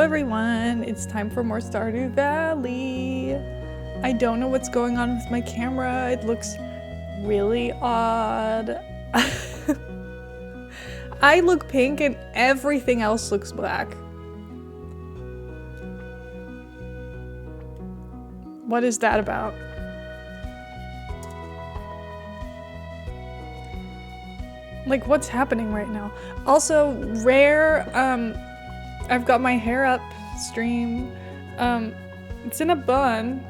everyone, it's time for more Stardew Valley. I don't know what's going on with my camera. It looks really odd. I look pink and everything else looks black. What is that about? Like, what's happening right now? Also, rare, I've got my hair up stream. It's in a bun.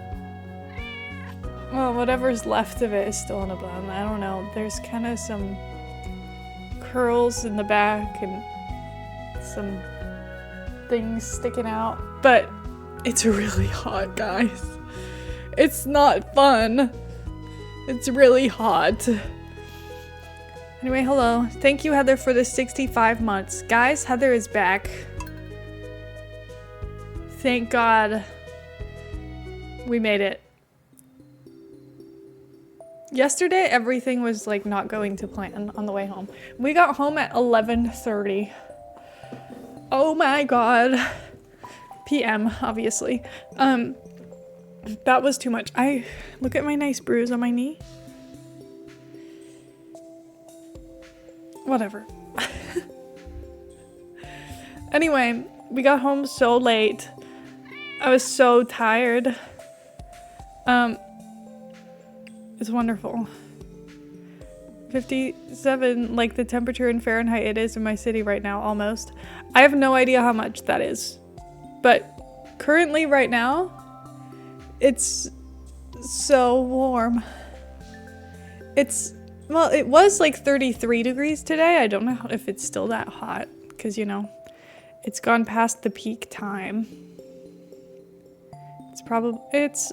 Well, whatever's left of it is still in a bun. I don't know. There's kind of some curls in the back and some things sticking out. But it's really hot, guys. It's not fun. It's really hot. Anyway, hello. Thank you, Heather, for the 65 months. Guys, Heather is back. Thank God we made it. Yesterday, everything was like not going to plan on the way home. We got home at 11:30. Oh my God. PM, obviously. That was too much. Look at my nice bruise on my knee. Whatever. Anyway, we got home so late. I was so tired. It's wonderful. 57, like the temperature in Fahrenheit it is in my city right now, almost. I have no idea how much that is. But currently right now, it's so warm. Well, it was like 33 degrees today. I don't know if it's still that hot because, you know, it's gone past the peak time. It's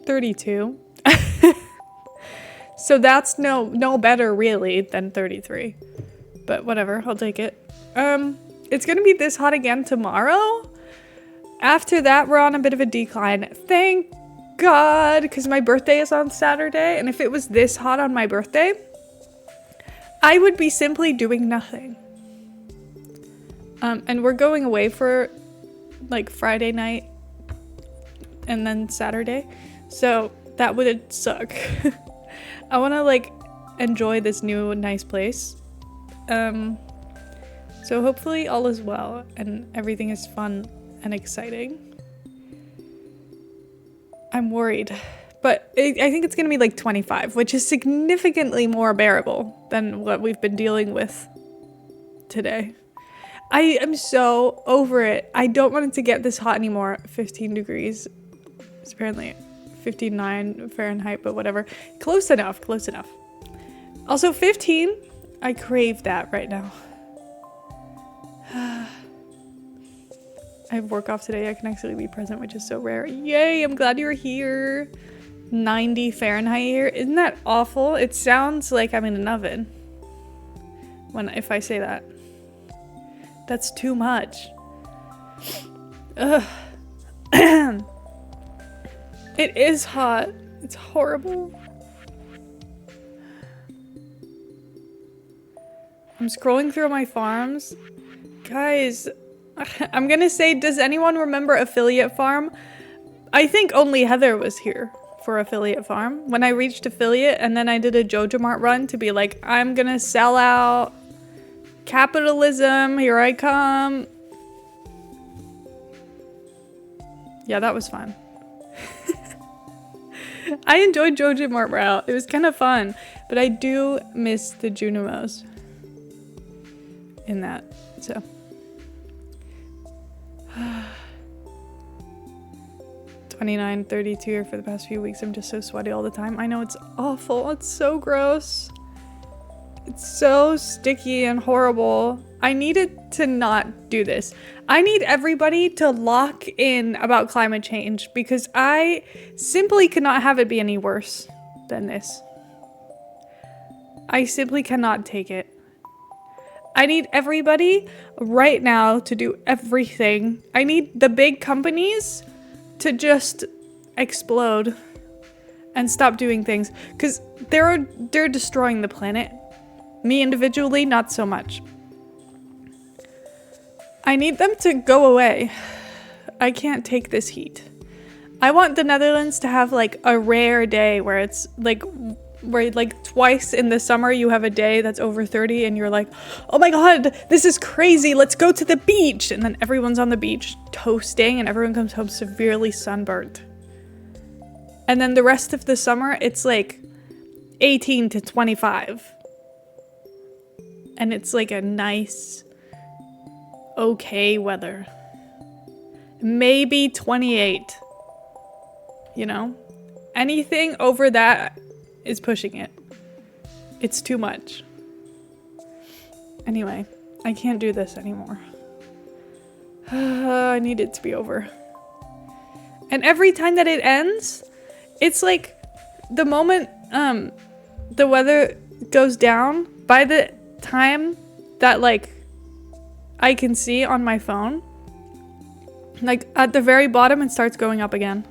32. So that's no better really than 33. But whatever, I'll take it. It's gonna be this hot again tomorrow. After that, we're on a bit of a decline. Thank God, because my birthday is on Saturday, and if it was this hot on my birthday, I would be simply doing nothing. And we're going away for like Friday night and then Saturday, so that would suck. I want to like enjoy this new nice place. So hopefully all is well and everything is fun and exciting. I'm worried, but I think it's gonna be like 25, which is significantly more bearable than what we've been dealing with today. I am so over it. I don't want it to get this hot anymore. 15 degrees. It's apparently 59 Fahrenheit, but whatever. Close enough, close enough. Also 15, I crave that right now. I have work off today. I can actually be present, which is so rare. Yay, I'm glad you're here. 90 Fahrenheit here. Isn't that awful? It sounds like I'm in an oven if I say that. That's too much. Ugh. It is hot. It's horrible. I'm scrolling through my farms. Guys, I'm gonna say, does anyone remember Affiliate Farm? I think only Heather was here for Affiliate Farm. When I reached Affiliate and then I did a Jojo Mart run to be like, I'm gonna sell out. Capitalism, here I come. Yeah, that was fun. I enjoyed Jojo Mart route. It was kind of fun, but I do miss the Junimos in that, so. 29, 32 here for the past few weeks. I'm just so sweaty all the time. I know, it's awful. It's so gross. It's so sticky and horrible. I needed to not do this. I need everybody to lock in about climate change because I simply cannot have it be any worse than this. I simply cannot take it. I need everybody right now to do everything. I need the big companies to just explode and stop doing things because they're destroying the planet. Me individually, not so much. I need them to go away. I can't take this heat. I want the Netherlands to have like a rare day where it's like, where like twice in the summer you have a day that's over 30 and you're like, oh my god, this is crazy, let's go to the beach. And then everyone's on the beach toasting and everyone comes home severely sunburnt. And then the rest of the summer, it's like 18 to 25. And it's like a nice, okay weather. Maybe 28. You know? Anything over that is pushing it. It's too much. Anyway, I can't do this anymore. I need it to be over. And every time that it ends, it's like the moment the weather goes down, by the time that like I can see on my phone, like at the very bottom it starts going up again.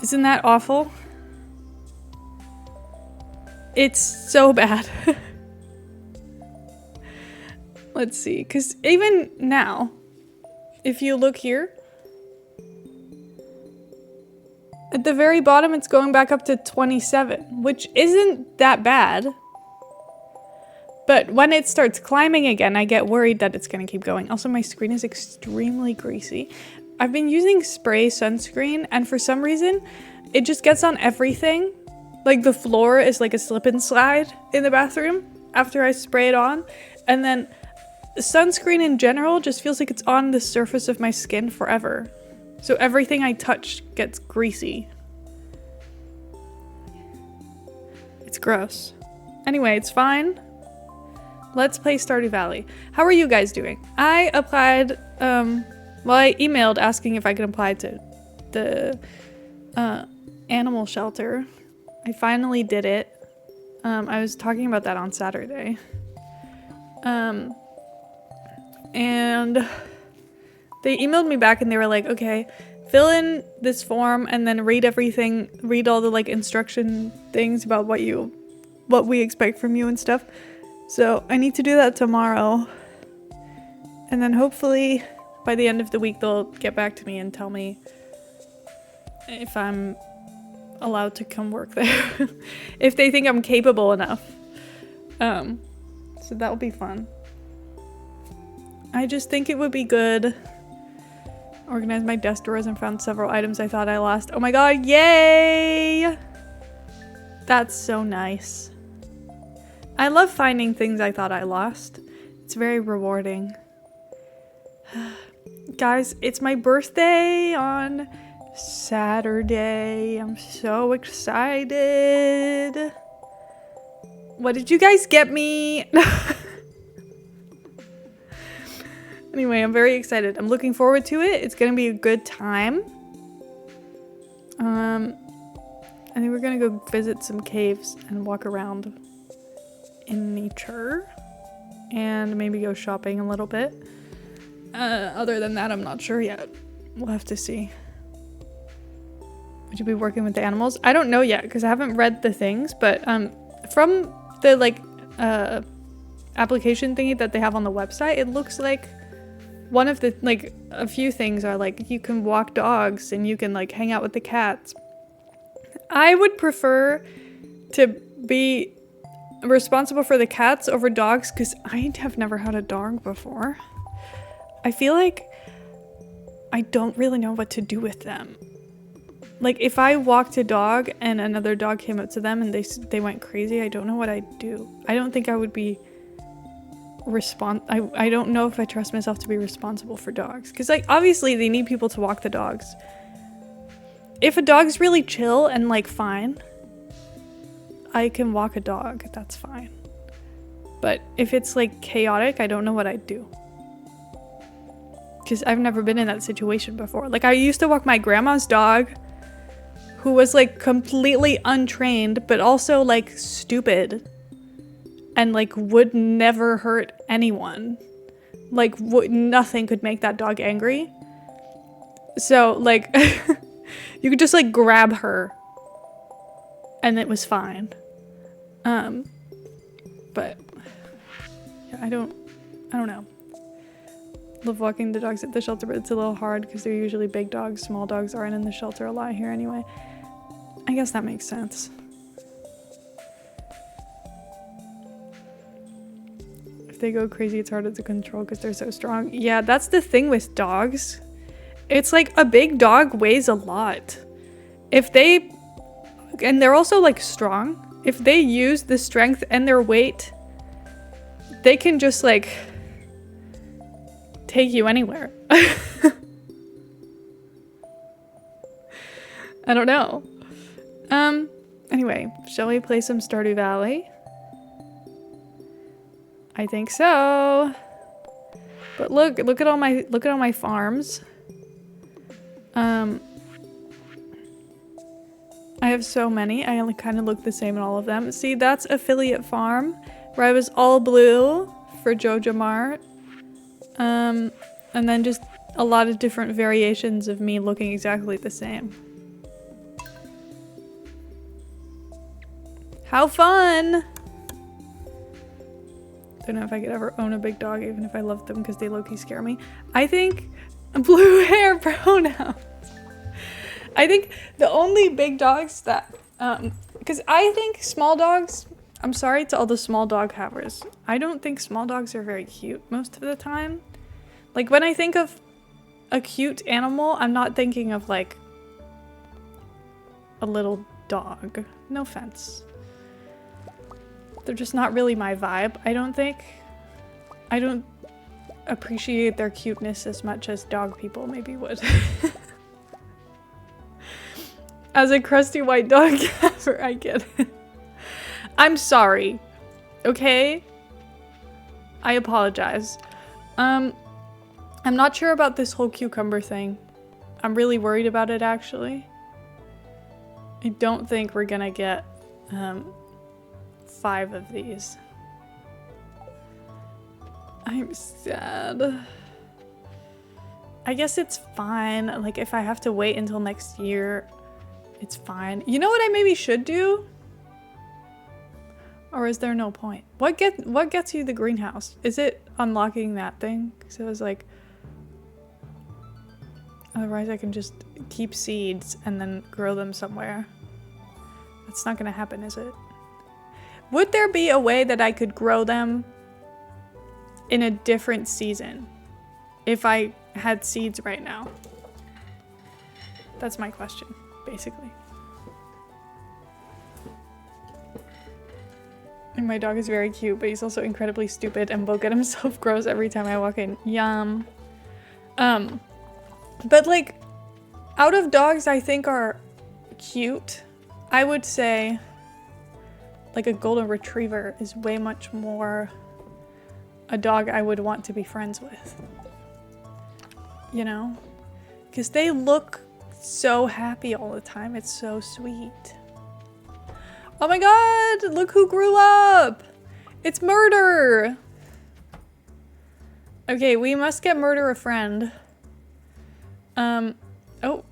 Isn't that awful? It's so bad. Let's see, because even now, if you look here, at the very bottom it's going back up to 27, which isn't that bad. But when it starts climbing again, I get worried that it's going to keep going. Also, my screen is extremely greasy. I've been using spray sunscreen, and for some reason, it just gets on everything. Like the floor is like a slip and slide in the bathroom after I spray it on. And then sunscreen in general just feels like it's on the surface of my skin forever. So everything I touch gets greasy. It's gross. Anyway, it's fine. Let's play Stardew Valley. How are you guys doing? I applied, I emailed asking if I could apply to the animal shelter. I finally did it. I was talking about that on Saturday. And they emailed me back and they were like, okay, fill in this form and then read everything, read all the like instruction things about what we expect from you and stuff. So I need to do that tomorrow. And then hopefully by the end of the week, they'll get back to me and tell me if I'm allowed to come work there. If they think I'm capable enough. So that will be fun. I just think it would be good. Organized my desk drawers and found several items I thought I lost. Oh my god, yay! That's so nice. I love finding things I thought I lost. It's very rewarding. Guys, it's my birthday on Saturday. I'm so excited. What did you guys get me? Anyway, I'm very excited. I'm looking forward to it. It's gonna be a good time. I think we're gonna go visit some caves and walk around in nature and maybe go shopping a little bit. Other than that, I'm not sure yet. We'll have to see. Would you be working with the animals? I don't know yet because I haven't read the things, but from the like application thingy that they have on the website, it looks like one of the like a few things are like you can walk dogs and you can like hang out with the cats. I would prefer to be responsible for the cats over dogs because I have never had a dog before. I feel like I don't really know what to do with them. Like if I walked a dog and another dog came up to them and they went crazy, I don't know what I'd do. I don't think I would be I don't know if I trust myself to be responsible for dogs because like obviously they need people to walk the dogs. If a dog's really chill and like fine, I can walk a dog, that's fine. But if it's like chaotic, I don't know what I'd do. Because I've never been in that situation before. Like I used to walk my grandma's dog who was like completely untrained, but also like stupid and like would never hurt anyone. Like nothing could make that dog angry. So like you could just like grab her and it was fine. But yeah, I don't know. Love walking the dogs at the shelter, but it's a little hard because they're usually big dogs. Small dogs aren't in the shelter a lot here anyway. I guess that makes sense. If they go crazy, it's harder to control because they're so strong. Yeah, that's the thing with dogs. It's like a big dog weighs a lot. If they... And they're also like strong. If they use the strength and their weight, they can just like take you anywhere. I don't know. Anyway, shall we play some Stardew Valley? I think so. But look at all my farms. I have so many. I only kind of look the same in all of them. See, that's Affiliate Farm, where I was all blue for Joja Mart. And then just a lot of different variations of me looking exactly the same. How fun! Don't know if I could ever own a big dog, even if I loved them, because they low-key scare me. I think blue hair pronouns. I think the only big dogs that, because I think small dogs, I'm sorry to all the small dog havers, I don't think small dogs are very cute most of the time. Like, when I think of a cute animal, I'm not thinking of, like, a little dog. No offense. They're just not really my vibe, I don't think. I don't appreciate their cuteness as much as dog people maybe would. As a crusty white dog haver, I get it. I'm sorry, okay? I apologize. I'm not sure about this whole cucumber thing. I'm really worried about it, actually. I don't think we're gonna get 5 of these. I'm sad. I guess it's fine. Like, if I have to wait until next year, it's fine. You know what I maybe should do? Or is there no point? What gets you the greenhouse? Is it unlocking that thing? Because it was like... Otherwise I can just keep seeds and then grow them somewhere. That's not gonna happen, is it? Would there be a way that I could grow them in a different season if I had seeds right now? That's my question, basically. And my dog is very cute, but he's also incredibly stupid and will get himself gross every time I walk in. Yum. But like, out of dogs I think are cute, I would say like a golden retriever is way much more a dog I would want to be friends with. You know? Because they look so happy all the time. It's so sweet. Oh my god! Look who grew up! It's Murder! Okay, we must get Murder a friend. Oh.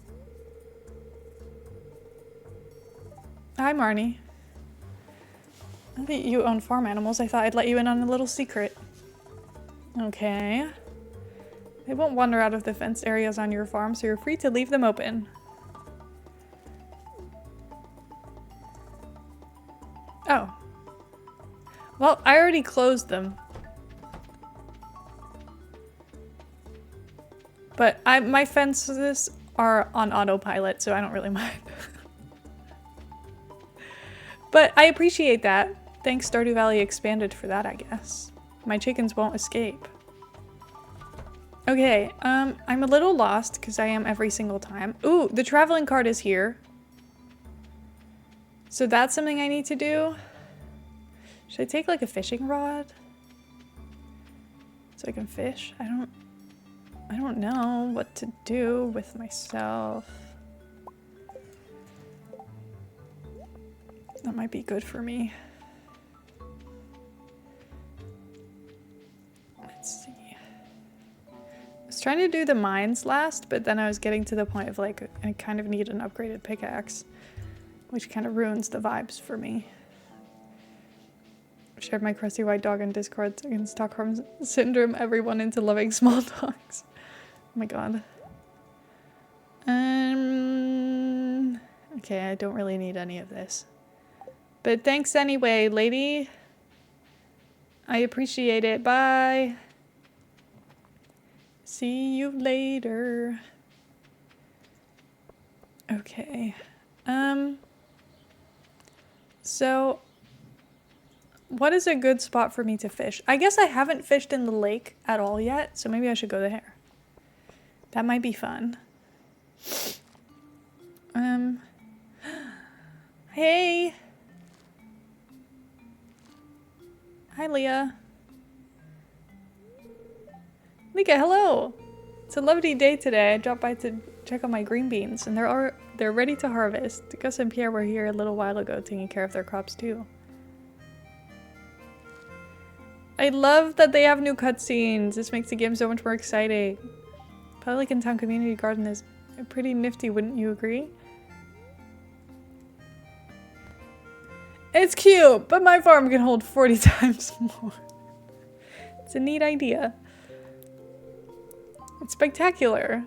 Hi, Marnie. I think you own farm animals. I thought I'd let you in on a little secret. Okay. They won't wander out of the fenced areas on your farm, so you're free to leave them open. Oh. Well, I already closed them. But my fences are on autopilot, so I don't really mind. But I appreciate that. Thanks Stardew Valley Expanded for that, I guess. My chickens won't escape. Okay, I'm a little lost because I am every single time. Ooh, the traveling cart is here. So that's something I need to do. Should I take like a fishing rod? So I can fish? I don't know what to do with myself. That might be good for me. Let's see. I was trying to do the mines last, but then I was getting to the point of like, I kind of need an upgraded pickaxe, which kind of ruins the vibes for me. Shared my crusty white dog in Discord against Stockholm Syndrome, everyone into loving small dogs. Oh my god. Okay, I don't really need any of this. But thanks anyway, lady. I appreciate it. Bye. See you later. Okay. So what is a good spot for me to fish? I guess I haven't fished in the lake at all yet, so maybe I should go there. That might be fun. Hey. Hi, Leah. Mika, hello. It's a lovely day today. I dropped by to check on my green beans, and they're ready to harvest. Gus and Pierre were here a little while ago taking care of their crops too. I love that they have new cutscenes. This makes the game so much more exciting. Pelican Town Community Garden is pretty nifty, wouldn't you agree? It's cute, but my farm can hold 40 times more. It's a neat idea. It's spectacular.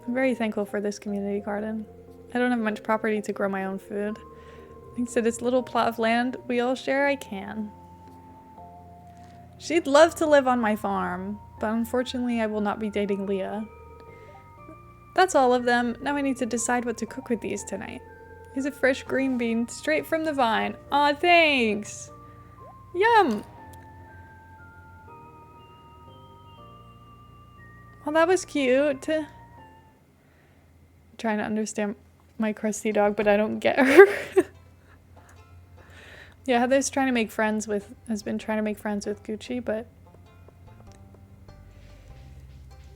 I'm very thankful for this community garden. I don't have much property to grow my own food. Thanks to this little plot of land we all share, I can. She'd love to live on my farm, but unfortunately I will not be dating Leah. That's all of them. Now I need to decide what to cook with these tonight. Here's a fresh green bean straight from the vine. Aw, thanks! Yum! Well, that was cute. I'm trying to understand my crusty dog, but I don't get her. Yeah, Heather's trying to make friends with, has been trying to make friends with Gucci, but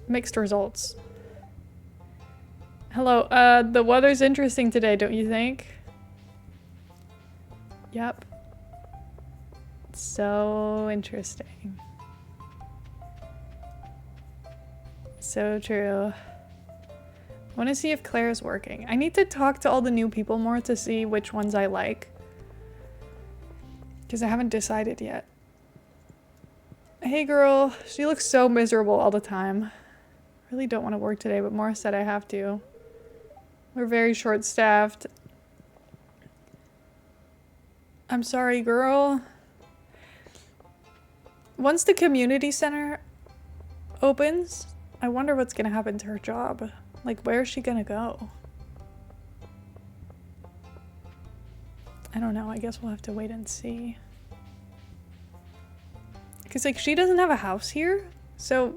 mixed results. Hello, the weather's interesting today, don't you think? Yep. So interesting. So true. I want to see if Claire's working. I need to talk to all the new people more to see which ones I like. Because I haven't decided yet. Hey girl, she looks so miserable all the time. Really don't want to work today, but Morris said I have to. We're very short-staffed. I'm sorry, girl. Once the community center opens, I wonder what's gonna happen to her job. Like, where is she gonna go? I don't know. I guess we'll have to wait and see. Because, like, she doesn't have a house here, so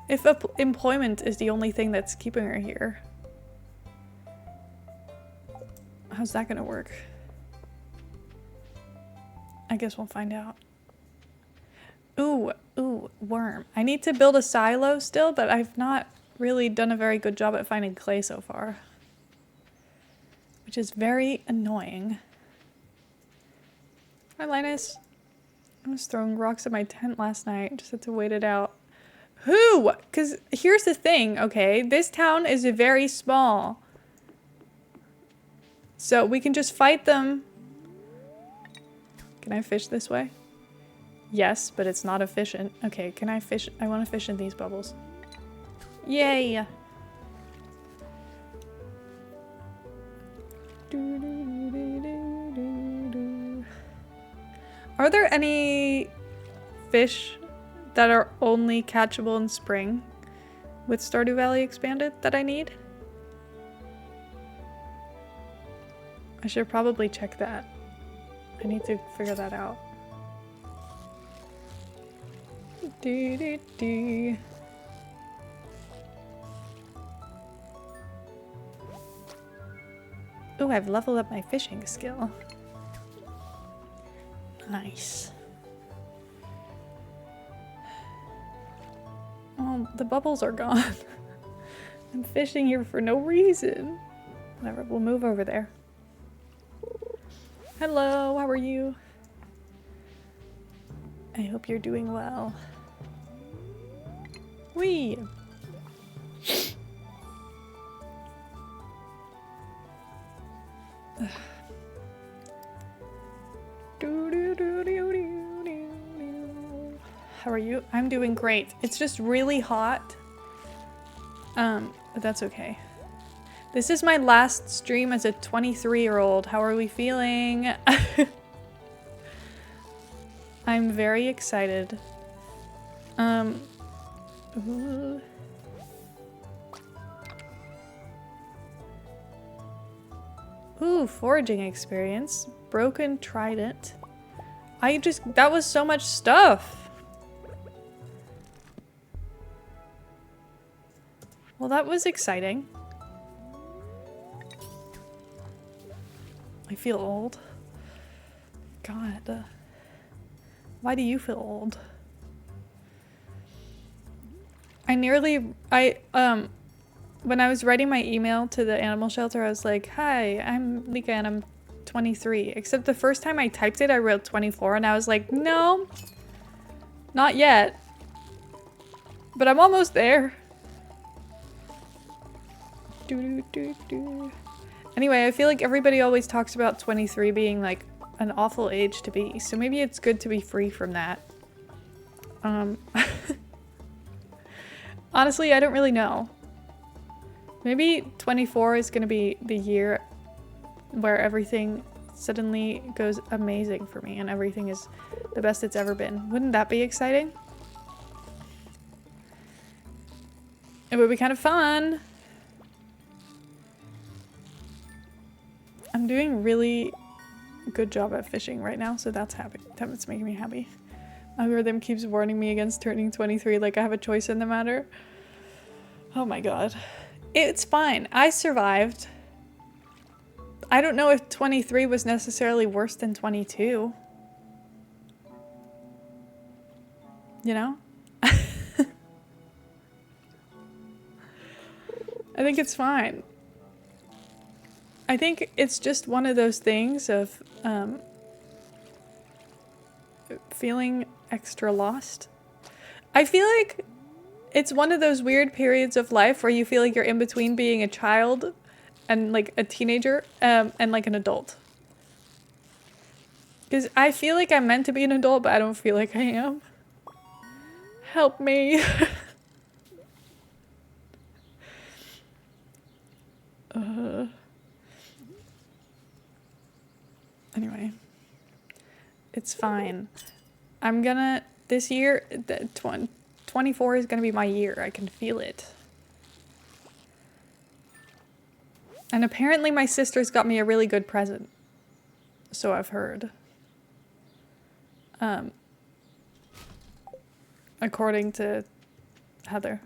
if employment is the only thing that's keeping her here, how's that gonna work? I guess we'll find out. Ooh, worm. I need to build a silo still, but I've not really done a very good job at finding clay so far. Which is very annoying. Hi, Linus. I was throwing rocks at my tent last night. Just had to wait it out. Who? Because here's the thing, okay? This town is very small. So we can just fight them. Can I fish this way? Yes, but it's not efficient. Okay, can I fish? I want to fish in these bubbles. Yay! Are there any fish that are only catchable in spring with Stardew Valley expanded that I need? I should probably check that. I need to figure that out. Ooh, I've leveled up my fishing skill. Nice. Oh, the bubbles are gone. I'm fishing here for no reason. Whatever, we'll move over there. Hello, how are you? I hope you're doing well. Whee! How are you? I'm doing great. It's just really hot. But that's okay. This is my last stream as a 23-year-old. How are we feeling? I'm very excited. Ooh. Ooh, foraging experience. Broken trident. That was so much stuff. Well, that was exciting. I feel old. God. Why do you feel old? When I was writing my email to the animal shelter, I was like, hi, I'm Lika and I'm 23. Except the first time I typed it, I wrote 24 and I was like, no, not yet. But I'm almost there. Anyway, I feel like everybody always talks about 23 being like an awful age to be. So maybe it's good to be free from that. Honestly, I don't really know. Maybe 24 is gonna be the year where everything suddenly goes amazing for me and everything is the best it's ever been. Wouldn't that be exciting? It would be kind of fun. I'm doing really good job at fishing right now, so that's making me happy. My algorithm keeps warning me against turning 23 like I have a choice in the matter. Oh my god. It's fine. I survived. I don't know if 23 was necessarily worse than 22. You know? I think it's fine. I think it's just one of those things of feeling extra lost. I feel like it's one of those weird periods of life where you feel like you're in between being a child and like a teenager and like an adult. Because I feel like I'm meant to be an adult, but I don't feel like I am. Help me. Anyway, it's fine. This year, 24 is gonna be my year. I can feel it. And apparently my sister's got me a really good present. So I've heard. According to Heather.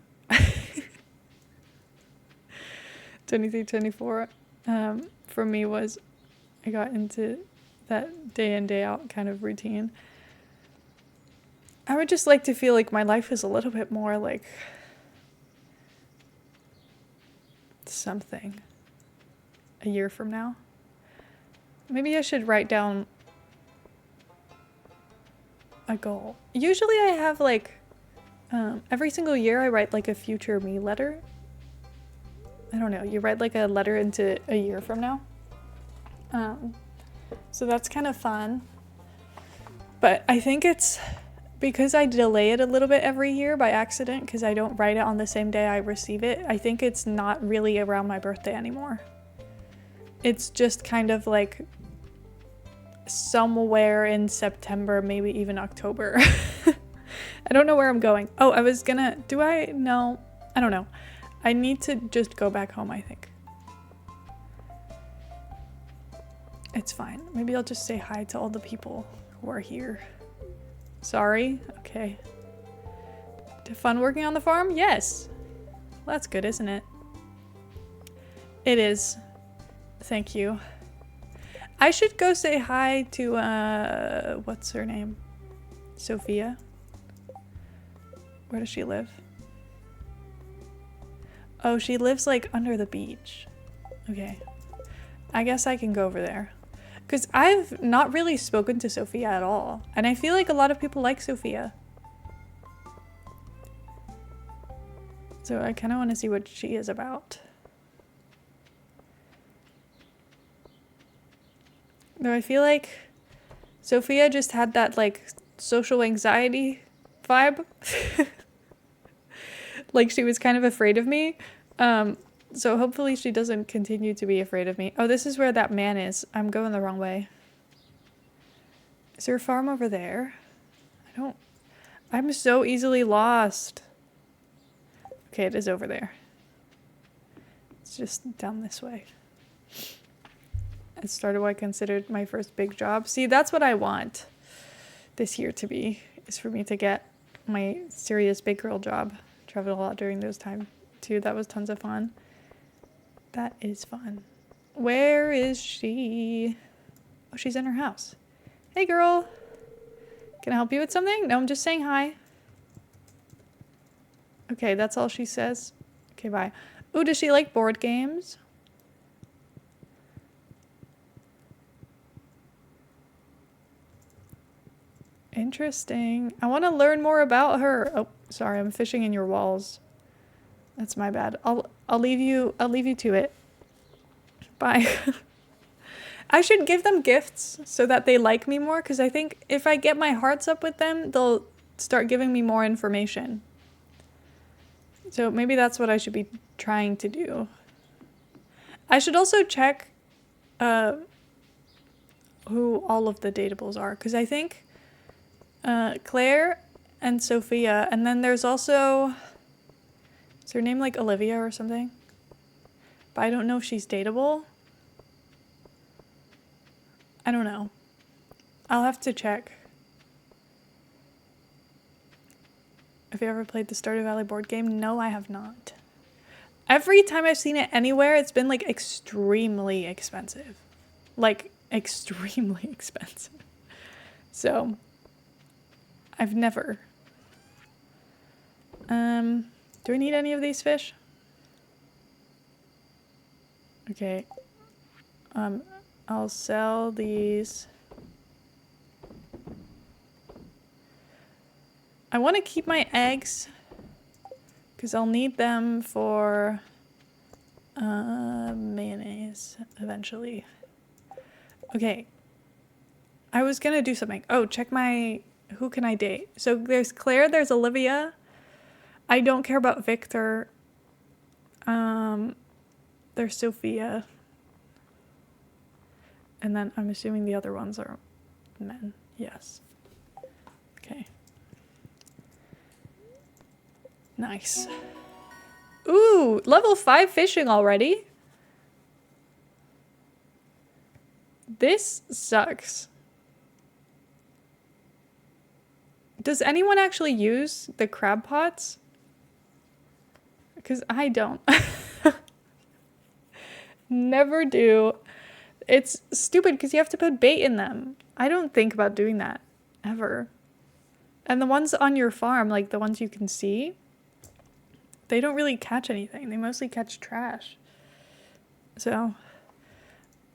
23, 24. For me was, I got into that day in, day out kind of routine. I would just like to feel like my life is a little bit more like something a year from now. Maybe I should write down a goal. Usually I have like, every single year I write like a future me letter. I don't know, you write like a letter into a year from now. So that's kind of fun. But I think it's because I delay it a little bit every year by accident because I don't write it on the same day I receive it. I think it's not really around my birthday anymore. It's just kind of like somewhere in September, maybe even October. I don't know where I'm going. Oh, I was gonna, no, I don't know. I need to just go back home, I think. It's fine. Maybe I'll just say hi to all the people who are here. Sorry? Okay. Fun working on the farm? Yes. Well, that's good, isn't it? It is. Thank you. I should go say hi to, what's her name? Sophia? Where does she live? Oh, she lives like under the beach. Okay. I guess I can go over there. Because I've not really spoken to Sophia at all. And I feel like a lot of people like Sophia. So I kind of want to see what she is about. Though I feel like Sophia just had that like social anxiety vibe. Like she was kind of afraid of me. So hopefully she doesn't continue to be afraid of me. Oh, this is where that man is. I'm going the wrong way. Is there a farm over there? I'm so easily lost. Okay, it is over there. It's just down this way. It started what I considered my first big job. See, that's what I want this year to be, is for me to get my serious big girl job. Traveled a lot during those time too. That was tons of fun. That is fun. Where is she? Oh, she's in her house. Hey, girl. Can I help you with something? No, I'm just saying hi. Okay, that's all she says. Okay, bye. Ooh, does she like board games? Interesting. I want to learn more about her. Oh, sorry, I'm fishing in your walls. That's my bad. I'll leave you to it. Bye. I should give them gifts so that they like me more, because I think if I get my hearts up with them, they'll start giving me more information. So maybe that's what I should be trying to do. I should also check who all of the datables are, because I think Claire and Sophia, and then there's also, is her name like Olivia or something? But I don't know if she's dateable. I don't know. I'll have to check. Have you ever played the Stardew Valley board game? No, I have not. Every time I've seen it anywhere, it's been like extremely expensive. Like extremely expensive. So I've never. Do I need any of these fish? Okay. I'll sell these. I want to keep my eggs because I'll need them for mayonnaise eventually. Okay. I was gonna do something. Oh, check my... Who can I date? So there's Claire, there's Olivia. I don't care about Victor. There's Sophia. And then I'm assuming the other ones are men. Yes. Okay. Nice. Ooh, level 5 fishing already? This sucks. Does anyone actually use the crab pots? Because I don't. Never do. It's stupid because you have to put bait in them. I don't think about doing that ever. And the ones on your farm, like the ones you can see, they don't really catch anything. They mostly catch trash. So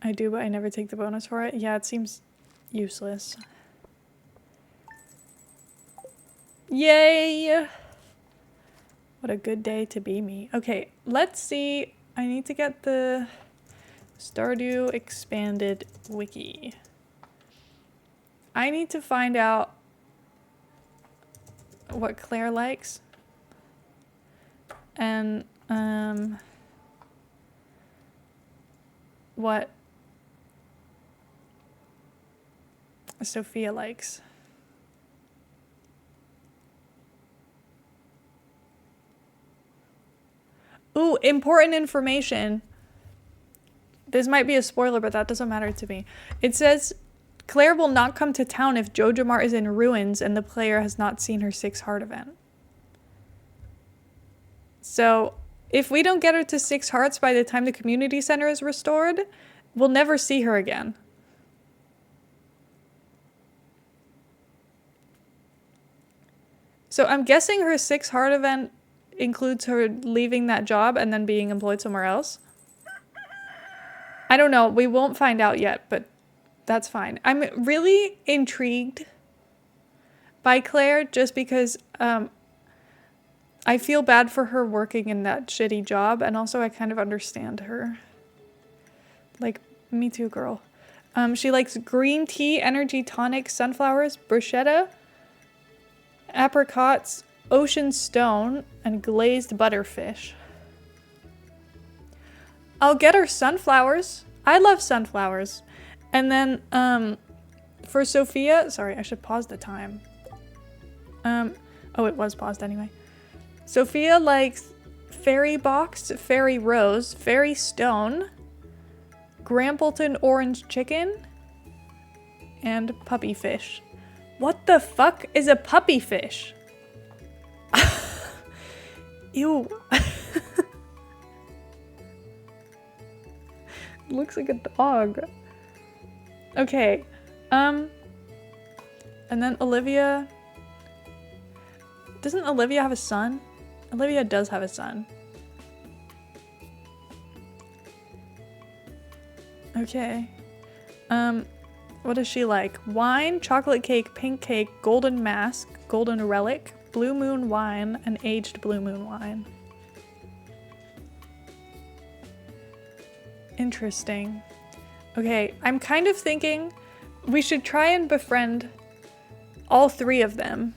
I do, but I never take the bonus for it. Yeah, it seems useless. Yay! What a good day to be me. Okay, let's see. I need to get the Stardew Expanded Wiki. I need to find out what Claire likes. And, what Sophia likes. Ooh, important information. This might be a spoiler, but that doesn't matter to me. It says, Claire will not come to town if Jojamar is in ruins and the player has not seen her 6 heart event. So, if we don't get her to 6 hearts by the time the community center is restored, we'll never see her again. So I'm guessing her 6 heart event includes her leaving that job and then being employed somewhere else. I don't know. We won't find out yet, but that's fine. I'm really intrigued by Claire just because I feel bad for her working in that shitty job, and also I kind of understand her. Like, me too, girl. She likes green tea, energy tonic, sunflowers, bruschetta, apricots, ocean stone, and glazed butterfish. I'll get her sunflowers. I love sunflowers. And then, for Sophia, sorry, I should pause the time. Oh, it was paused anyway. Sophia likes fairy box, fairy rose, fairy stone, Grampleton orange chicken, and puppy fish. What the fuck is a puppy fish? Ew. Looks like a dog. Okay. And then Olivia. Doesn't Olivia have a son? Olivia does have a son. Okay. What does she like? Wine, chocolate cake, pink cake, golden mask, golden relic, blue moon wine, and aged blue moon wine. Interesting. Okay, I'm kind of thinking we should try and befriend all three of them.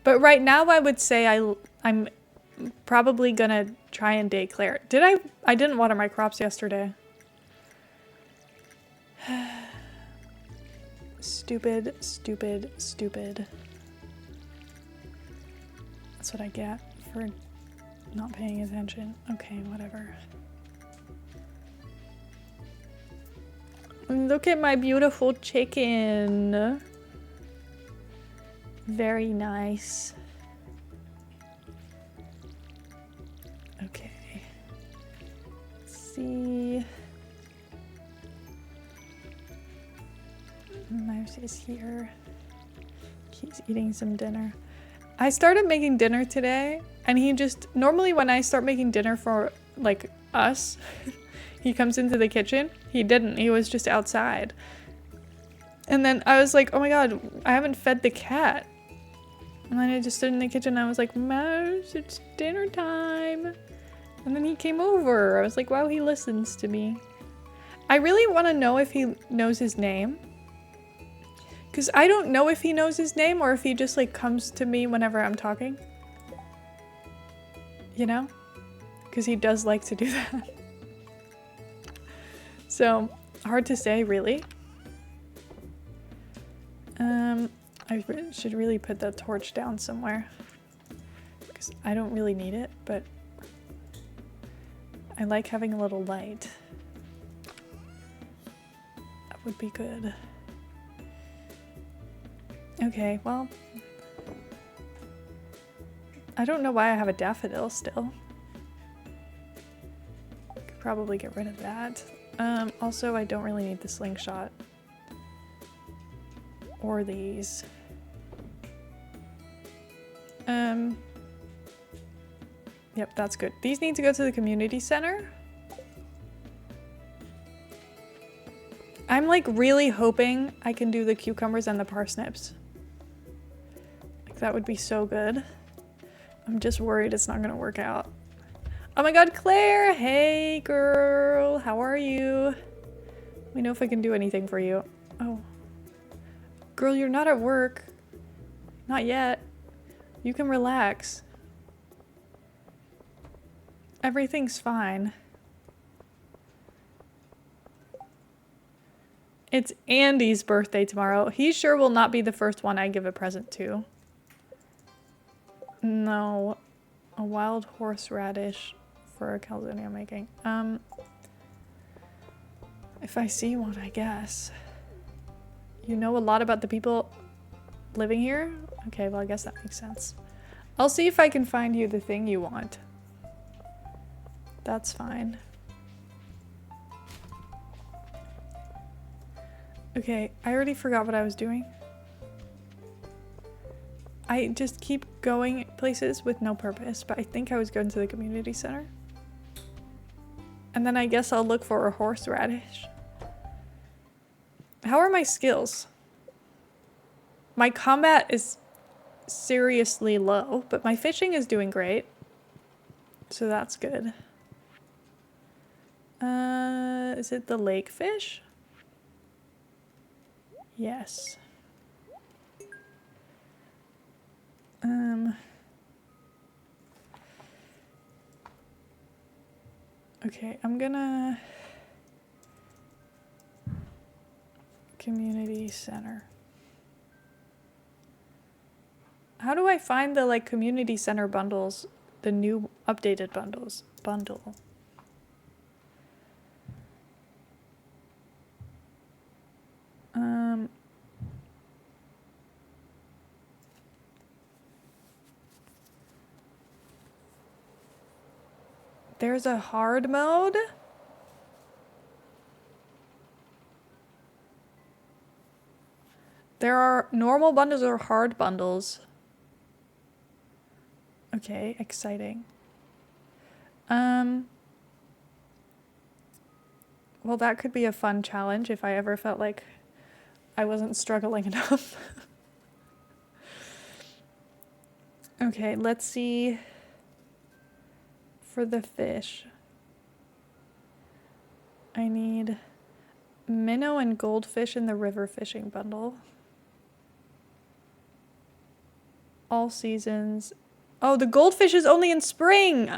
But right now I would say I'm probably gonna try and date Claire. I didn't water my crops yesterday. Stupid, stupid, stupid. That's what I get for not paying attention. Okay, whatever. Look at my beautiful chicken. Very nice. Okay. Let's see. Mouse is here. He's eating some dinner. I started making dinner today, and he just, normally when I start making dinner for, like, us, he comes into the kitchen. He didn't. He was just outside. And then I was like, oh my god, I haven't fed the cat. And then I just stood in the kitchen and I was like, Mouse, it's dinner time. And then he came over. I was like, wow, he listens to me. I really want to know if he knows his name. Because I don't know if he knows his name or if he just like comes to me whenever I'm talking. You know? Because he does like to do that. So, hard to say, really. I should really put the torch down somewhere. Because I don't really need it, but I like having a little light. That would be good. Okay, well. I don't know why I have a daffodil still. Could probably get rid of that. Also, I don't really need the slingshot. Or these. Yep, that's good. These need to go to the community center. I'm like really hoping I can do the cucumbers and the parsnips. Like that would be so good. I'm just worried it's not gonna work out. Oh my god, Claire! Hey girl, how are you? Let me know if I can do anything for you. Oh. Girl, you're not at work. Not yet. You can relax. Everything's fine. It's Andy's birthday tomorrow. He sure will not be the first one I give a present to. No. A wild horseradish for a calzone I'm making. If I see one, I guess. You know a lot about the people living here? Okay, well I guess that makes sense. I'll see if I can find you the thing you want. That's fine. Okay, I already forgot what I was doing. I just keep going places with no purpose, but I think I was going to the community center. And then I guess I'll look for a horseradish. How are my skills? My combat is seriously low, but my fishing is doing great. So that's good. Is it the lake fish? Yes. Okay, I'm gonna... Community center. How do I find the like community center bundles? The new updated bundles. Bundle. There's a hard mode? There are normal bundles or hard bundles. Okay, exciting. Well, that could be a fun challenge if I ever felt like I wasn't struggling enough. Okay, let's see. For the fish, I need minnow and goldfish in the river fishing bundle. All seasons. Oh, the goldfish is only in spring!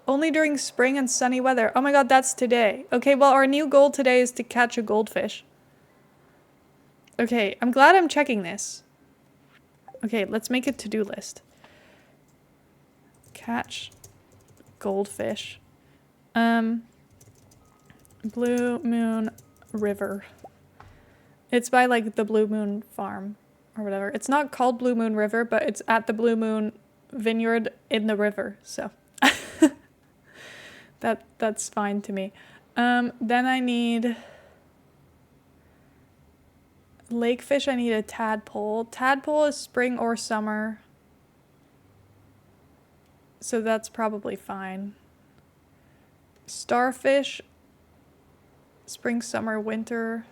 Only during spring and sunny weather. Oh my god, that's today. Okay, well, our new goal today is to catch a goldfish. Okay, I'm glad I'm checking this. Okay, let's make a to-do list. Catch goldfish. Blue Moon River. It's by like the Blue Moon Farm or whatever. It's not called Blue Moon River, but it's at the Blue Moon Vineyard in the river, so that's fine to me. Then I need lake fish. I need a tadpole. Tadpole is spring or summer, so that's probably fine. Starfish, spring, summer, winter.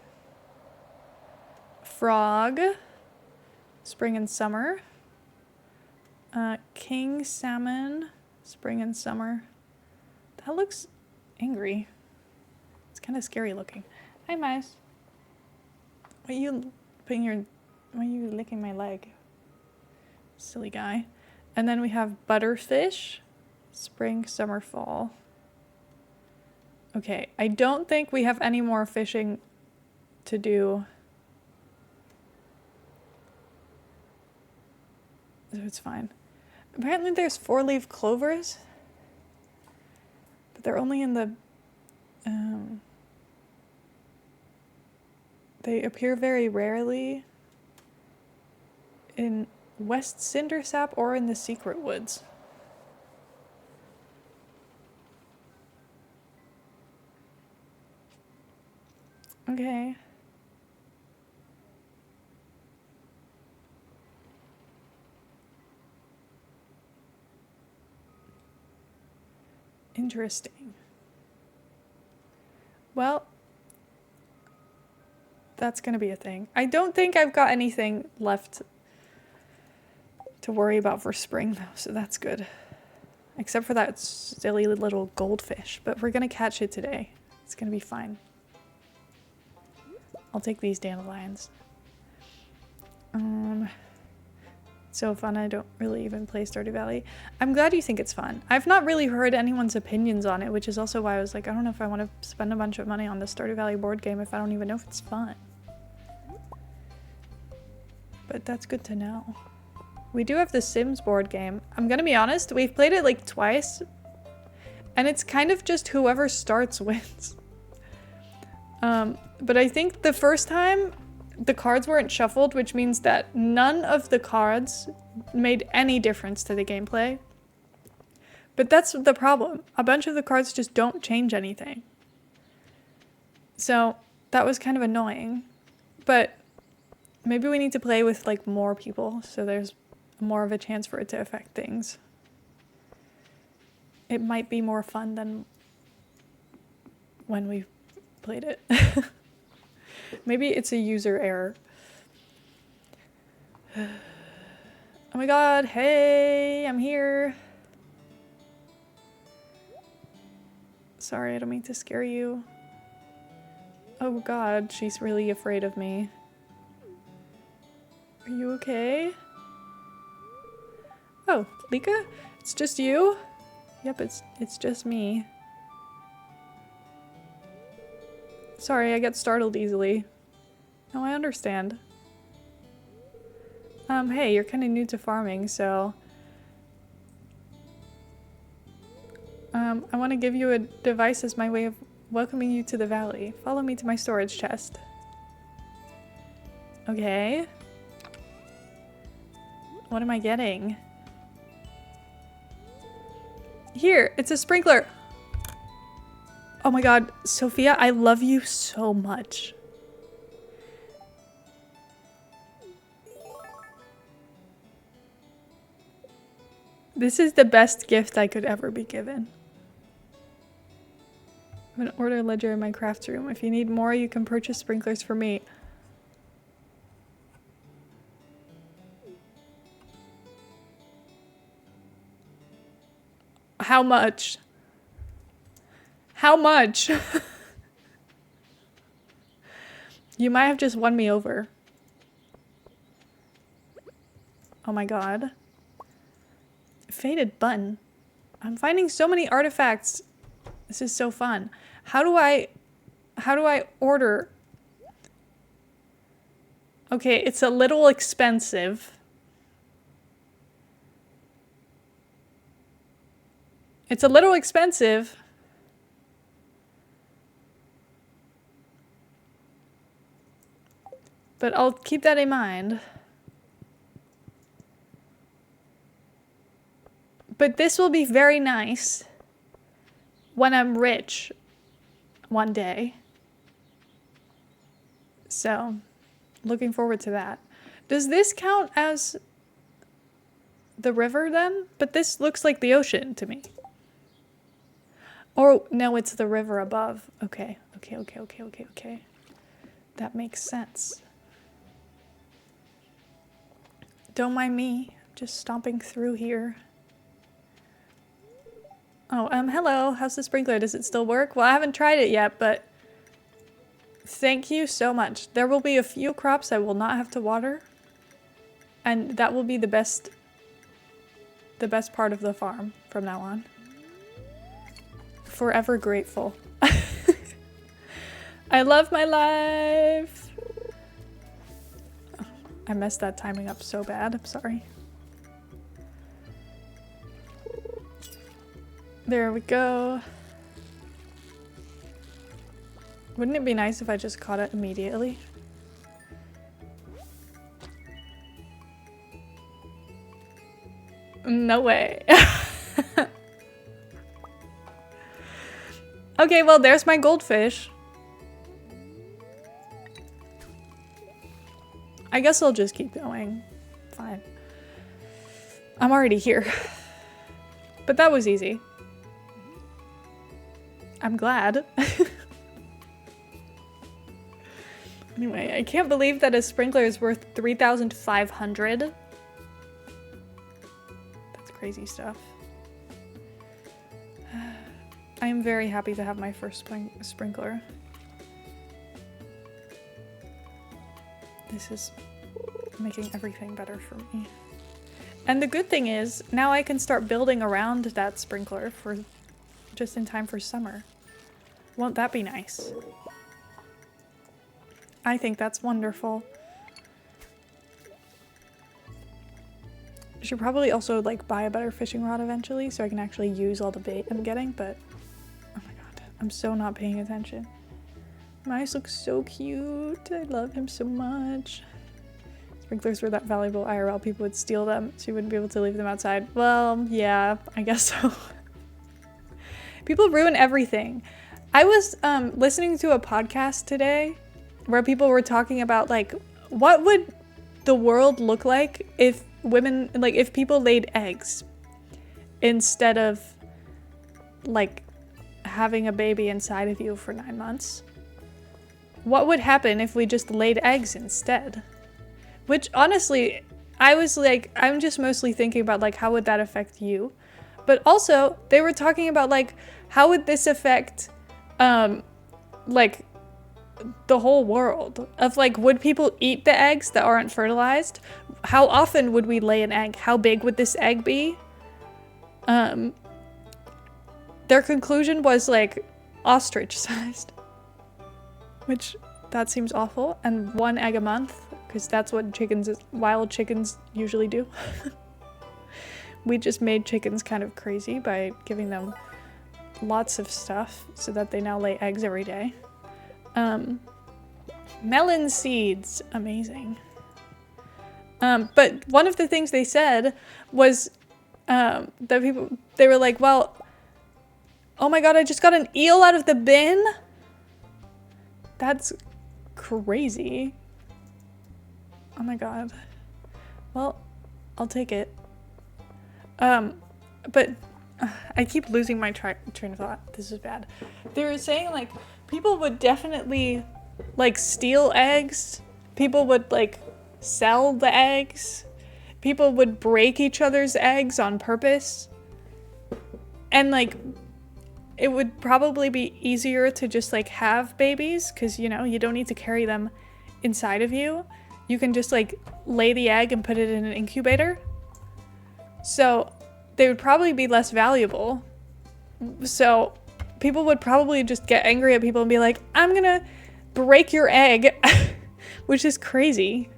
Frog, spring and summer. King salmon, spring and summer. That looks angry. It's kind of scary looking. Hi, mice. Why are you licking my leg? Silly guy. And then we have butterfish, spring, summer, fall. Okay, I don't think we have any more fishing to do. So it's fine. Apparently there's 4-leaf clovers, but they're only in the, they appear very rarely in West Cindersap or in the Secret Woods. Okay. Interesting. Well, that's gonna be a thing. I don't think I've got anything left to worry about for spring though, so that's good. Except for that silly little goldfish, but we're gonna catch it today. It's gonna be fine. I'll take these dandelions. So fun, I don't really even play Stardew Valley. I'm glad you think it's fun. I've not really heard anyone's opinions on it, which is also why I was like, I don't know if I want to spend a bunch of money on the Stardew Valley board game if I don't even know if it's fun. But that's good to know. We do have the Sims board game. I'm gonna be honest, we've played it like twice, and it's kind of just whoever starts wins. But I think the first time, the cards weren't shuffled, which means that none of the cards made any difference to the gameplay. But that's the problem. A bunch of the cards just don't change anything. So that was kind of annoying. But maybe we need to play with like more people so there's more of a chance for it to affect things. It might be more fun than when we played it. Maybe it's a user error. Oh my god, hey, I'm here. Sorry, I don't mean to scare you. Oh god, she's really afraid of me. Are you okay? Oh, Lika? It's just you? Yep, it's just me. Sorry, I get startled easily. No, I understand. Hey, you're kind of new to farming, so... I want to give you a device as my way of welcoming you to the valley. Follow me to my storage chest. Okay. What am I getting? Here, it's a sprinkler. Oh my god, Sophia, I love you so much. This is the best gift I could ever be given. I'm gonna order a ledger in my craft room. If you need more, you can purchase sprinklers for me. How much? How much? You might have just won me over. Oh my god. Faded button. I'm finding so many artifacts. This is so fun. How do I order? Okay, it's a little expensive. It's a little expensive. But I'll keep that in mind. But this will be very nice when I'm rich one day. So, looking forward to that. Does this count as the river then? But this looks like the ocean to me. Or, no, it's the river above. Okay, okay. That makes sense. Don't mind me, just stomping through here. Oh, hello. How's the sprinkler? Does it still work? Well, I haven't tried it yet, but thank you so much. There will be a few crops I will not have to water, and that will be the best part of the farm from now on. Forever grateful. I love my life. Oh, I messed that timing up so bad. I'm sorry. There we go. Wouldn't it be nice if I just caught it immediately? No way. Okay, well, there's my goldfish. I guess I'll just keep going. Fine. I'm already here. But that was easy. I'm glad. Anyway, I can't believe that a sprinkler is worth 3,500. That's crazy stuff. I am very happy to have my first sprinkler. This is making everything better for me. And the good thing is, now I can start building around that sprinkler for just in time for summer. Won't that be nice? I think that's wonderful. I should probably also like buy a better fishing rod eventually so I can actually use all the bait I'm getting, but oh my god, I'm so not paying attention. Mice looks so cute. I love him so much. Sprinklers were that valuable IRL, people would steal them so you wouldn't be able to leave them outside. Well, yeah, I guess so. People ruin everything. I was listening to a podcast today where people were talking about like, what would the world look like if women, like if people laid eggs instead of like having a baby inside of you for 9 months? What would happen if we just laid eggs instead? Which honestly, I was like, I'm just mostly thinking about like, how would that affect you? But also they were talking about like, how would this affect like the whole world of like, would people eat the eggs that aren't fertilized? How often would we lay an egg? How big would this egg be? Their conclusion was like ostrich sized, which that seems awful. And 1 egg a month, because that's what wild chickens usually do. We just made chickens kind of crazy by giving them lots of stuff so that they now lay eggs every day. Melon seeds, amazing. But one of the things they said was that they were like, well, oh my god, I just got an eel out of the bin? That's crazy. Oh my god. Well, I'll take it. But I keep losing my train of thought. This is bad. They were saying like people would definitely like steal eggs. People would like sell the eggs. People would break each other's eggs on purpose. And like it would probably be easier to just like have babies because, you know, you don't need to carry them inside of you. You can just like lay the egg and put it in an incubator. So they would probably be less valuable. So people would probably just get angry at people and be like, I'm gonna break your egg, which is crazy.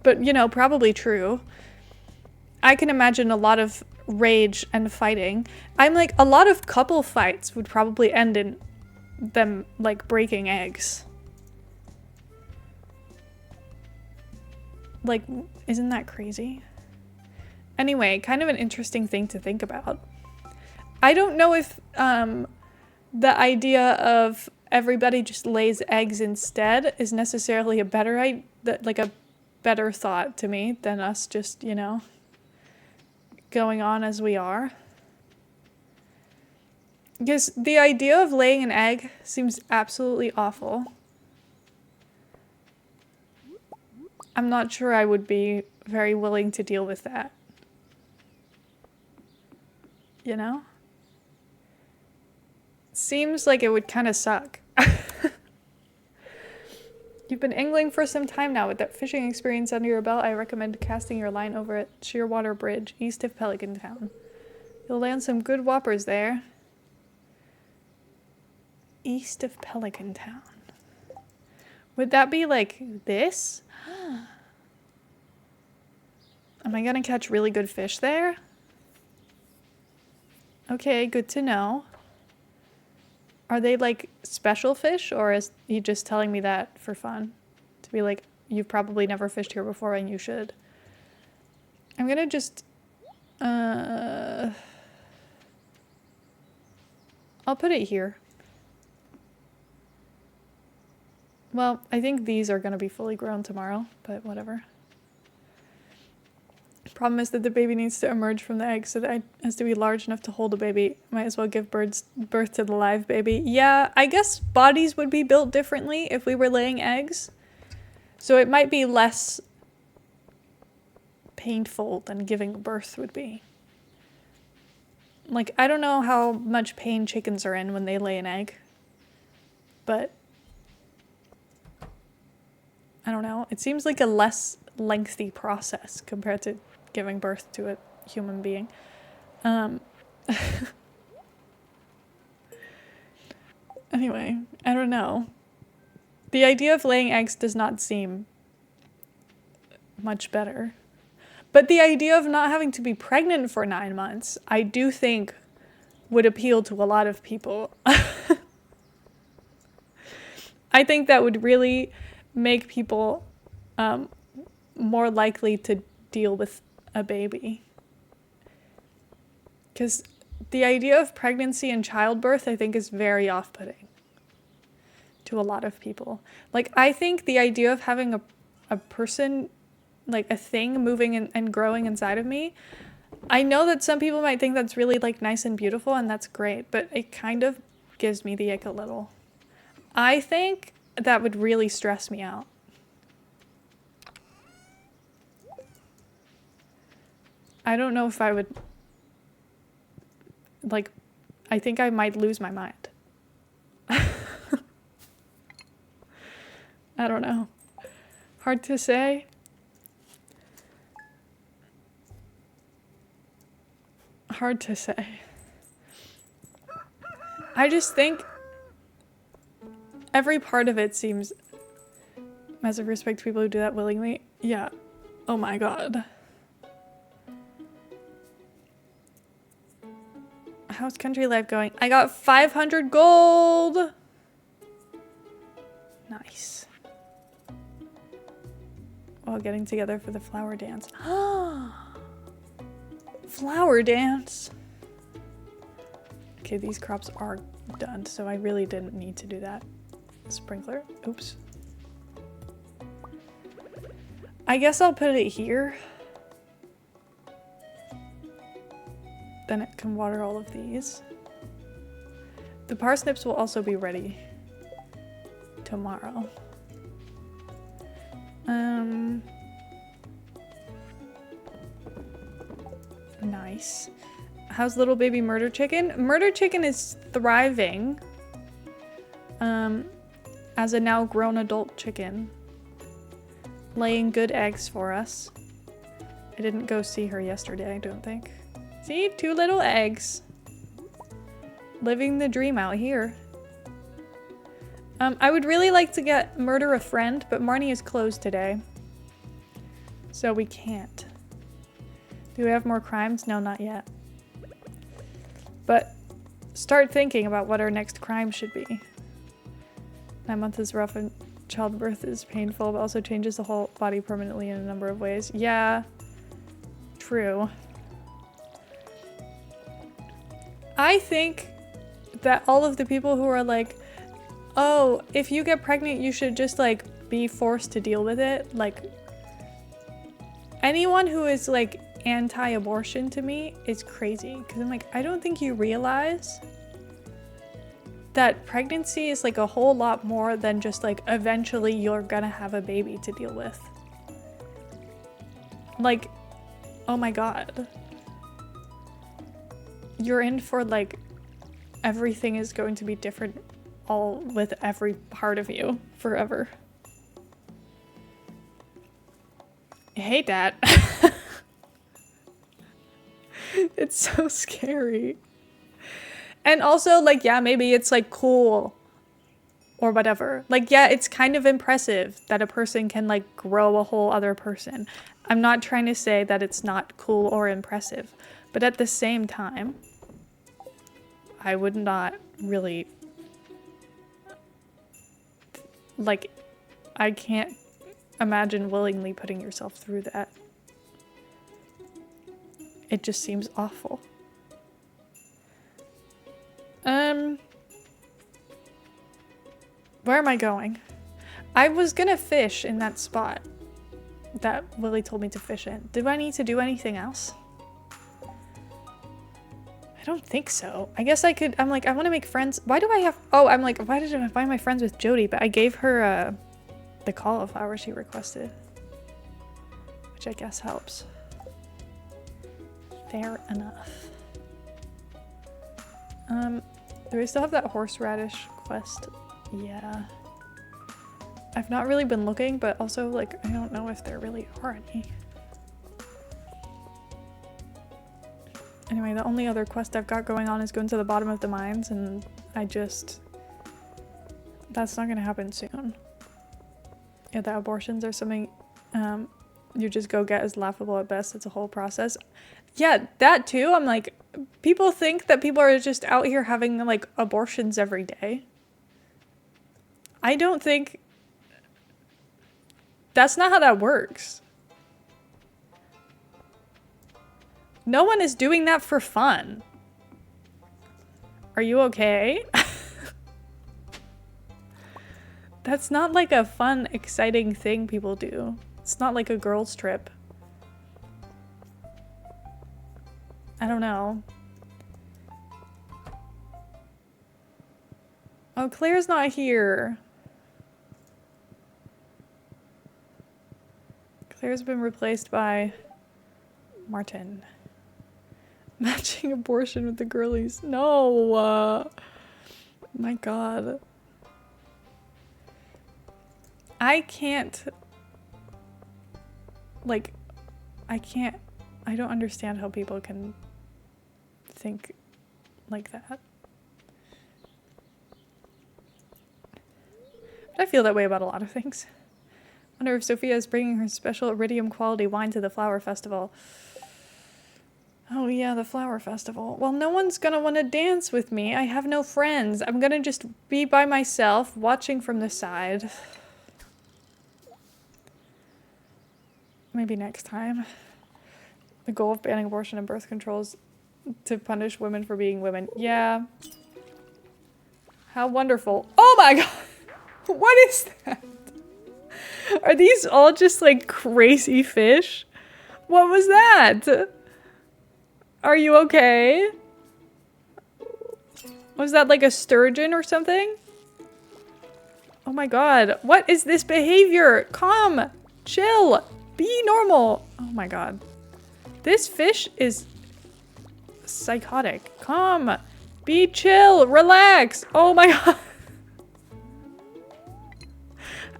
But, you know, probably true. I can imagine a lot of rage and fighting. I'm like, a lot of couple fights would probably end in them like breaking eggs. Like, isn't that crazy? Anyway, kind of an interesting thing to think about. I don't know if the idea of everybody just lays eggs instead is necessarily a better thought to me than us just, you know, going on as we are. Because the idea of laying an egg seems absolutely awful. I'm not sure I would be very willing to deal with that. You know? Seems like it would kind of suck. You've been angling for some time now. With that fishing experience under your belt, I recommend casting your line over at Shearwater Bridge, east of Pelican Town. You'll land some good whoppers there. East of Pelican Town. Would that be like this? Am I gonna catch really good fish there? Okay, good to know. Are they like special fish, or is he just telling me that for fun? To be like, you've probably never fished here before and you should. I'm gonna just, I'll put it here. Well, I think these are gonna be fully grown tomorrow, but whatever. Problem is that the baby needs to emerge from the egg, so that it has to be large enough to hold a baby. Might as well give birth to the live baby. Yeah, I guess bodies would be built differently if we were laying eggs. So it might be less painful than giving birth would be. Like, I don't know how much pain chickens are in when they lay an egg. But I don't know. It seems like a less lengthy process compared to giving birth to a human being. Anyway, I don't know. The idea of laying eggs does not seem much better. But the idea of not having to be pregnant for 9 months, I do think would appeal to a lot of people. I think that would really make people more likely to deal with a baby. Because the idea of pregnancy and childbirth, I think, is very off-putting to a lot of people. Like, I think the idea of having a person, like a thing moving and growing inside of me, I know that some people might think that's really like nice and beautiful, and that's great, but it kind of gives me the ick a little. I think that would really stress me out. I don't know if I would, like, I think I might lose my mind. I don't know. Hard to say. Hard to say. I just think every part of it seems, massive respect to people who do that willingly. Yeah. Oh my god. How's country life going? I got 500 gold. Nice. While getting together for the flower dance. Flower dance. Okay, these crops are done, so I really didn't need to do that. Sprinkler. Oops. I guess I'll put it here. Then it can water all of these. The parsnips will also be ready tomorrow. Nice. How's little baby murder chicken? Murder chicken is thriving. As a now grown adult chicken. Laying good eggs for us. I didn't go see her yesterday, I don't think. See? 2 little eggs. Living the dream out here. I would really like to get Murder a Friend, but Marnie is closed today. So we can't. Do we have more crimes? No, not yet. But start thinking about what our next crime should be. 9 months is rough and childbirth is painful, but also changes the whole body permanently in a number of ways. Yeah, true. I think that all of the people who are like, oh, if you get pregnant, you should just like be forced to deal with it. Like, anyone who is like anti-abortion to me is crazy. Because I'm like, I don't think you realize that pregnancy is like a whole lot more than just like eventually you're gonna have a baby to deal with. Like, oh my god. You're in for like, everything is going to be different all with every part of you forever. I hate that. It's so scary. And also, like, yeah, maybe it's like cool or whatever. Like, yeah, it's kind of impressive that a person can like grow a whole other person. I'm not trying to say that it's not cool or impressive, but at the same time, I would not really, like, I can't imagine willingly putting yourself through that. It just seems awful. Where am I going? I was gonna fish in that spot that Lily told me to fish in. Do I need to do anything else? I don't think so. I guess I could, I'm like, I want to make friends. Why do I have, oh, I'm like, why did I find my friends with Jody? But I gave her the cauliflower she requested, which I guess helps. Fair enough. Do we still have that horseradish quest? Yeah. I've not really been looking, but also, like, I don't know if there really are any. Anyway, the only other quest I've got going on is going to the bottom of the mines, and that's not gonna happen soon. Yeah, the abortions are something you just go get is laughable at best. It's a whole process. Yeah, that too. I'm like, people think that people are just out here having like abortions every day. I don't think that's not how that works. No one is doing that for fun. Are you okay? That's not like a fun, exciting thing people do. It's not like a girls' trip. I don't know. Oh, Claire's not here. Claire's been replaced by Martin. Matching abortion with the girlies. No. My god. I can't, like, I don't understand how people can think like that. But I feel that way about a lot of things. Wonder if Sophia is bringing her special iridium quality wine to the flower festival. Oh yeah, the flower festival. Well, no one's gonna want to dance with me. I have no friends. I'm gonna just be by myself, watching from the side. Maybe next time. The goal of banning abortion and birth control is to punish women for being women. Yeah. How wonderful. Oh my god! What is that? Are these all just like crazy fish? What was that? Are you okay? Was that like a sturgeon or something? Oh my god. What is this behavior? Calm. Chill. Be normal. Oh my god. This fish is psychotic. Calm. Be chill. Relax. Oh my god.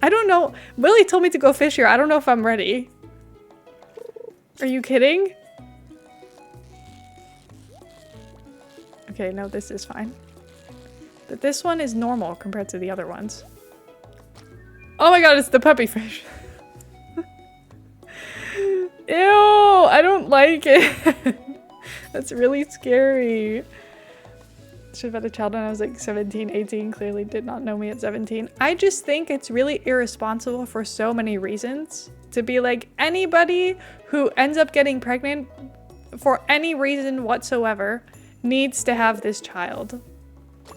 I don't know. Willie told me to go fish here. I don't know if I'm ready. Are you kidding? Okay, no, this is fine. But this one is normal compared to the other ones. Oh my god, it's the puppy fish. Ew, I don't like it. That's really scary. Should have had a child when I was like 17, 18. Clearly did not know me at 17. I just think it's really irresponsible for so many reasons to be like, anybody who ends up getting pregnant for any reason whatsoever needs to have this child. Do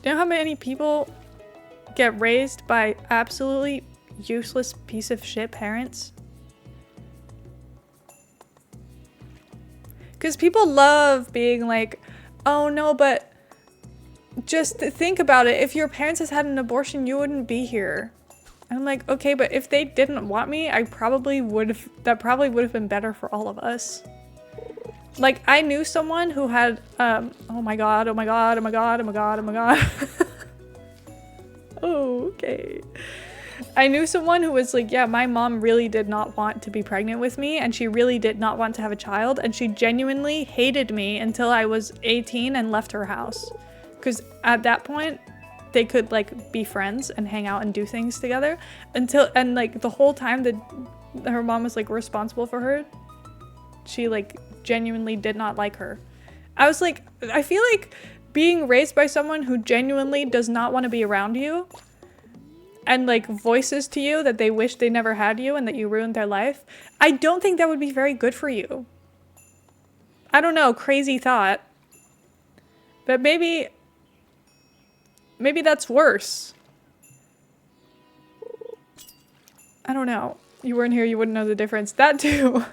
you know how many people get raised by absolutely useless piece of shit parents? Because people love being like, oh no, but just think about it. If your parents had had an abortion, you wouldn't be here. And I'm like, okay, but if they didn't want me, that probably would have been better for all of us. Like, I knew someone who had, oh my god, oh my god, oh my god, oh my god, oh my god. Oh, okay. I knew someone who was like, yeah, my mom really did not want to be pregnant with me, and she really did not want to have a child, and she genuinely hated me until I was 18 and left her house. Because at that point, they could like be friends and hang out and do things together and like the whole time that her mom was like responsible for her, she like genuinely did not like her. I was like, I feel like being raised by someone who genuinely does not want to be around you and like voices to you that they wish they never had you and that you ruined their life, I don't think that would be very good for you. I don't know, crazy thought. But maybe that's worse. I don't know. You weren't here, you wouldn't know the difference. That too.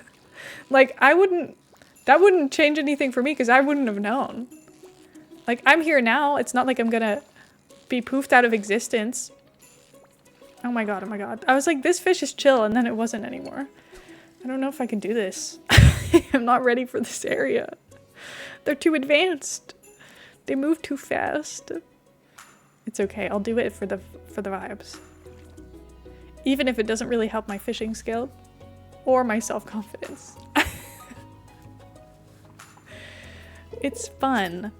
Like, that wouldn't change anything for me because I wouldn't have known. Like, I'm here now. It's not like I'm gonna be poofed out of existence. Oh my god, oh my god. I was like, this fish is chill, and then it wasn't anymore. I don't know if I can do this. I'm not ready for this area. They're too advanced. They move too fast. It's okay, I'll do it for the vibes. Even if it doesn't really help my fishing skill or my self-confidence. It's fun.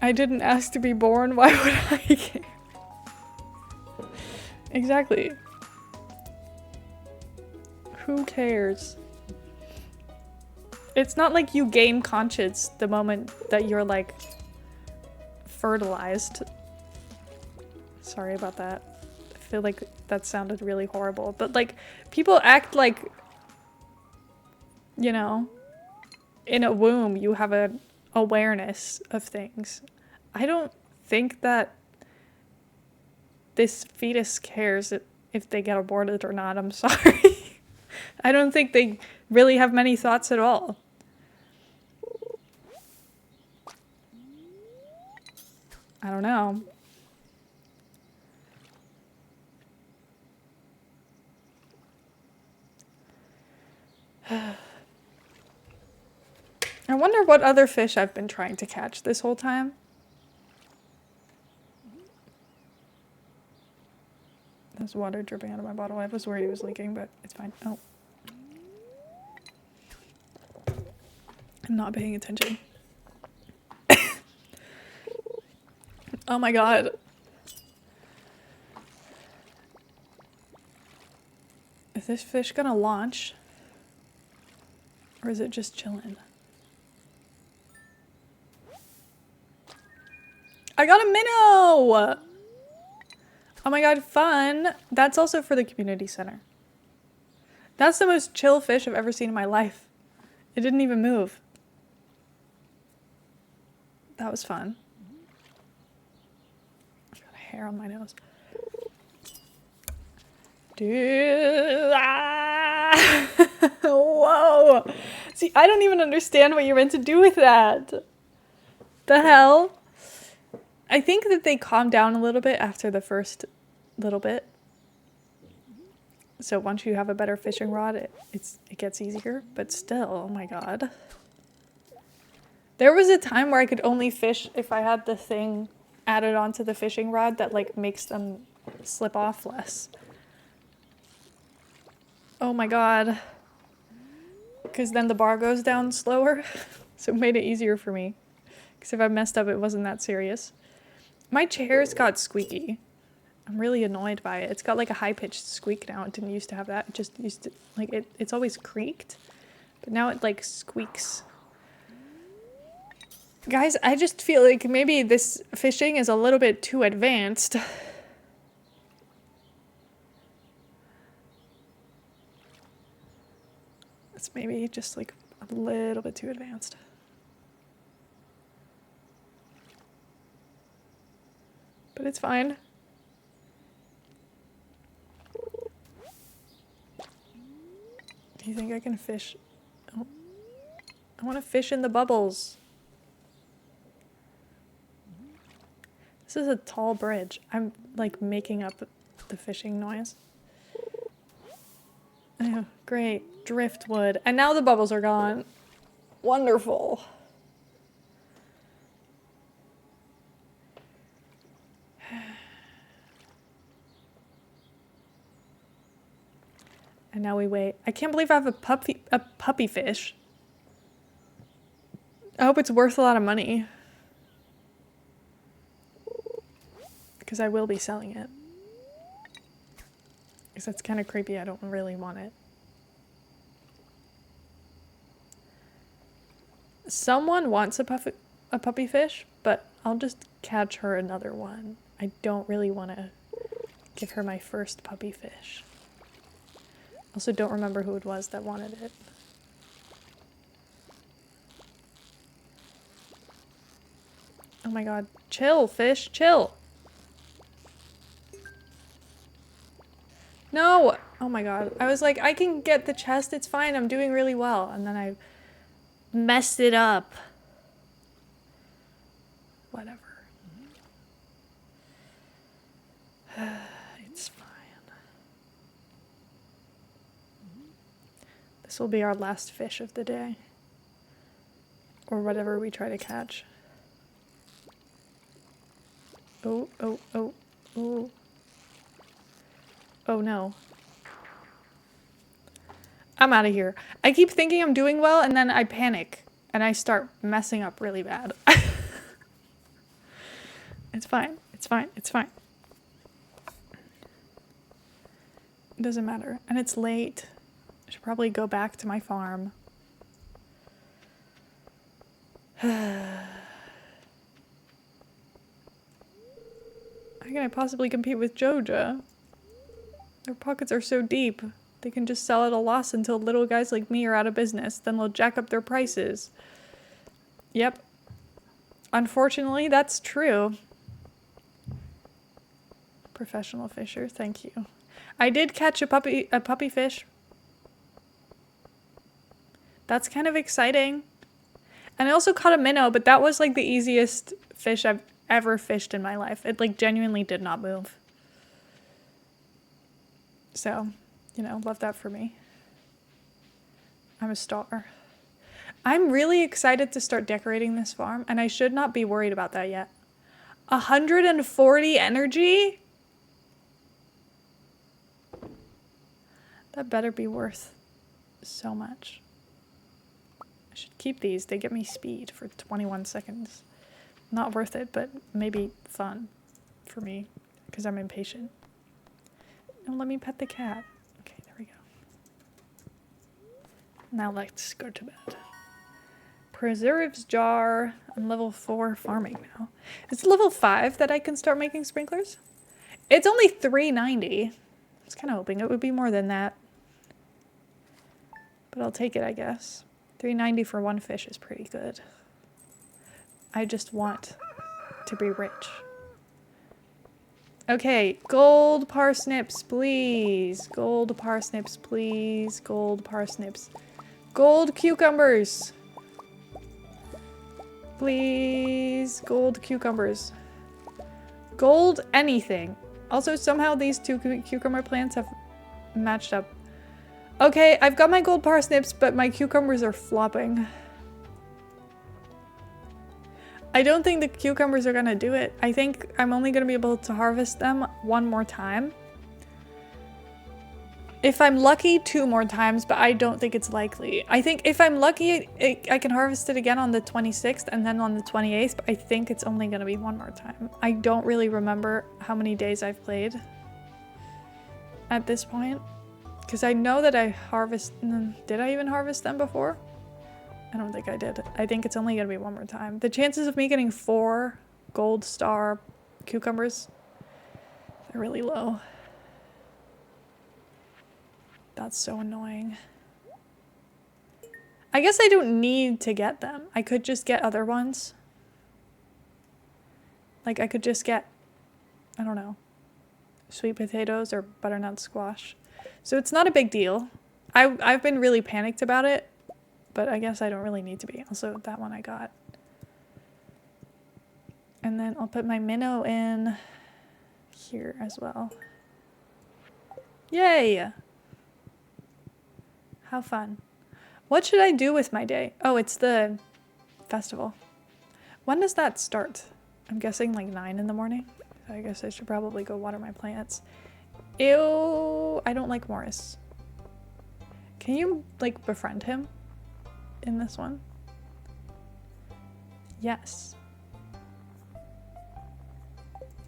I didn't ask to be born, why would I care? Exactly. Who cares? It's not like you gain conscience the moment that you're like fertilized. Sorry about that. I feel like that sounded really horrible, but like people act like, you know, in a womb you have an awareness of things. I don't think that this fetus cares if they get aborted or not. I'm sorry. I don't think they really have many thoughts at all. I don't know. I wonder what other fish I've been trying to catch this whole time. There's water dripping out of my bottle. I was worried it was leaking, but it's fine. Oh. I'm not paying attention. Oh my god. Is this fish gonna launch? Or is it just chilling? I got a minnow! Oh my god, fun. That's also for the community center. That's the most chill fish I've ever seen in my life. It didn't even move. That was fun. I've got a hair on my nose. Dude. Ah! Whoa. See, I don't even understand what you're meant to do with that. The hell? I think that they calm down a little bit after the first little bit. So once you have a better fishing rod, it gets easier, but still, oh my god. There was a time where I could only fish if I had the thing added onto the fishing rod that like makes them slip off less. Oh my god. Because then the bar goes down slower. So it made it easier for me. Because if I messed up, it wasn't that serious. My chair's got squeaky. I'm really annoyed by it. It's got like a high-pitched squeak now. It didn't used to have that. It just used to, like, it's always creaked. But now it like squeaks. Guys, I just feel like maybe this fishing is a little bit too advanced. It's maybe just like a little bit too advanced. But it's fine. Do you think I can fish? Oh. I want to fish in the bubbles. This is a tall bridge. I'm like making up the fishing noise. Oh, great. Driftwood. And now the bubbles are gone. Wonderful. And now we wait. I can't believe I have a puppy fish. I hope it's worth a lot of money. Because I will be selling it. Because that's kind of creepy. I don't really want it. Someone wants a puppy fish, but I'll just catch her another one. I don't really want to give her my first puppy fish. Also don't remember who it was that wanted it. Oh my god. Chill, fish, chill. No! Oh my god. I was like, I can get the chest, it's fine, I'm doing really well. And then I messed it up. Whatever. It's fine. This will be our last fish of the day. Or whatever we try to catch. Oh, oh, oh, oh. Oh no. I'm out of here. I keep thinking I'm doing well and then I panic and I start messing up really bad. It's fine. It's fine. It's fine. It doesn't matter. And it's late. I should probably go back to my farm. How can I possibly compete with Joja? Their pockets are so deep. They can just sell at a loss until little guys like me are out of business. Then they'll jack up their prices. Yep. Unfortunately, that's true. Professional fisher, thank you. I did catch a puppy fish. That's kind of exciting. And I also caught a minnow, but that was like the easiest fish I've ever fished in my life. It like genuinely did not move. So, you know, love that for me. I'm a star. I'm really excited to start decorating this farm, and I should not be worried about that yet. 140 energy? That better be worth so much. I should keep these. They get me speed for 21 seconds. Not worth it, but maybe fun for me because I'm impatient. No, let me pet the cat. Okay, there we go. Now let's go to bed. Preserves jar. I'm level 4 farming now. It's level 5 that I can start making sprinklers. It's only 390. I was kind of hoping it would be more than that. But I'll take it, I guess. 390 for one fish is pretty good. I just want to be rich. Okay, gold parsnips, please. Gold parsnips, please. Gold parsnips. Gold cucumbers. Please. Gold cucumbers. Gold anything. Also, somehow these two cucumber plants have matched up. Okay, I've got my gold parsnips, but my cucumbers are flopping. I don't think the cucumbers are gonna do it. I think I'm only gonna be able to harvest them one more time. If I'm lucky, 2 more times, but I don't think it's likely. I think if I'm lucky, I can harvest it again on the 26th and then on the 28th, but I think it's only gonna be one more time. I don't really remember how many days I've played at this point. Because I know that I did I even harvest them before? I don't think I did. I think it's only gonna be one more time. The chances of me getting 4 gold star cucumbers are really low. That's so annoying. I guess I don't need to get them. I could just get other ones. Like I could just get, I don't know, sweet potatoes or butternut squash. So it's not a big deal. I've been really panicked about it, but I guess I don't really need to be. Also, that one I got. And then I'll put my minnow in here as well. Yay! How fun. What should I do with my day? Oh, it's the festival. When does that start? I'm guessing like 9 in the morning. So I guess I should probably go water my plants. Ew, I don't like Morris. Can you like befriend him in this one? Yes.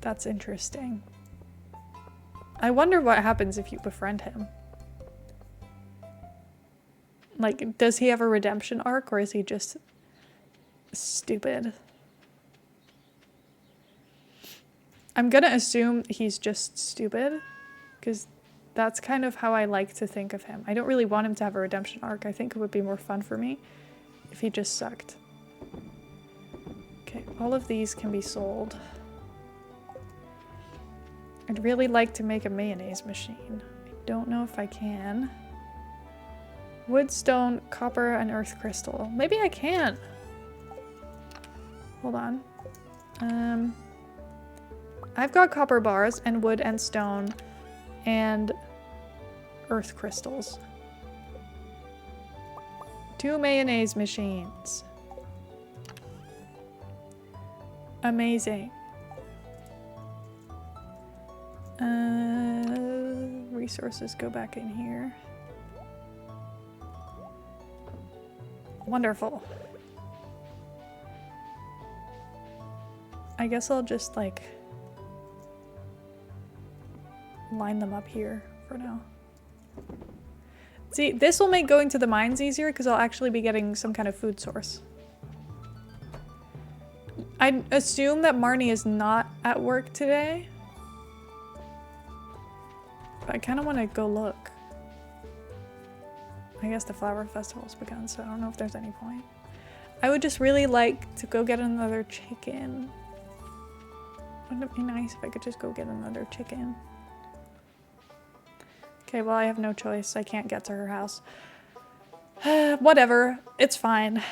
That's interesting. I wonder what happens if you befriend him. Like, does he have a redemption arc or is he just stupid? I'm gonna assume he's just stupid because that's kind of how I like to think of him. I don't really want him to have a redemption arc. I think it would be more fun for me if he just sucked. Okay, all of these can be sold. I'd really like to make a mayonnaise machine. I don't know if I can. Wood, stone, copper, and earth crystal. Maybe I can. Hold on. I've got copper bars and wood and stone and earth crystals. 2 mayonnaise machines. Amazing. Resources go back in here. Wonderful. I guess I'll just like line them up here for now. See, this will make going to the mines easier because I'll actually be getting some kind of food source. I assume that Marnie is not at work today. But I kind of want to go look. I guess the flower festival's begun, so I don't know if there's any point. I would just really like to go get another chicken. Wouldn't it be nice if I could just go get another chicken? Okay, well, I have no choice. I can't get to her house. Whatever. It's fine.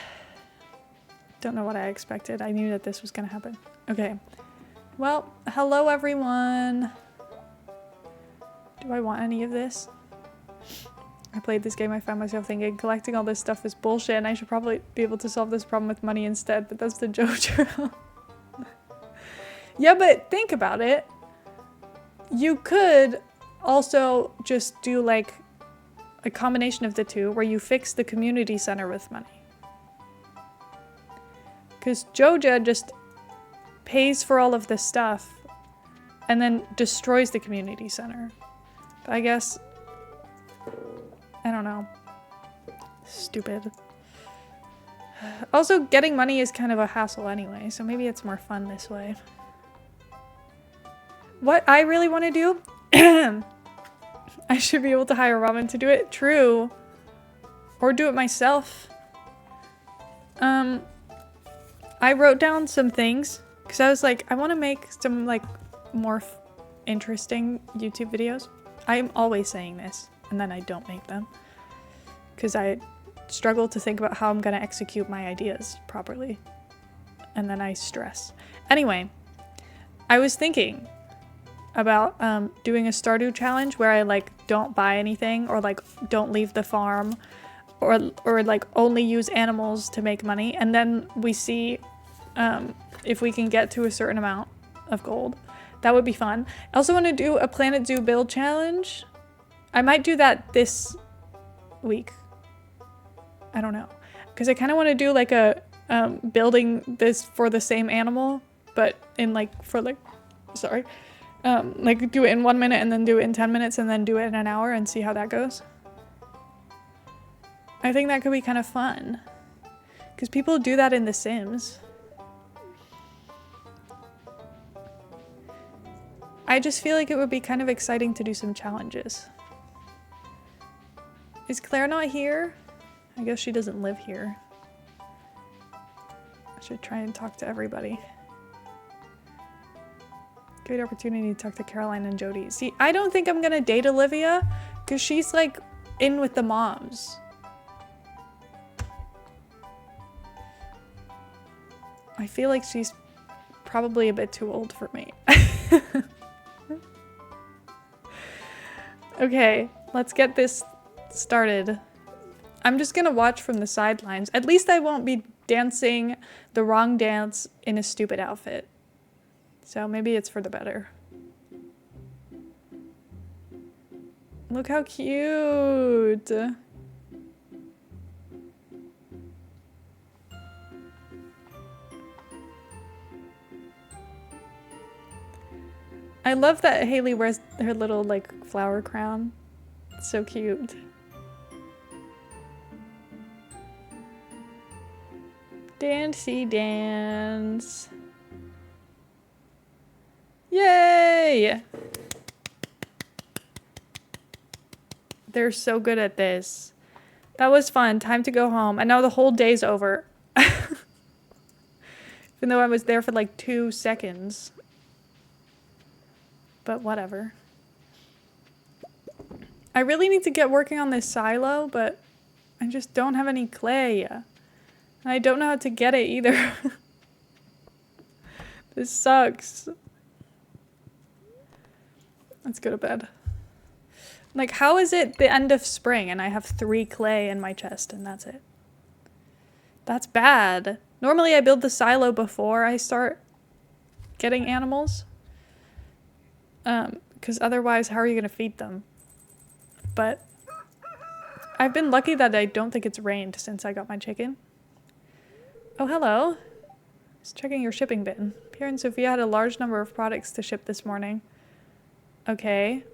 Don't know what I expected. I knew that this was gonna happen. Okay. Well, hello, everyone. Do I want any of this? I played this game, I found myself thinking collecting all this stuff is bullshit and I should probably be able to solve this problem with money instead, but that's the JoJo. Yeah, but think about it. You could also just do like a combination of the two where you fix the community center with money. Because Joja just pays for all of this stuff and then destroys the community center. But I guess, I don't know. Stupid. Also, getting money is kind of a hassle anyway, so maybe it's more fun this way. What I really want to do, I should be able to hire Robin to do it. True. Or do it myself. I wrote down some things because I was like, I want to make some like more interesting YouTube videos. I'm always saying this and then I don't make them because I struggle to think about how I'm going to execute my ideas properly. And then I stress. Anyway, I was thinking about doing a Stardew challenge where I like don't buy anything or like don't leave the farm or like only use animals to make money, and then we see if we can get to a certain amount of gold. That would be fun. I also want to do a Planet Zoo build challenge. I might do that this week. I don't know, because I kind of want to do like a building this for the same animal, but in like for like like do it in 1 minute and then do it in 10 minutes and then do it in an hour and see how that goes. I think that could be kind of fun because people do that in The Sims. I just feel like it would be kind of exciting to do some challenges. Is Claire not here? I guess she doesn't live here. I should try and talk to everybody. Great opportunity to talk to Caroline and Jody. See, I don't think I'm gonna date Olivia because she's like in with the moms. I feel like she's probably a bit too old for me. Okay, let's get this started. I'm just gonna watch from the sidelines. At least I won't be dancing the wrong dance in a stupid outfit. So maybe it's for the better. Look how cute! I love that Haley wears her little like flower crown. It's so cute. Dancey dance. Yay! They're so good at this. That was fun. Time to go home. And now the whole day's over. Even though I was there for like 2 seconds. But whatever. I really need to get working on this silo, but I just don't have any clay. And I don't know how to get it either. This sucks. Let's go to bed. Like, how is it the end of spring and I have 3 clay in my chest and that's it? That's bad. Normally I build the silo before I start getting animals. Because otherwise, how are you going to feed them? But I've been lucky that I don't think it's rained since I got my chicken. Oh, hello. Just checking your shipping bin. Pierre and Sophia had a large number of products to ship this morning. Okay.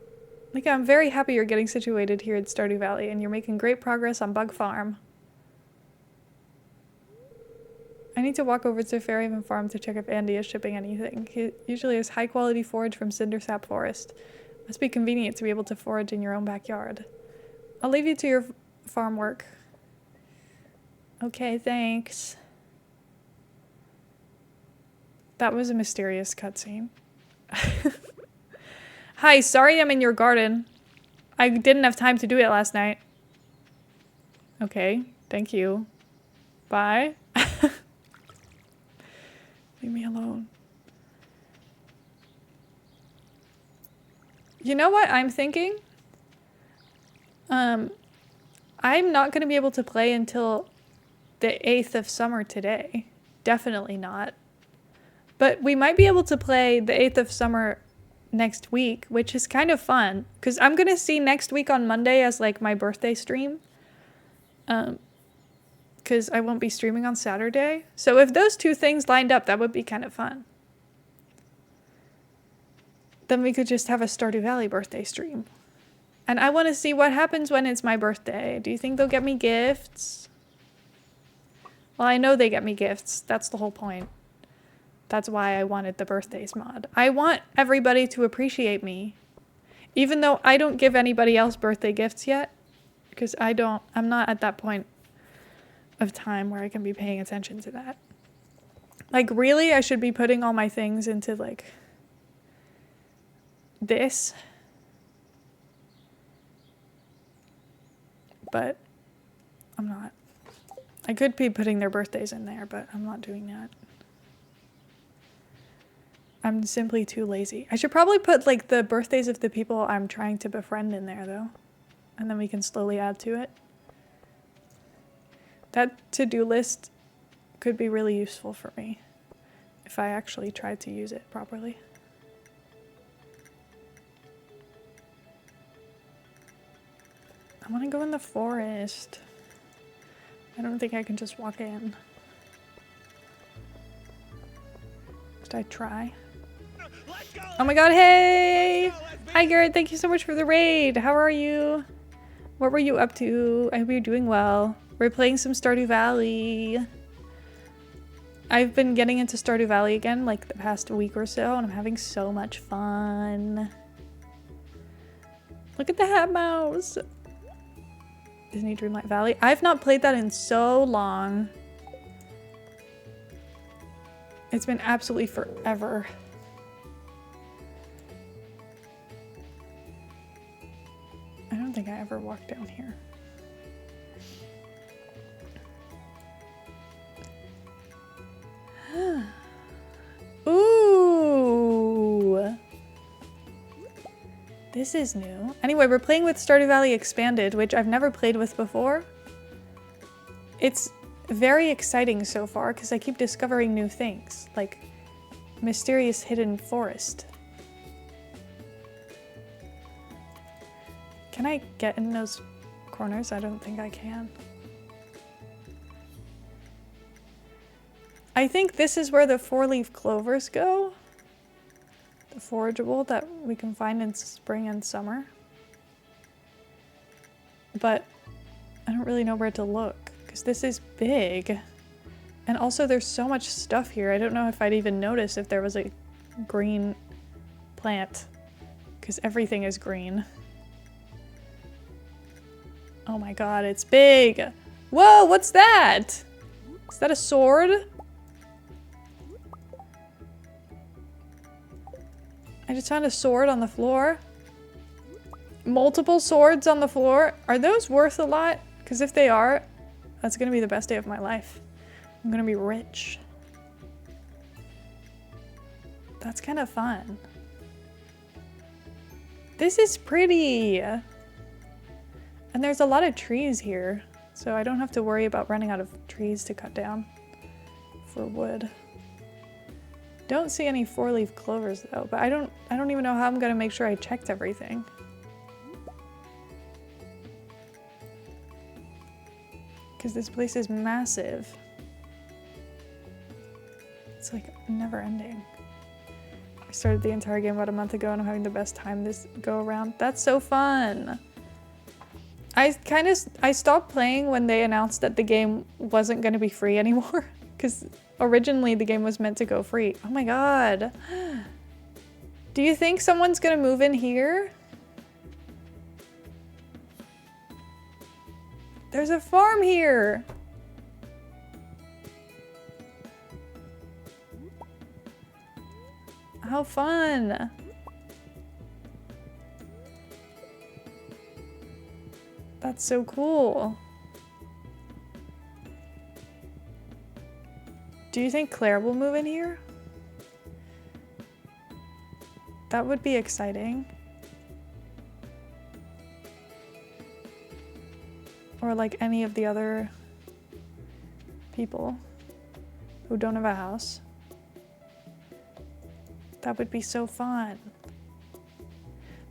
Like, I'm very happy you're getting situated here at Stardew Valley, and you're making great progress on Bug Farm. I need to walk over to Fairhaven Farm to check if Andy is shipping anything. He usually has high-quality forage from Cindersap Forest. Must be convenient to be able to forage in your own backyard. I'll leave you to your farm work. Okay, thanks. That was a mysterious cutscene. Hi, sorry I'm in your garden. I didn't have time to do it last night. Okay, thank you. Bye. Leave me alone. You know what I'm thinking? I'm not going to be able to play until the 8th of summer today. Definitely not. But we might be able to play the 8th of summer next week, which is kind of fun. Because I'm going to see next week on Monday as like my birthday stream. Because I won't be streaming on Saturday. So if those two things lined up, that would be kind of fun. Then we could just have a Stardew Valley birthday stream. And I want to see what happens when it's my birthday. Do you think they'll get me gifts? Well, I know they get me gifts. That's the whole point. That's why I wanted the birthdays mod. I want everybody to appreciate me. Even though I don't give anybody else birthday gifts yet. Because I'm not at that point of time where I can be paying attention to that. Like, really, I should be putting all my things into, like, this. But I'm not. I could be putting their birthdays in there, but I'm not doing that. I'm simply too lazy. I should probably put, like, the birthdays of the people I'm trying to befriend in there, though. And then we can slowly add to it. That to-do list could be really useful for me if I actually tried to use it properly. I want to go in the forest. I don't think I can just walk in. Did I try? Oh my god, hey! Hi Garrett, thank you so much for the raid. How are you? What were you up to? I hope you're doing well. We're playing some Stardew Valley. I've been getting into Stardew Valley again like the past week or so, and I'm having so much fun. Look at the hat mouse. Disney Dreamlight Valley. I've not played that in so long. It's been absolutely forever. I don't think I ever walked down here. Ooh. This is new. Anyway, we're playing with Stardew Valley Expanded, which I've never played with before. It's very exciting so far because I keep discovering new things, like mysterious hidden forest. Can I get in those corners? I don't think I can. I think this is where the 4-leaf clovers go. The forageable that we can find in spring and summer. But I don't really know where to look because this is big. And also there's so much stuff here. I don't know if I'd even notice if there was a green plant because everything is green. Oh my god, it's big. Whoa, what's that? Is that a sword? I just found a sword on the floor. Multiple swords on the floor. Are those worth a lot? Because if they are, that's gonna be the best day of my life. I'm gonna be rich. That's kind of fun. This is pretty. And there's a lot of trees here, so I don't have to worry about running out of trees to cut down for wood. Don't see any 4-leaf clovers though, but I don't even know how I'm gonna make sure I checked everything. Because this place is massive. It's like never ending. I started the entire game about a month ago and I'm having the best time this go around. That's so fun. I stopped playing when they announced that the game wasn't gonna be free anymore. Because originally the game was meant to go free. Oh my god. Do you think someone's gonna move in here? There's a farm here. How fun. That's so cool. Do you think Claire will move in here? That would be exciting. Or like any of the other people who don't have a house. That would be so fun.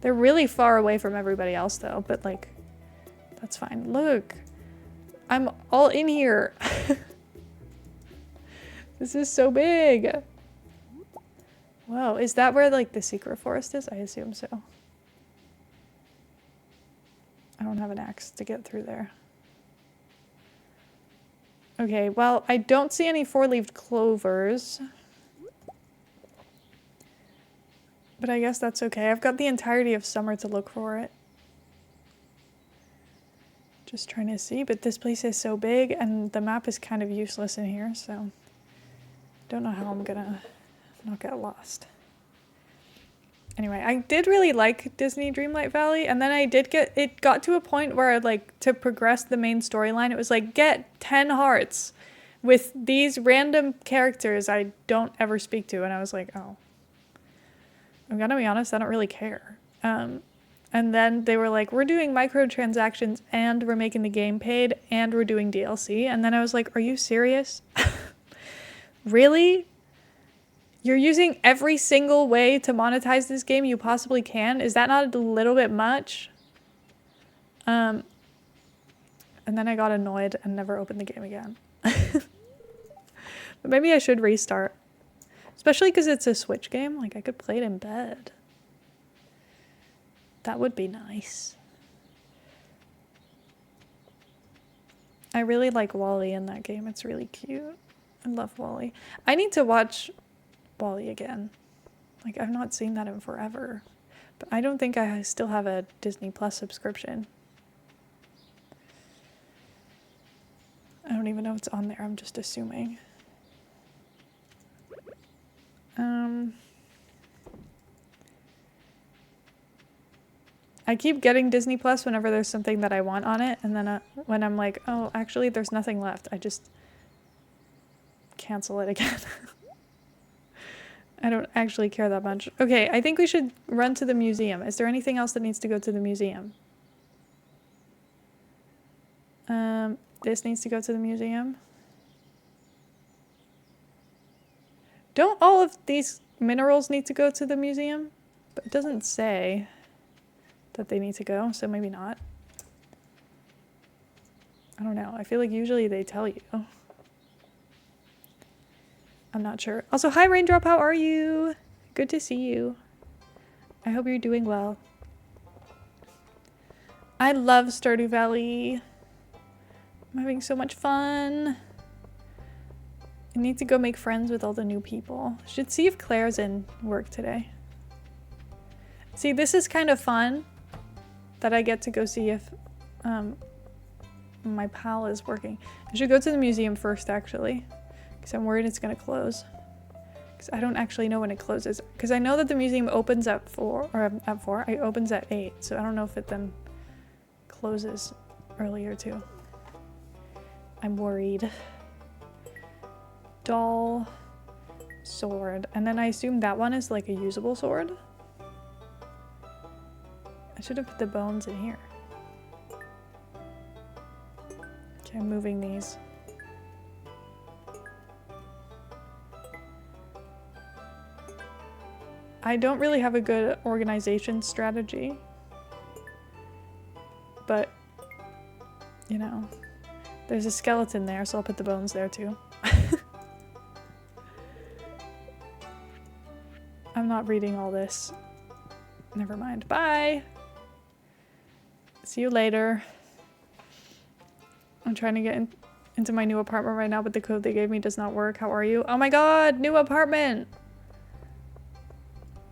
They're really far away from everybody else though, but like, that's fine. Look, I'm all in here. This is so big. Whoa, is that where like the secret forest is? I assume so. I don't have an axe to get through there. Okay, well, I don't see any four-leaved clovers. But I guess that's okay. I've got the entirety of summer to look for it. Just trying to see, but this place is so big and the map is kind of useless in here, so don't know how I'm gonna not get lost. Anyway, I did really like Disney Dreamlight Valley, and then it got to a point where like to progress the main storyline, it was like get 10 hearts with these random characters I don't ever speak to, and I was like, oh. I'm gonna be honest, I don't really care. And then they were like, we're doing microtransactions and we're making the game paid and we're doing DLC. And then I was like, are you serious? Really? You're using every single way to monetize this game you possibly can? Is that not a little bit much? And then I got annoyed and never opened the game again. But maybe I should restart. Especially because it's a Switch game. Like, I could play it in bed. That would be nice. I really like Wall-E in that game. It's really cute. I love Wall-E. I need to watch Wall-E again. Like, I've not seen that in forever. But I don't think I still have a Disney Plus subscription. I don't even know if it's on there. I'm just assuming. I keep getting Disney Plus whenever there's something that I want on it, and then when I'm like, oh, actually there's nothing left, I just cancel it again. I don't actually care that much. Okay, I think we should run to the museum. Is there anything else that needs to go to the museum? This needs to go to the museum. Don't all of these minerals need to go to the museum? But it doesn't say that they need to go, so maybe not. I don't know. I feel like usually they tell you. I'm not sure. Also, hi Raindrop, how are you? Good to see you. I hope you're doing well. I love Stardew Valley. I'm having so much fun. I need to go make friends with all the new people. Should see if Claire's in work today. See, this is kind of fun that I get to go see if my pal is working. I should go to the museum first, actually, because I'm worried it's going to close. Because I don't actually know when it closes. Because I know that the museum opens at 4, or at 4, it opens at 8, so I don't know if it then closes earlier too. I'm worried. Doll, sword, and then I assume that one is like a usable sword. I should have put the bones in here. Okay, I'm moving these. I don't really have a good organization strategy, but you know, there's a skeleton there, so I'll put the bones there too. I'm not reading all this. Never mind. Bye! See you later. I'm trying to get into my new apartment right now, but the code they gave me does not work. How are you? Oh my god! New apartment!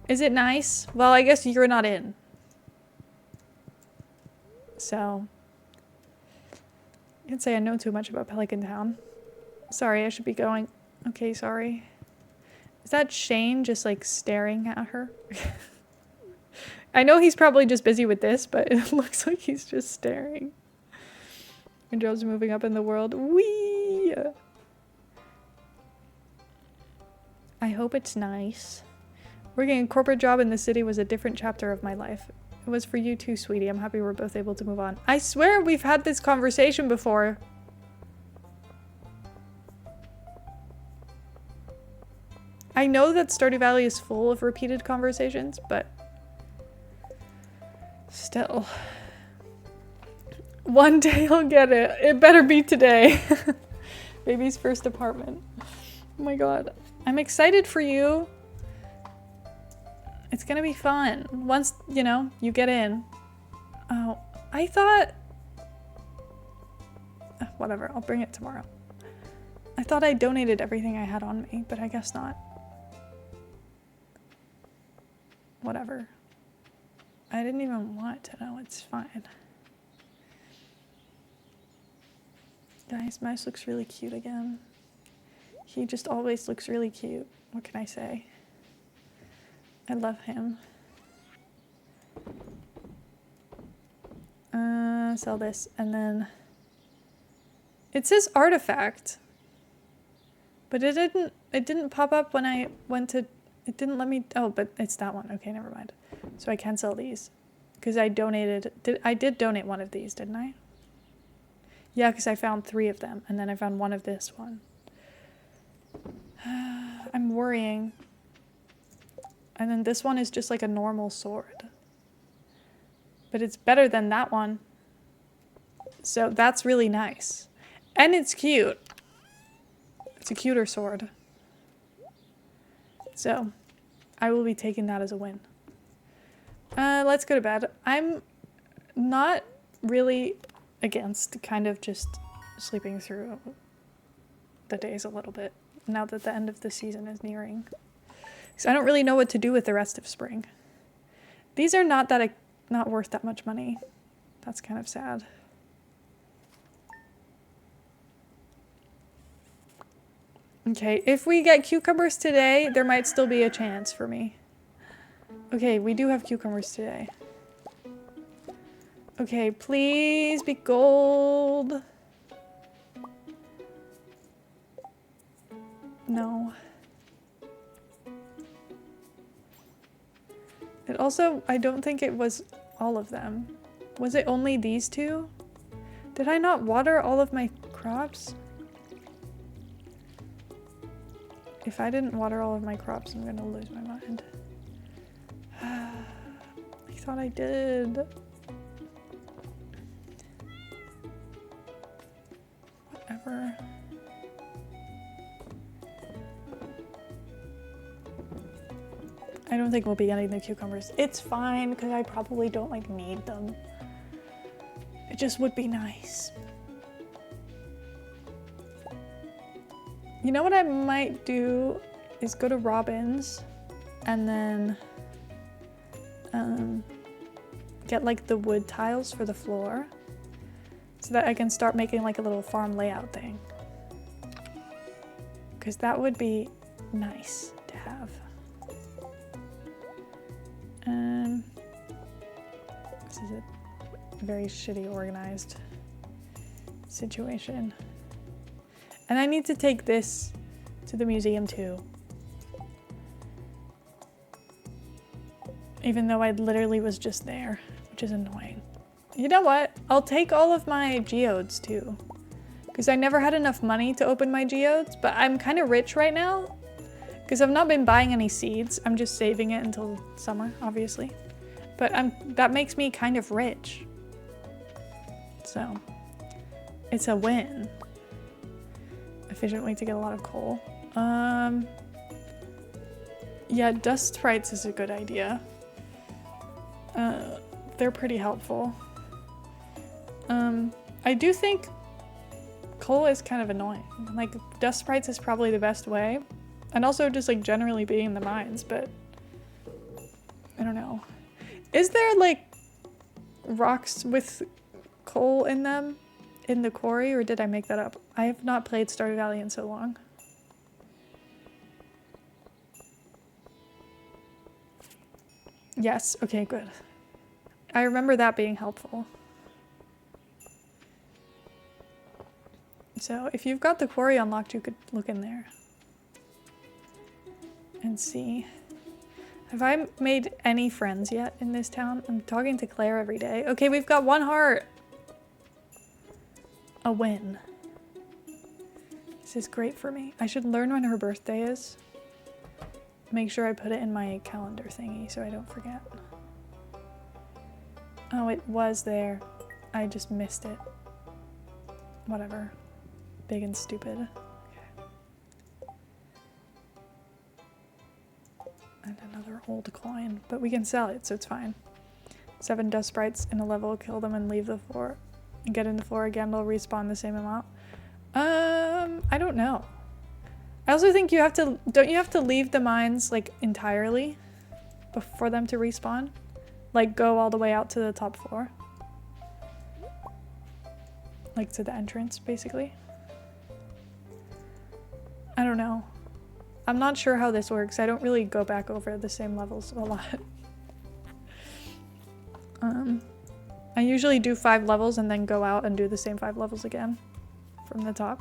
Is it nice? Well, I guess you're not in. So. I can say I know too much about Pelican Town. Sorry, I should be going. Okay, sorry. Is that Shane just like staring at her? I know he's probably just busy with this, but it looks like he's just staring. Raindrops moving up in the world. Whee! I hope it's nice. Working a corporate job in the city was a different chapter of my life. It was for you too, sweetie. I'm happy we're both able to move on. I swear we've had this conversation before. I know that Stardew Valley is full of repeated conversations, but still. One day I'll get it. It better be today. Baby's first apartment. Oh my god. I'm excited for you. It's gonna be fun. Once, you know, you get in. Oh, I thought... Whatever, I'll bring it tomorrow. I thought I donated everything I had on me, but I guess not. Whatever. I didn't even want to know. It's fine. Guys, Mouse looks really cute again. He just always looks really cute. What can I say? I love him. Sell this, and then it says artifact, but it didn't pop up when I went to. It didn't let me. Oh, but it's that one. Okay, never mind. So I can sell these because I donated. I did donate one of these, didn't I? Yeah, because I found 3 of them, and then I found one of this one. I'm worrying. And then this one is just like a normal sword. But it's better than that one. So that's really nice. And it's cute. It's a cuter sword. So I will be taking that as a win. Let's go to bed. I'm not really against kind of just sleeping through the days a little bit now that the end of the season is nearing. Because I don't really know what to do with the rest of spring. These are not worth that much money. That's kind of sad. Okay, if we get cucumbers today, there might still be a chance for me. Okay, we do have cucumbers today. Okay, please be gold. No. It also, I don't think it was all of them. Was it only these 2? Did I not water all of my crops? If I didn't water all of my crops, I'm gonna lose my mind. I thought I did. Whatever. I don't think we'll be getting the cucumbers. It's fine, because I probably don't like need them. It just would be nice. You know what I might do is go to Robin's and then get like the wood tiles for the floor so that I can start making like a little farm layout thing. Because that would be nice to have. This is a very shitty organized situation. And I need to take this to the museum too. Even though I literally was just there, which is annoying. You know what? I'll take all of my geodes too. Because I never had enough money to open my geodes, but I'm kind of rich right now. Because I've not been buying any seeds. I'm just saving it until summer, obviously. But that makes me kind of rich. So, it's a win. Efficient way to get a lot of coal. Yeah, dust sprites is a good idea. They're pretty helpful. I do think coal is kind of annoying. Like, dust sprites is probably the best way. And also just like generally being in the mines, but I don't know. Is there like rocks with coal in them in the quarry, or did I make that up? I have not played Stardew Valley in so long. Yes, okay, good. I remember that being helpful. So if you've got the quarry unlocked, you could look in there and see. Have I made any friends yet in this town? I'm talking to Claire every day. Okay, we've got 1 heart. A win. This is great for me. I should learn when her birthday is. Make sure I put it in my calendar thingy so I don't forget. Oh, it was there. I just missed it. Whatever. Big and stupid. Okay. And another old coin. But we can sell it, so it's fine. 7 dust sprites in a level, kill them and leave the floor. And get in the floor again, they'll respawn the same amount. I don't know. I also think you have to, don't you have to leave the mines like entirely for them to respawn? Like go all the way out to the top floor? Like to the entrance, basically? I don't know. I'm not sure how this works. I don't really go back over the same levels a lot. I usually do 5 levels and then go out and do the same 5 levels again from the top.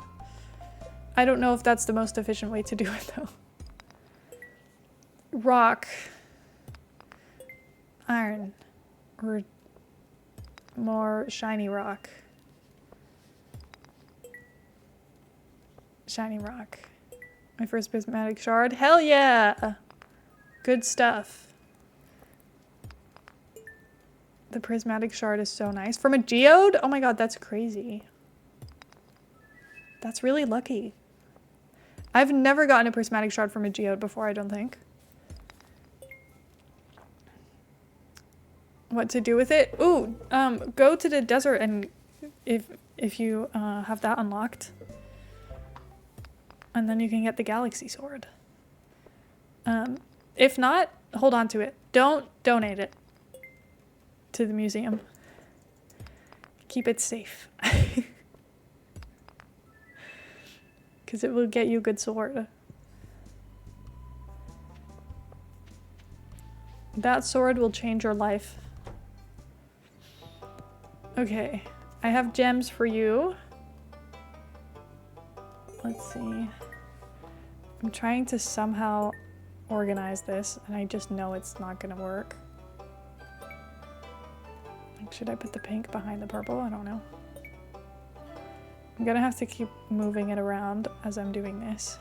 I don't know if that's the most efficient way to do it though. Rock. Iron. Or more shiny rock. Shiny rock. My first prismatic shard. Hell yeah! Good stuff. The prismatic shard is so nice. From a geode? Oh my god, that's crazy. That's really lucky. I've never gotten a prismatic shard from a geode before, I don't think. What to do with it? Ooh, go to the desert and if you have that unlocked. And then you can get the galaxy sword. If not, hold on to it. Don't donate it to the museum. Keep it safe. Because it will get you a good sword. That sword will change your life. Okay, I have gems for you. Let's see. I'm trying to somehow organize this, and I just know it's not gonna work. Like, should I put the pink behind the purple? I don't know. I'm gonna have to keep moving it around as I'm doing this.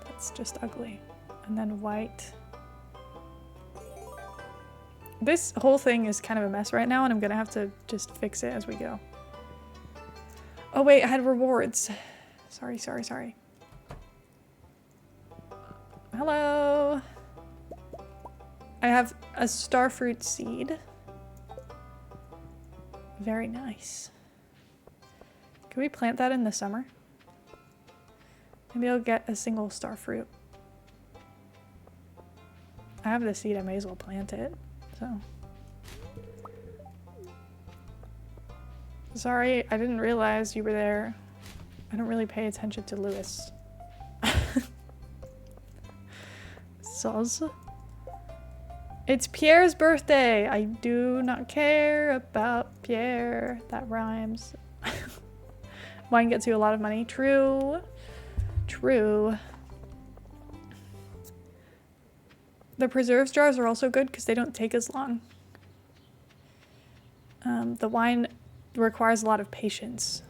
That's just ugly. And then white. This whole thing is kind of a mess right now, and I'm gonna have to just fix it as we go. Oh wait, I had rewards. Sorry, sorry, sorry. Hello. I have a starfruit seed. Very nice. Can we plant that in the summer? Maybe I'll get a single starfruit. I have the seed, I may as well plant it. So. Sorry, I didn't realize you were there. I don't really pay attention to Lewis. Soz. It's Pierre's birthday! I do not care about Pierre. That rhymes. Wine gets you a lot of money. True. True. The preserves jars are also good because they don't take as long. The wine requires a lot of patience.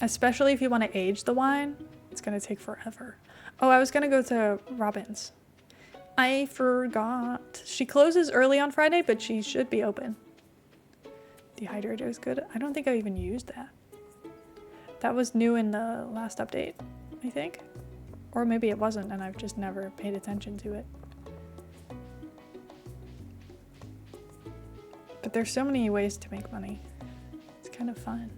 Especially if you want to age the wine, it's going to take forever. Oh, I was going to go to Robin's. I forgot. She closes early on Friday, but she should be open. Dehydrator is good. I don't think I even used that. That was new in the last update, I think. Or maybe it wasn't and I've just never paid attention to it. But there's so many ways to make money. It's kind of fun.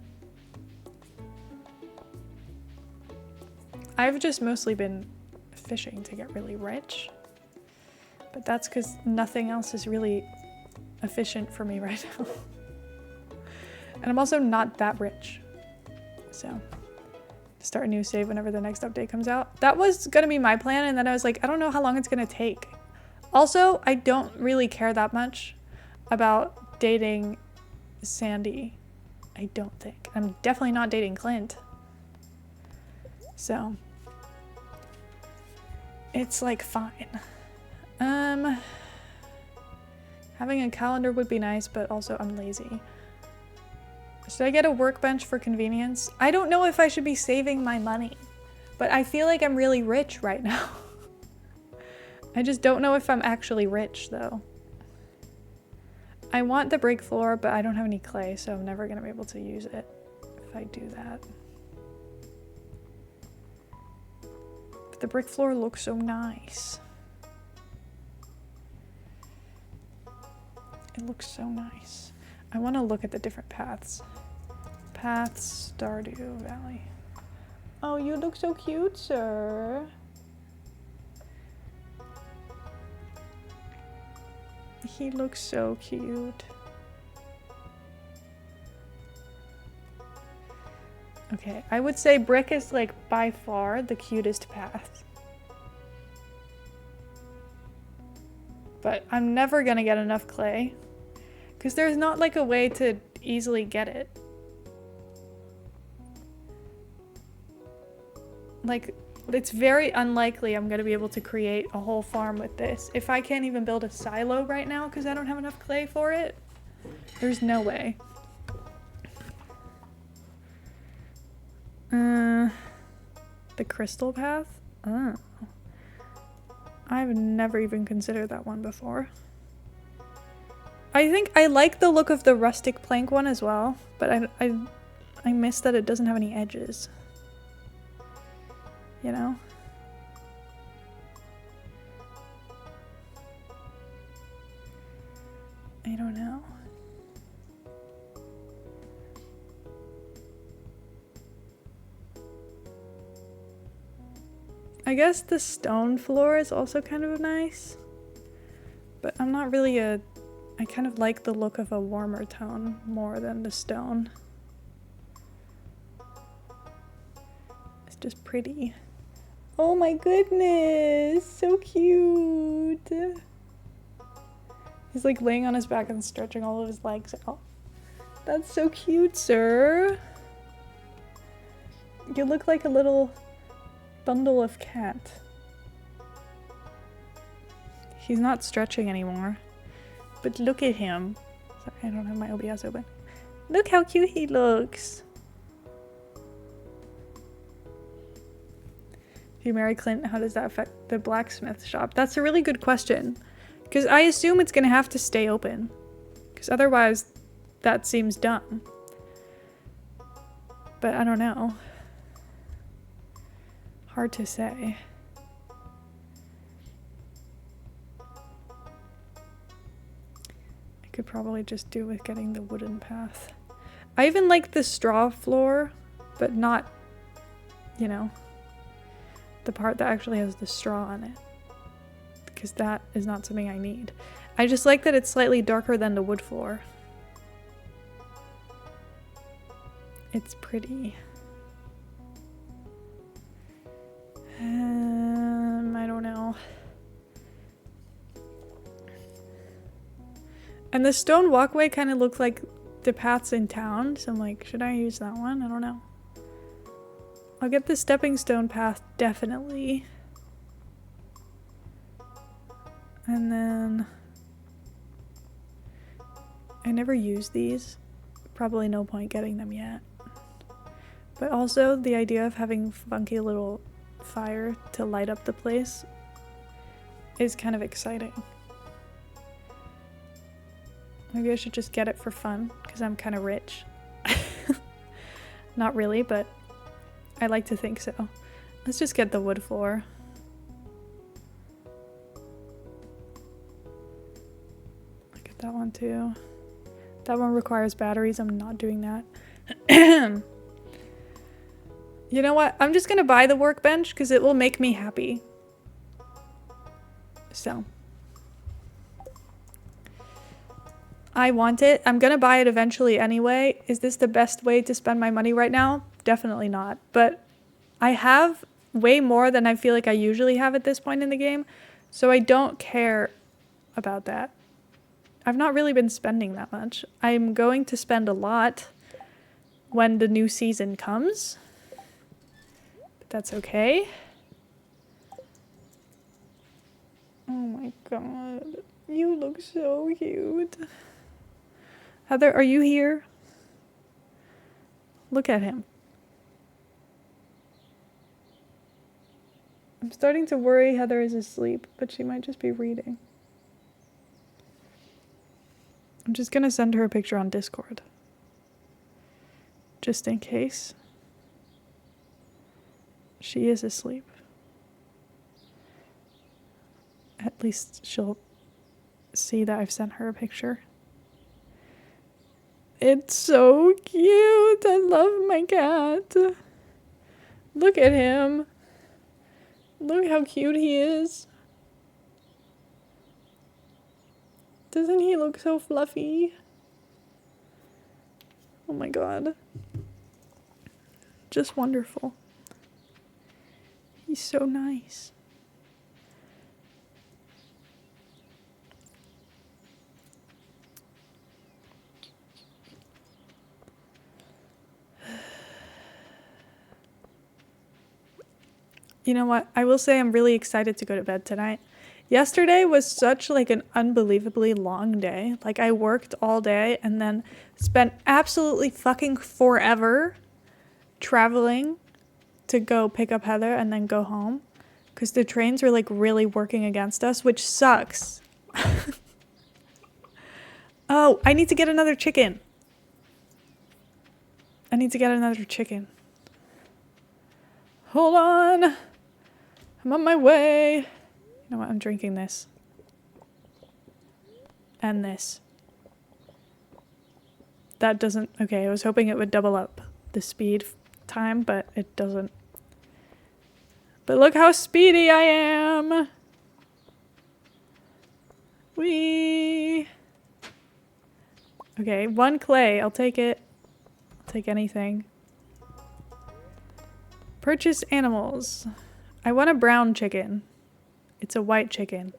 I've just mostly been fishing to get really rich. But that's because nothing else is really efficient for me right now. And I'm also not that rich. So, start a new save whenever the next update comes out. That was gonna be my plan, and then I was like, I don't know how long it's gonna take. Also, I don't really care that much about dating Sandy. I don't think. I'm definitely not dating Clint. So, It's like fine. Having a calendar would be nice, but also I'm lazy. Should I get a workbench for convenience? I don't know if I should be saving my money, but I feel like I'm really rich right now. I just don't know if I'm actually rich though. I want the brick floor, but I don't have any clay, so I'm never gonna be able to use it if I do that. But the brick floor looks so nice. It looks so nice. I want to look at the different paths. Paths, Stardew Valley. Oh, you look so cute, sir. He looks so cute. Okay, I would say brick is like by far the cutest path. But I'm never gonna get enough clay. Because there's not like a way to easily get it. Like, it's very unlikely I'm gonna be able to create a whole farm with this. If I can't even build a silo right now because I don't have enough clay for it, there's no way. The crystal path? Oh. I've never even considered that one before. I think I like the look of the rustic plank one as well, but I miss that it doesn't have any edges. You know? I don't know. I guess the stone floor is also kind of nice, but I'm not really I kind of like the look of a warmer tone more than the stone. It's just pretty. Oh my goodness, so cute. He's like laying on his back and stretching all of his legs out. That's so cute, sir. You look like a little bundle of cat. He's not stretching anymore. But look at him. Sorry, I don't have my OBS open. Look how cute he looks. If you marry Clint, how does that affect the blacksmith shop? That's a really good question. Because I assume it's going to have to stay open. Because otherwise, that seems dumb. But I don't know. Hard to say. I could probably just do with getting the wooden path. I even like the straw floor, but not, you know, the part that actually has the straw on it. Because that is not something I need. I just like that it's slightly darker than the wood floor. It's pretty. I don't know. And the stone walkway kind of looked like the paths in town, so I'm like, should I use that one? I don't know. I'll get the stepping stone path, definitely. And then I never use these. Probably no point getting them yet. But also the idea of having funky little fire to light up the place is kind of exciting. Maybe I should just get it for fun because I'm kind of rich. Not really, but I like to think so. Let's just get the wood floor. I'll get that one too. That one requires batteries. I'm not doing that. You know what? I'm just gonna buy the workbench because it will make me happy. So. I want it. I'm gonna buy it eventually anyway. Is this the best way to spend my money right now? Definitely not. But I have way more than I feel like I usually have at this point in the game. So I don't care about that. I've not really been spending that much. I'm going to spend a lot when the new season comes. But that's okay. Oh my god. You look so cute. Heather, are you here? Look at him. I'm starting to worry Heather is asleep, but she might just be reading. I'm just gonna send her a picture on Discord. Just in case. She is asleep. At least she'll see that I've sent her a picture. It's so cute. I love my cat. Look at him. Look how cute he is. Doesn't he look so fluffy? Oh my god. Just wonderful. He's so nice. You know what? I will say I'm really excited to go to bed tonight. Yesterday was such like an unbelievably long day. Like I worked all day and then spent absolutely fucking forever traveling to go pick up Heather and then go home. Because the trains were like really working against us, which sucks. Oh, I need to get another chicken. Hold on. I'm on my way. You know what? I'm drinking this. And this. That doesn't... Okay, I was hoping it would double up the speed time, but it doesn't. But look how speedy I am. Whee! Okay, 1 clay. I'll take it. I'll take anything. Purchase animals. I want a brown chicken. It's a white chicken.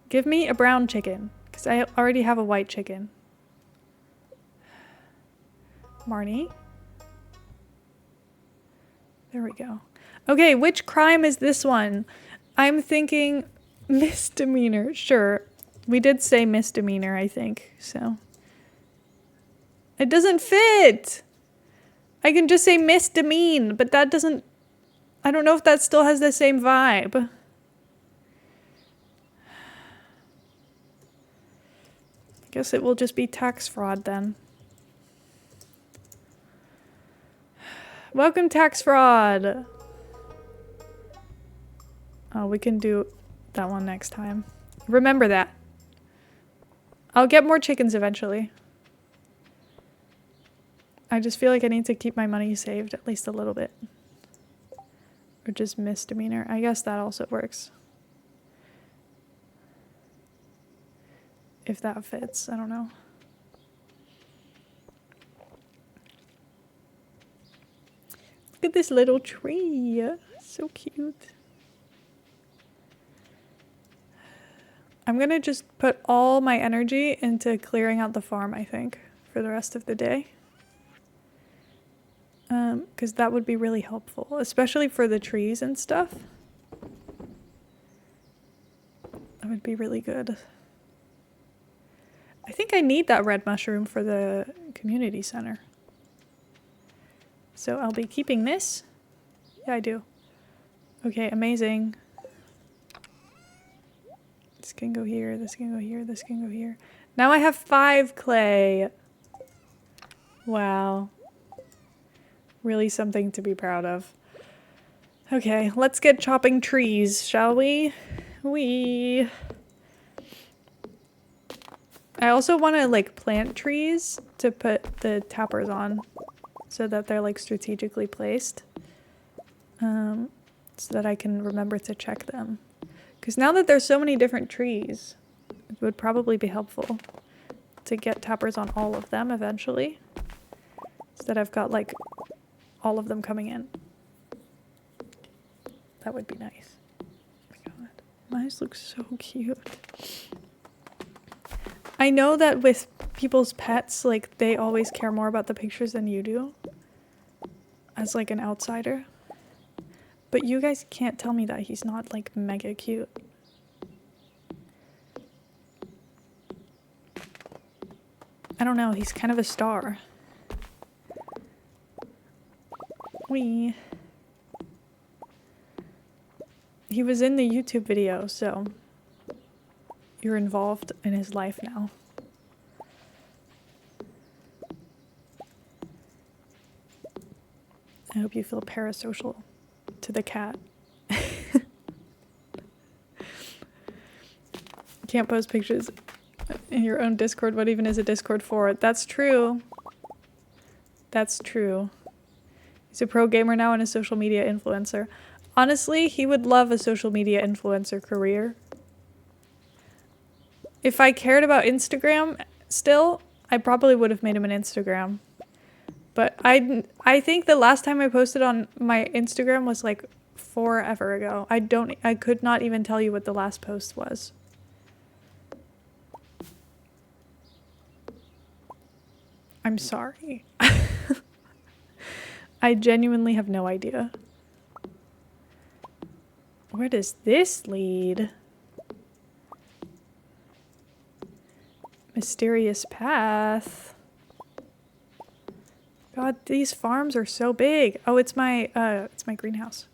Give me a brown chicken, because I already have a white chicken. Marnie. There we go. Okay, which crime is this one? I'm thinking misdemeanor. Sure. We did say misdemeanor, I think, so. It doesn't fit! I can just say misdemean, but that doesn't... I don't know if that still has the same vibe. I guess it will just be tax fraud then. Welcome, tax fraud! Oh, we can do that one next time. Remember that. I'll get more chickens eventually. I just feel like I need to keep my money saved at least a little bit. Or just misdemeanor. I guess that also works. If that fits, I don't know. Look at this little tree. So cute. I'm gonna just put all my energy into clearing out the farm, I think, for the rest of the day. Because that would be really helpful, especially for the trees and stuff. That would be really good. I think I need that red mushroom for the community center. So I'll be keeping this. Yeah, I do. Okay, amazing. This can go here, this can go here, this can go here. Now I have 5 clay. Wow. Really something to be proud of. Okay, let's get chopping trees, shall we? I also want to like plant trees to put the tappers on so that they're like strategically placed. So that I can remember to check them. Because now that there's so many different trees, it would probably be helpful to get tappers on all of them eventually. So that I've got like all of them coming in. That would be nice. Oh my god. Mine looks so cute. I know that with people's pets, like they always care more about the pictures than you do. As like an outsider. But you guys can't tell me that he's not like mega cute. I don't know, he's kind of a star. He was in the YouTube video, so you're involved in his life now. I hope you feel parasocial to the cat. Can't post pictures in your own Discord. What even is a Discord for? That's true. That's true. He's a pro gamer now and a social media influencer. Honestly, he would love a social media influencer career. If I cared about Instagram still, I probably would have made him an Instagram. But I think the last time I posted on my Instagram was like forever ago. I could not even tell you what the last post was. I'm sorry. I genuinely have no idea. Where does this lead? Mysterious path. God, these farms are so big. Oh, it's my greenhouse.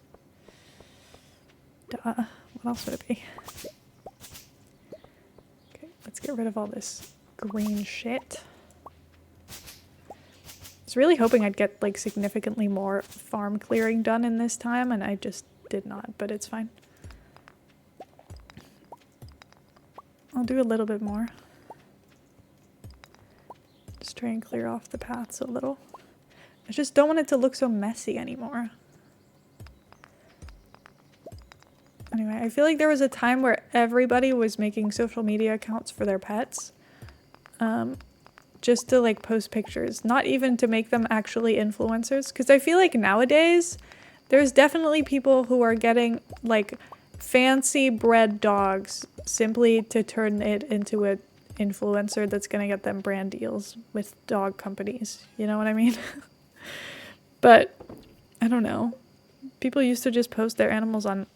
Duh. What else would it be? Okay, let's get rid of all this green shit. I was really hoping I'd get like significantly more farm clearing done in this time, and I just did not, but it's fine. I'll do a little bit more. Just try and clear off the paths a little. I just don't want it to look so messy anymore. Anyway, I feel like there was a time where everybody was making social media accounts for their pets. Just to like post pictures, not even to make them actually influencers. Because I feel like nowadays, there's definitely people who are getting like fancy bred dogs simply to turn it into an influencer that's gonna get them brand deals with dog companies. You know what I mean? But I don't know. People used to just post their animals on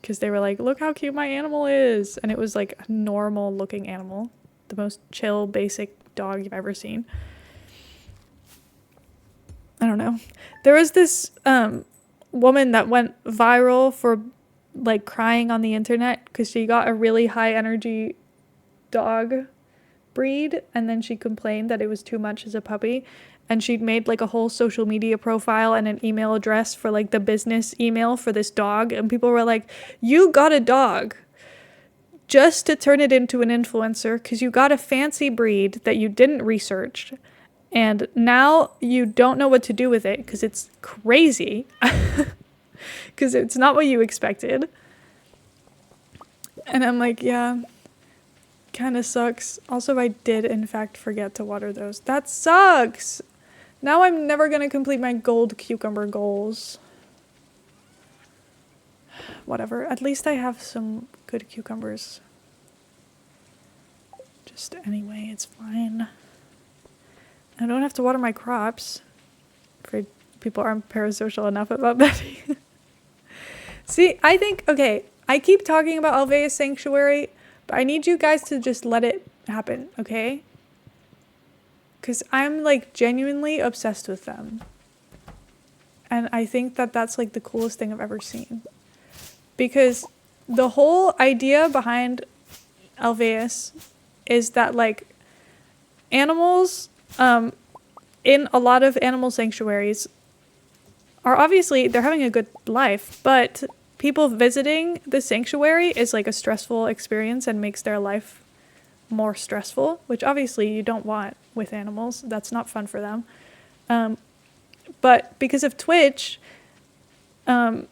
because they were like, look how cute my animal is. And it was like a normal looking animal. The most chill, basic dog you've ever seen. I don't know. There was this woman that went viral for like crying on the internet because she got a really high energy dog breed and then she complained that it was too much as a puppy, and she'd made like a whole social media profile and an email address for like the business email for this dog, and people were like, you got a dog just to turn it into an influencer because you got a fancy breed that you didn't research, and now you don't know what to do with it because it's crazy because it's not what you expected. And I'm like, yeah, kind of sucks. Also, I did in fact forget to water those. That sucks. Now I'm never gonna complete my gold cucumber goals. Whatever, at least I have some good cucumbers. Just anyway, it's fine. I don't have to water my crops. Afraid people aren't parasocial enough about that. See, I think, okay, I keep talking about Alveus Sanctuary, but I need you guys to just let it happen, okay? Because I'm like genuinely obsessed with them. And I think that that's like the coolest thing I've ever seen. Because the whole idea behind Alveus is that like animals in a lot of animal sanctuaries are obviously, they're having a good life, but people visiting the sanctuary is like a stressful experience and makes their life more stressful, which obviously you don't want with animals. That's not fun for them. But because of Twitch, like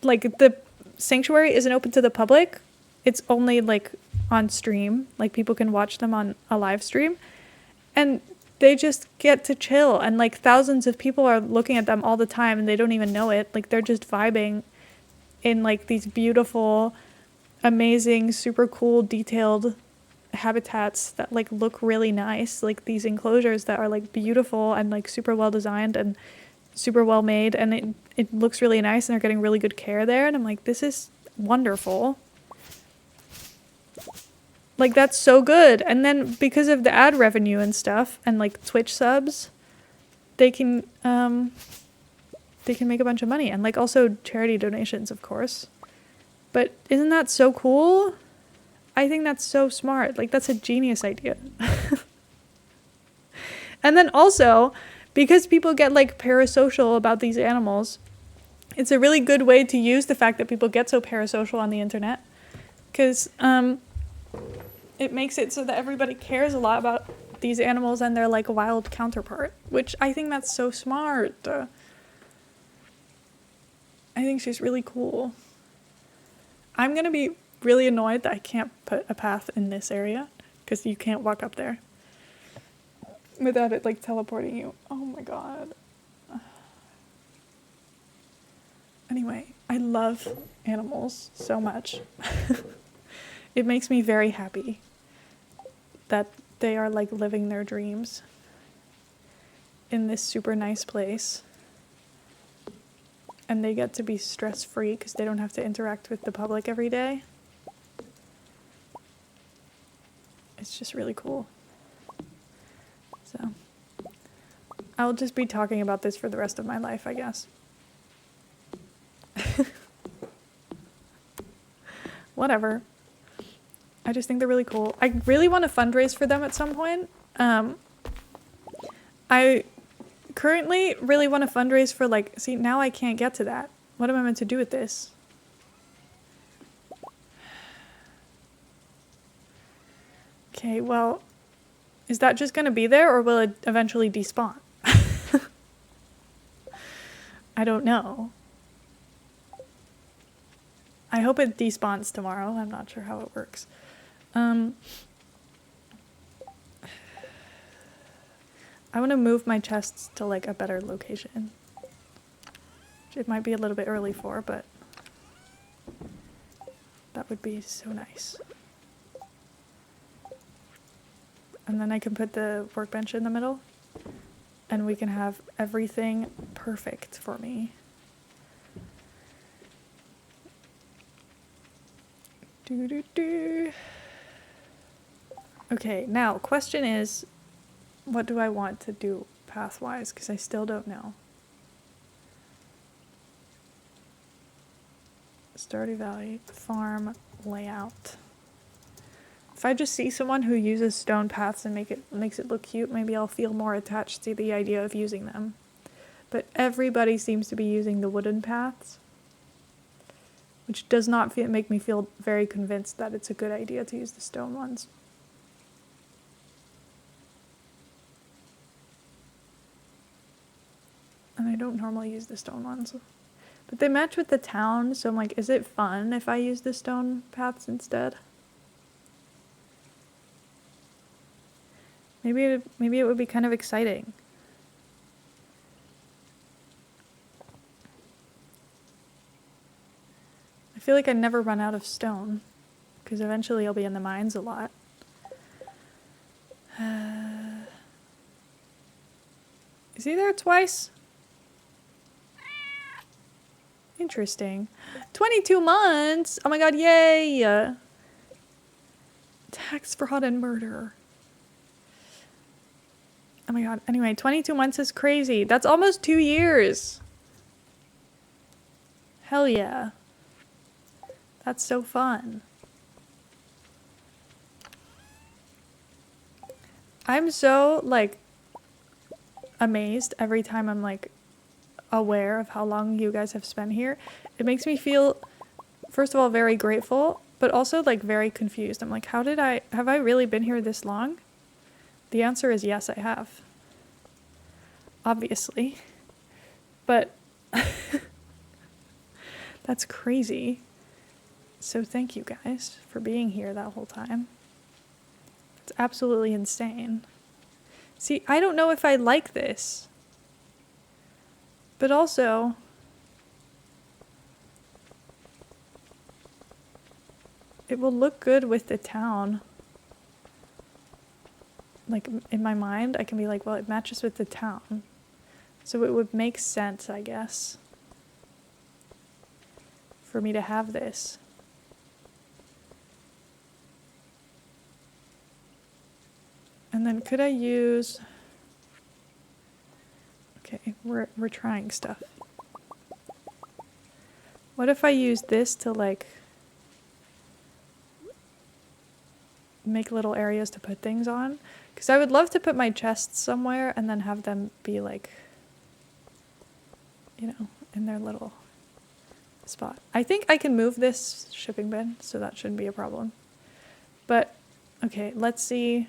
the sanctuary isn't open to the public. It's only like on stream. Like people can watch them on a live stream, and they just get to chill, and like thousands of people are looking at them all the time and they don't even know it. Like they're just vibing in like these beautiful, amazing, super cool, detailed habitats that like look really nice. Like these enclosures that are like beautiful and like super well designed and super well made, and it looks really nice, and they're getting really good care there. And I'm like, this is wonderful. Like, that's so good. And then because of the ad revenue and stuff and like Twitch subs, they can make a bunch of money, and like also charity donations, of course. But isn't that so cool? I think that's so smart. Like, that's a genius idea. And then also, because people get like parasocial about these animals, it's a really good way to use the fact that people get so parasocial on the internet, because it makes it so that everybody cares a lot about these animals and their like wild counterpart, which I think that's so smart. I think she's really cool. I'm gonna be really annoyed that I can't put a path in this area, because you can't walk up there without it like teleporting you. Oh my god. Anyway, I love animals so much. It makes me very happy that they are like living their dreams in this super nice place. And they get to be stress-free because they don't have to interact with the public every day. It's just really cool. So, I'll just be talking about this for the rest of my life, I guess. Whatever. I just think they're really cool. I really want to fundraise for them at some point. I currently really want to fundraise for like, see, now I can't get to that. What am I meant to do with this? Okay, well, is that just going to be there, or will it eventually despawn? I don't know. I hope it despawns tomorrow. I'm not sure how it works. I want to move my chests to like a better location. Which it might be a little bit early for, but that would be so nice. And then I can put the workbench in the middle, and we can have everything perfect for me. Okay, now question is, what do I want to do path-wise? Because I still don't know. Stardew Valley farm layout. If I just see someone who uses stone paths and makes it look cute, maybe I'll feel more attached to the idea of using them. But everybody seems to be using the wooden paths, which does not make me feel very convinced that it's a good idea to use the stone ones. And I don't normally use the stone ones. But they match with the town, so I'm like, is it fun if I use the stone paths instead? Maybe it would be kind of exciting. I feel like I never run out of stone, because eventually I'll be in the mines a lot. Is he there twice? Interesting. 22 months! Oh my god, yay! Tax fraud and murder. Oh my god, anyway, 22 months is crazy. That's almost 2 years. Hell yeah. That's so fun. I'm so, like, amazed every time I'm, like, aware of how long you guys have spent here. It makes me feel, first of all, very grateful, but also, like, very confused. I'm like, have I really been here this long? The answer is yes, I have. Obviously. But that's crazy. So thank you guys for being here that whole time. It's absolutely insane. See, I don't know if I like this. But also, it will look good with the town. Like, in my mind, I can be like, well, it matches with the town. So it would make sense, I guess, for me to have this. And then could I use... Okay, we're trying stuff. What if I use this to like make little areas to put things on? Because I would love to put my chests somewhere and then have them be like, you know, in their little spot. I think I can move this shipping bin, so that shouldn't be a problem. But, okay, let's see.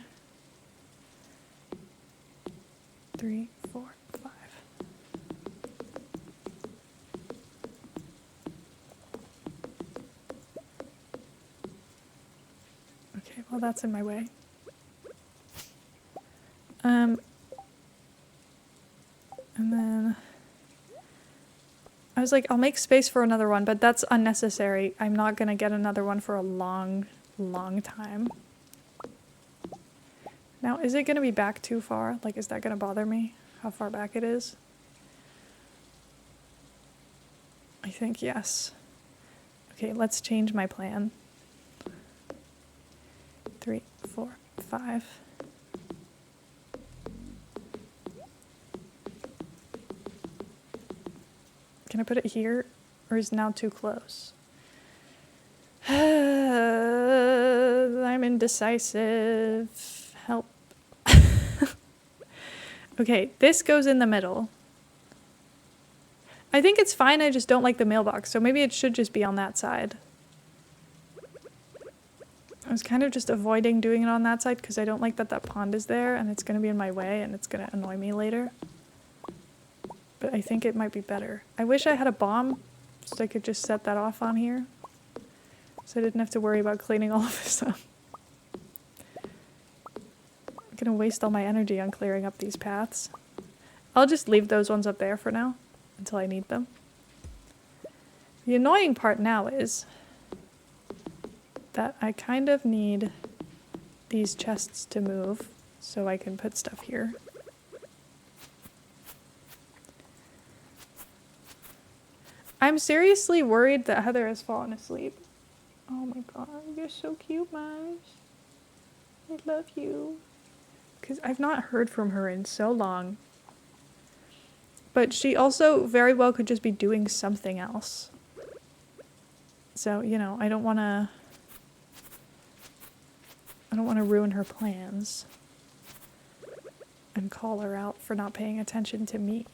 3, 4, 5. Okay, well that's in my way. And then I was like, I'll make space for another one, but that's unnecessary. I'm not gonna get another one for a long, long time. Now, is it gonna be back too far? Like, is that gonna bother me? How far back it is? I think yes. Okay, let's change my plan. 3, 4, 5. Can I put it here? Or is it now too close? I'm indecisive. Help. Okay, this goes in the middle. I think it's fine, I just don't like the mailbox, so maybe it should just be on that side. I was kind of just avoiding doing it on that side because I don't like that that pond is there and it's going to be in my way and it's going to annoy me later. But I think it might be better. I wish I had a bomb so I could just set that off on here. So I didn't have to worry about cleaning all of this up. I'm going to waste all my energy on clearing up these paths. I'll just leave those ones up there for now until I need them. The annoying part now is that I kind of need these chests to move so I can put stuff here. I'm seriously worried that Heather has fallen asleep. Oh my god, you're so cute, Mars. I love you. Because I've not heard from her in so long. But she also very well could just be doing something else. So, you know, I don't want to ruin her plans and call her out for not paying attention to me.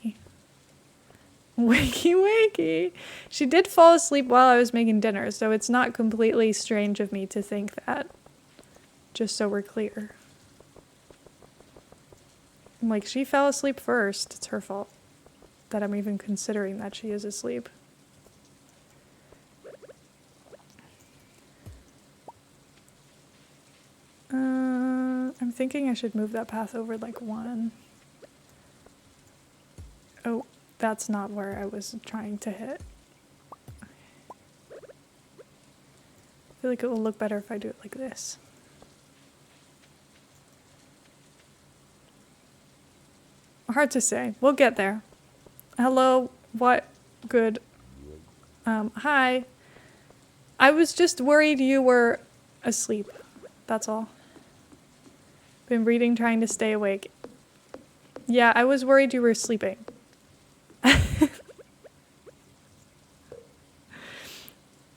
Wakey wakey. She did fall asleep while I was making dinner, so it's not completely strange of me to think that. Just so we're clear. Like, she fell asleep first. It's her fault that I'm even considering that she is asleep. I'm thinking I should move that path over like 1. Oh, that's not where I was trying to hit. I feel like it will look better if I do it like this. Hard to say. We'll get there. Hello, what? Good. Hi. I was just worried you were asleep. That's all. Been reading, trying to stay awake. Yeah, I was worried you were sleeping.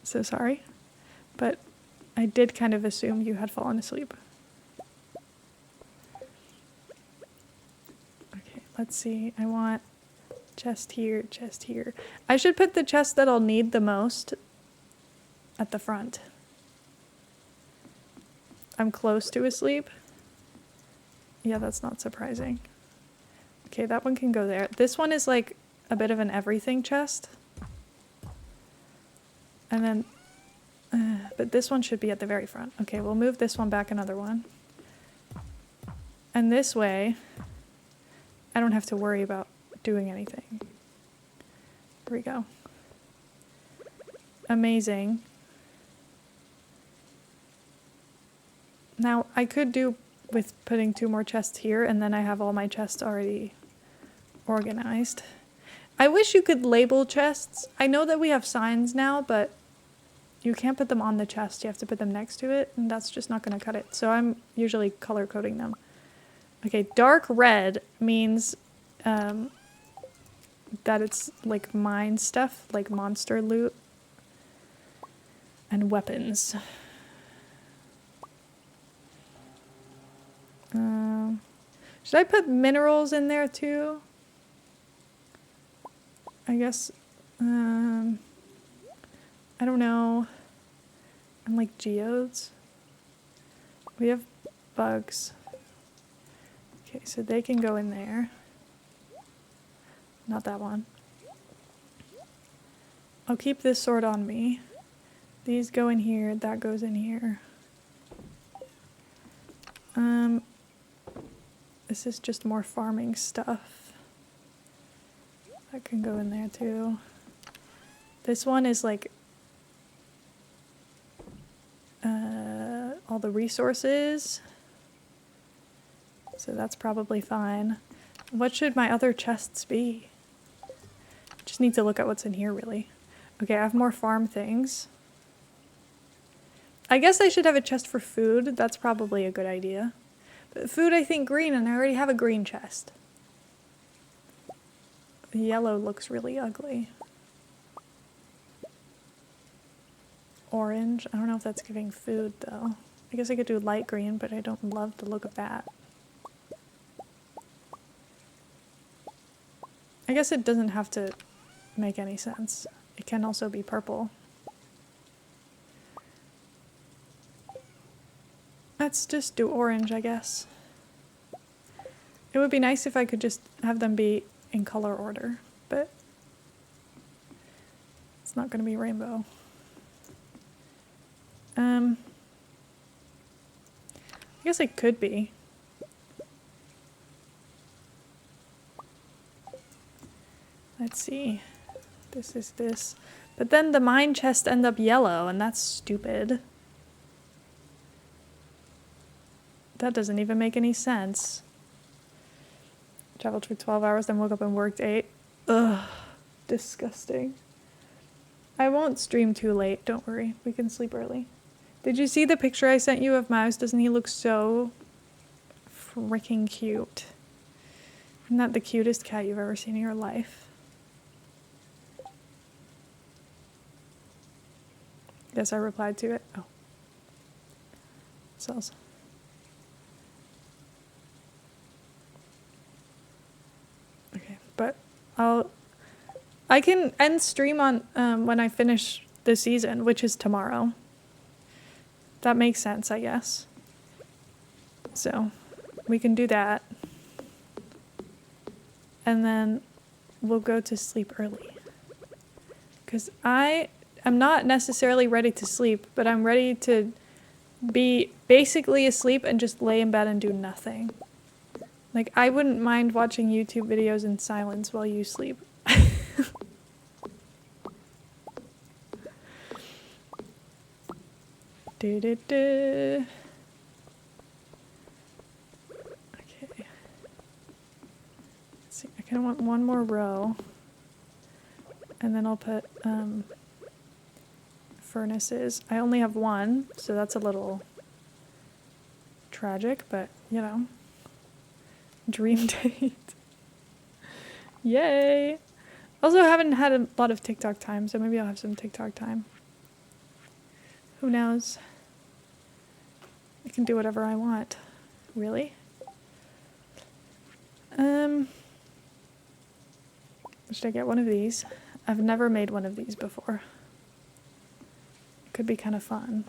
So sorry. But I did kind of assume you had fallen asleep. Okay, let's see. I want chest here, chest here. I should put the chest that I'll need the most at the front. I'm close to asleep. Yeah, that's not surprising. Okay, that one can go there. This one is like a bit of an everything chest. And then, but this one should be at the very front. Okay, we'll move this one back another one. And this way, I don't have to worry about doing anything. Here we go. Amazing. Now, I could do with putting 2 more chests here, and then I have all my chests already organized. I wish you could label chests. I know that we have signs now, but you can't put them on the chest. You have to put them next to it, and that's just not going to cut it. So I'm usually color coding them. Okay, dark red means that it's like mine stuff, like monster loot and weapons. Should I put minerals in there too? I guess, I don't know. And like geodes. We have bugs. Okay, so they can go in there. Not that one. I'll keep this sword on me. These go in here, that goes in here. This is just more farming stuff. That can go in there too. This one is like all the resources. So that's probably fine. What should my other chests be? Just need to look at what's in here really. Okay, I have more farm things. I guess I should have a chest for food. That's probably a good idea. But food, I think green, and I already have a green chest. The yellow looks really ugly. Orange. I don't know if that's giving food, though. I guess I could do light green, but I don't love the look of that. I guess it doesn't have to make any sense. It can also be purple. Let's just do orange, I guess. It would be nice if I could just have them be in color order, but it's not going to be rainbow. I guess it could be. Let's see. This is this. But then the mine chests end up yellow, and that's stupid. That doesn't even make any sense. Traveled for 12 hours, then woke up and worked 8. Ugh. Disgusting. I won't stream too late, don't worry. We can sleep early. Did you see the picture I sent you of Mouse? Doesn't he look so freaking cute? Isn't that the cutest cat you've ever seen in your life? Yes, I replied to it. Oh. Cells. Okay, but I can end stream on when I finish the season, which is tomorrow. That makes sense, I guess. So, we can do that. And then we'll go to sleep early. Because I am not necessarily ready to sleep, but I'm ready to be basically asleep and just lay in bed and do nothing. Like, I wouldn't mind watching YouTube videos in silence while you sleep. Okay. Let's see, I kind of want one more row. And then I'll put furnaces. I only have one, so that's a little tragic, but you know. Dream date. Yay! Also haven't had a lot of TikTok time, so maybe I'll have some TikTok time. Who knows? I can do whatever I want. Really? Should I get one of these? I've never made one of these before. Could be kind of fun.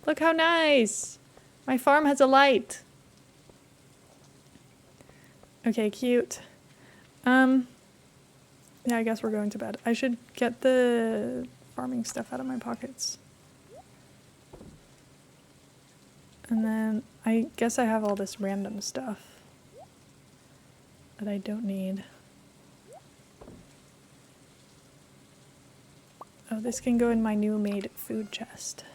Look how nice! My farm has a light. Okay, cute. Yeah, I guess we're going to bed. I should get the farming stuff out of my pockets. And then I guess I have all this random stuff that I don't need. Oh, this can go in my new made food chest.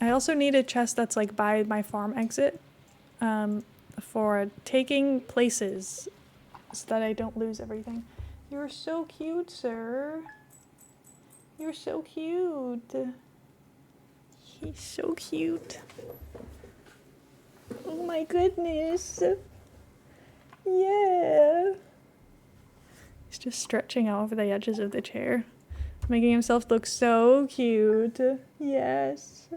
I also need a chest that's like by my farm exit for taking places so that I don't lose everything. You're so cute, sir. You're so cute. He's so cute. Oh my goodness. Yeah. He's just stretching out over the edges of the chair, making himself look so cute. Yes.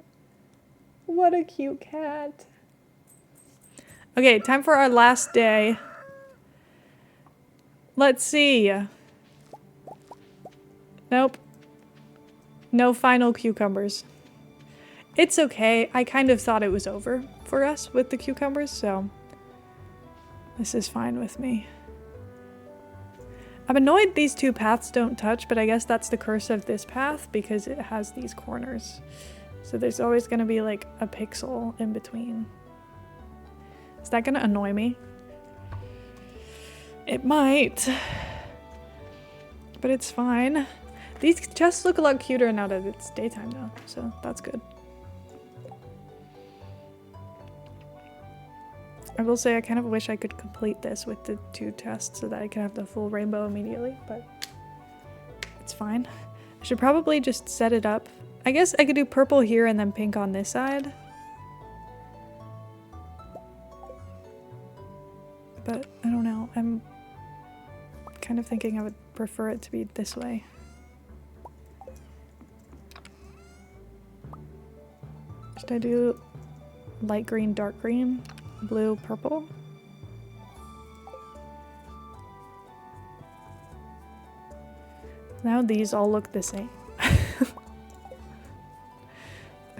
What a cute cat. Okay, time for our last day. Let's see. Nope. No final cucumbers. It's okay. I kind of thought it was over for us with the cucumbers, so this is fine with me. I'm annoyed these two paths don't touch, but I guess that's the curse of this path because it has these corners. So there's always going to be like a pixel in between. Is that going to annoy me? It might. But it's fine. These chests look a lot cuter now that it's daytime though, so that's good. I will say I kind of wish I could complete this with the 2 tests so that I can have the full rainbow immediately, but it's fine. I should probably just set it up. I guess I could do purple here and then pink on this side. But I don't know. I'm kind of thinking I would prefer it to be this way. Should I do light green, dark green? Blue, purple. Now these all look the same. I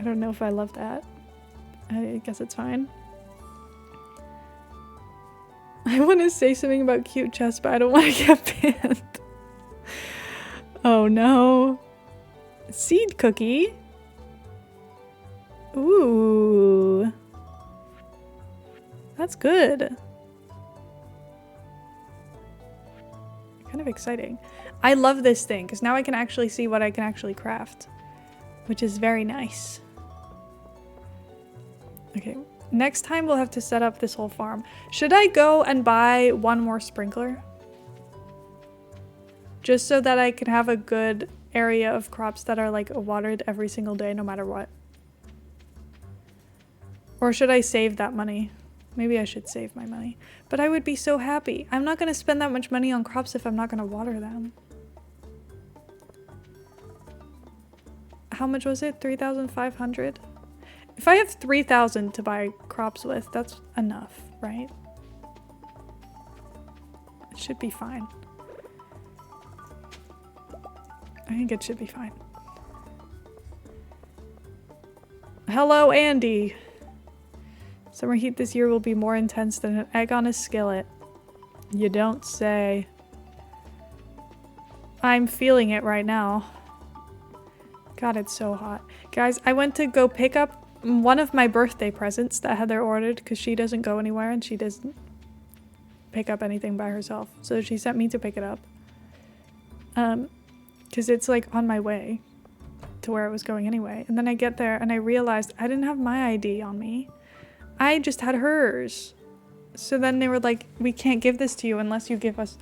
don't know if I love that. I guess it's fine. I want to say something about cute chests, but I don't want to get banned. Oh no. Seed cookie. Ooh. That's good. Kind of exciting. I love this thing because now I can actually see what I can actually craft, which is very nice. Okay, next time we'll have to set up this whole farm. Should I go and buy 1 more sprinkler? Just so that I can have a good area of crops that are like watered every single day no matter what. Or should I save that money? Maybe I should save my money. But I would be so happy. I'm not going to spend that much money on crops if I'm not going to water them. How much was it? 3,500? If I have 3,000 to buy crops with, that's enough, right? It should be fine. I think it should be fine. Hello, Andy. Summer heat this year will be more intense than an egg on a skillet. You don't say. I'm feeling it right now. God, it's so hot. Guys, I went to go pick up one of my birthday presents that Heather ordered because she doesn't go anywhere and she doesn't pick up anything by herself. So she sent me to pick it up. Because it's like on my way to where I was going anyway. And then I get there and I realized I didn't have my ID on me. I just had hers. So then they were like, we can't give this to you unless you give us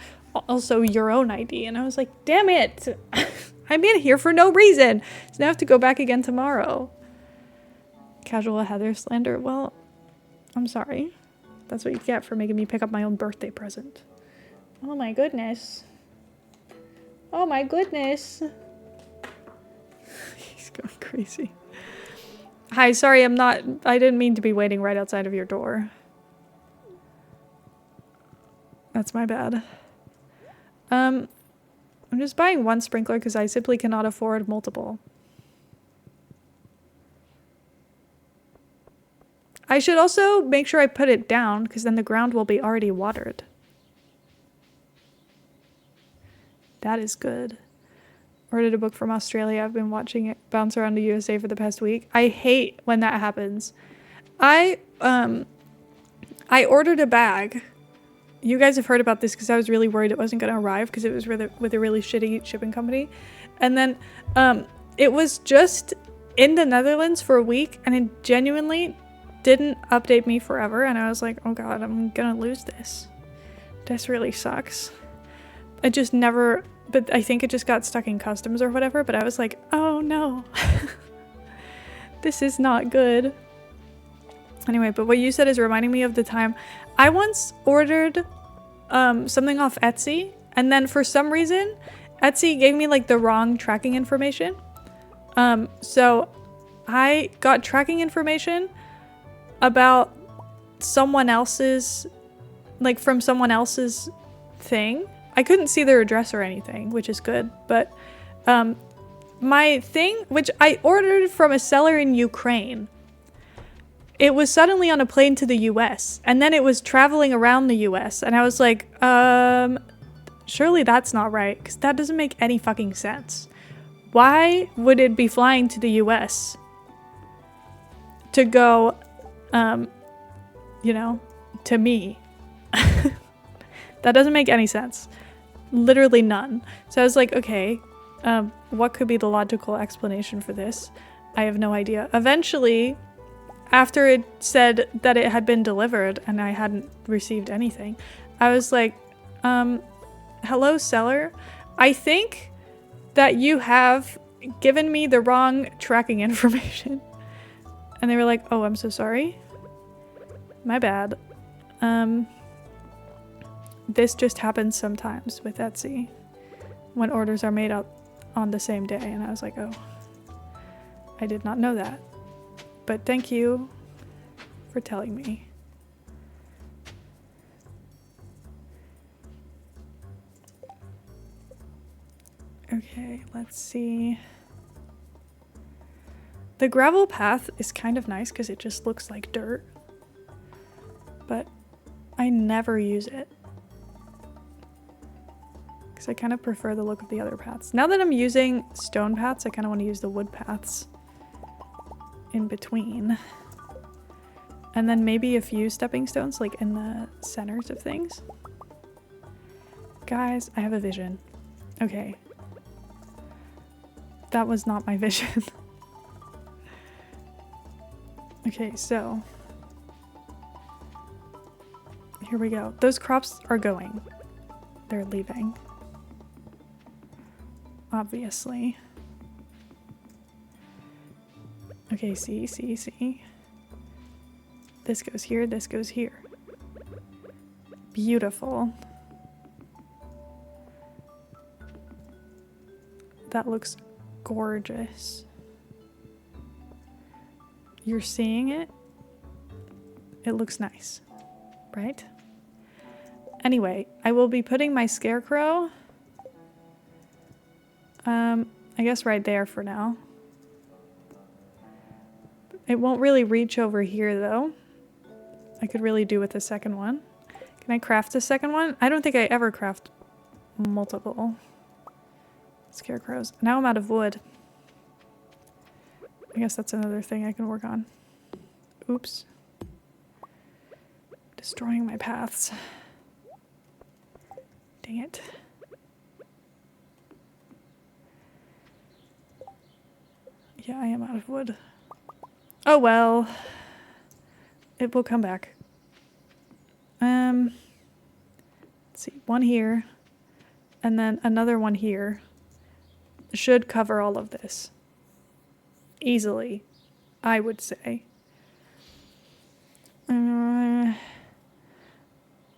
also your own ID. And I was like, damn it. I'm in here for no reason. So now I have to go back again tomorrow. Casual Heather slander. Well, I'm sorry. That's what you get for making me pick up my own birthday present. Oh my goodness. Oh my goodness. He's going crazy. Hi, sorry, I didn't mean to be waiting right outside of your door. That's my bad. I'm just buying 1 sprinkler because I simply cannot afford multiple. I should also make sure I put it down because then the ground will be already watered. That is good. Ordered a book from Australia. I've been watching it bounce around the USA for the past week. I hate when that happens. I ordered a bag. You guys have heard about this because I was really worried it wasn't going to arrive because it was with a really shitty shipping company. And then it was just in the Netherlands for a week and it genuinely didn't update me forever. And I was like, oh God, I'm going to lose this. This really sucks. It just never... But I think it just got stuck in customs or whatever, but I was like, oh no. This is not good. Anyway, but what you said is reminding me of the time I once ordered something off Etsy, and then for some reason Etsy gave me like the wrong tracking information. So I got tracking information about someone else's, like from someone else's thing. I couldn't see their address or anything, which is good, but my thing, which I ordered from a seller in Ukraine, it was suddenly on a plane to the US, and then it was traveling around the US, and I was like, surely that's not right, because that doesn't make any fucking sense. Why would it be flying to the US to go, you know, to me? That doesn't make any sense. Literally none. So I was like, okay, what could be the logical explanation for this? I have no idea. Eventually, after it said that it had been delivered and I hadn't received anything, I was like, hello, seller. I think that you have given me the wrong tracking information. And they were like, oh, I'm so sorry. My bad. This just happens sometimes with Etsy when orders are made up on the same day. And I was like, oh, I did not know that. But thank you for telling me. Okay, let's see. The gravel path is kind of nice because it just looks like dirt. But I never use it. Because I kind of prefer the look of the other paths. Now that I'm using stone paths, I kind of want to use the wood paths in between. And then maybe a few stepping stones like in the centers of things. Guys, I have a vision. Okay. That was not my vision. Okay, so here we go. Those crops are going. They're leaving. Obviously. Okay, see. This goes here, this goes here. Beautiful. That looks gorgeous. You're seeing it? It looks nice, right? Anyway, I will be putting my scarecrow, I guess right there for now. It won't really reach over here though. I could really do with a second one. Can I craft a second one? I don't think I ever craft multiple scarecrows. Now I'm out of wood. I guess that's another thing I can work on. Oops. Destroying my paths. Dang it. Yeah, I am out of wood. Oh well. It will come back. Let's see. One here. And then another one here. Should cover all of this. Easily, I would say.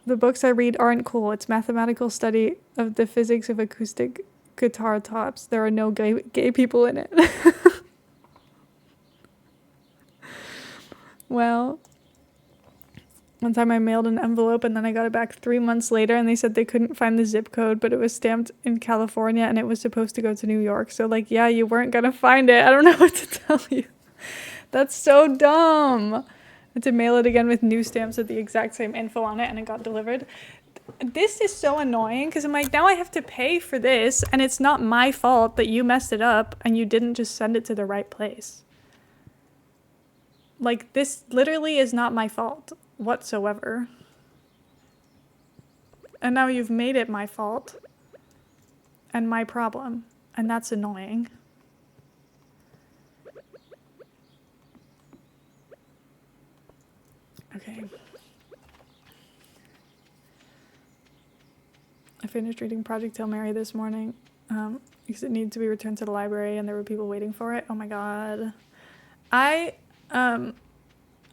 The books I read aren't cool. It's mathematical study of the physics of acoustic guitar tops. There are no gay people in it. Well, one time I mailed an envelope and then I got it back 3 months later and they said they couldn't find the zip code, but it was stamped in California and it was supposed to go to New York. So like, yeah, you weren't gonna find it. I don't know what to tell you. That's so dumb. I had to mail it again with new stamps with the exact same info on it and it got delivered. This is so annoying because I'm like, now I have to pay for this and it's not my fault that you messed it up and you didn't just send it to the right place. Like, this literally is not my fault whatsoever. And now you've made it my fault and my problem, and that's annoying. Okay. I finished reading Project Hail Mary this morning because it needed to be returned to the library and there were people waiting for it. Oh my god. I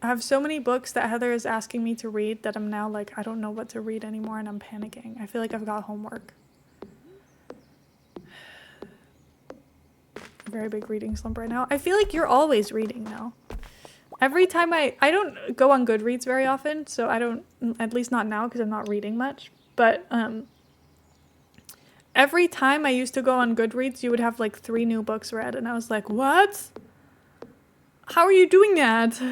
have so many books that Heather is asking me to read that I'm now like, I don't know what to read anymore, and I'm panicking. I feel like I've got homework. Very big reading slump right now. I feel like you're always reading now. Every time I don't go on Goodreads very often, so I don't, at least not now because I'm not reading much. But every time I used to go on Goodreads, you would have like 3 new books read, and I was like, what? How are you doing that?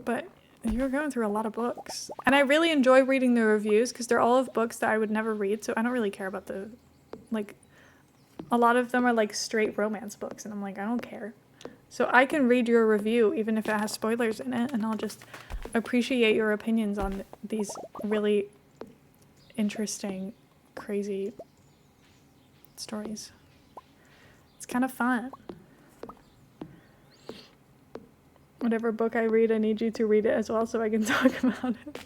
But you're going through a lot of books. And I really enjoy reading the reviews because they're all of books that I would never read, so I don't really care about the, like, a lot of them are like straight romance books, and I'm like, I don't care. So I can read your review even if it has spoilers in it, and I'll just appreciate your opinions on these really interesting, crazy stories. It's kind of fun. Whatever book I read, I need you to read it as well so I can talk about it.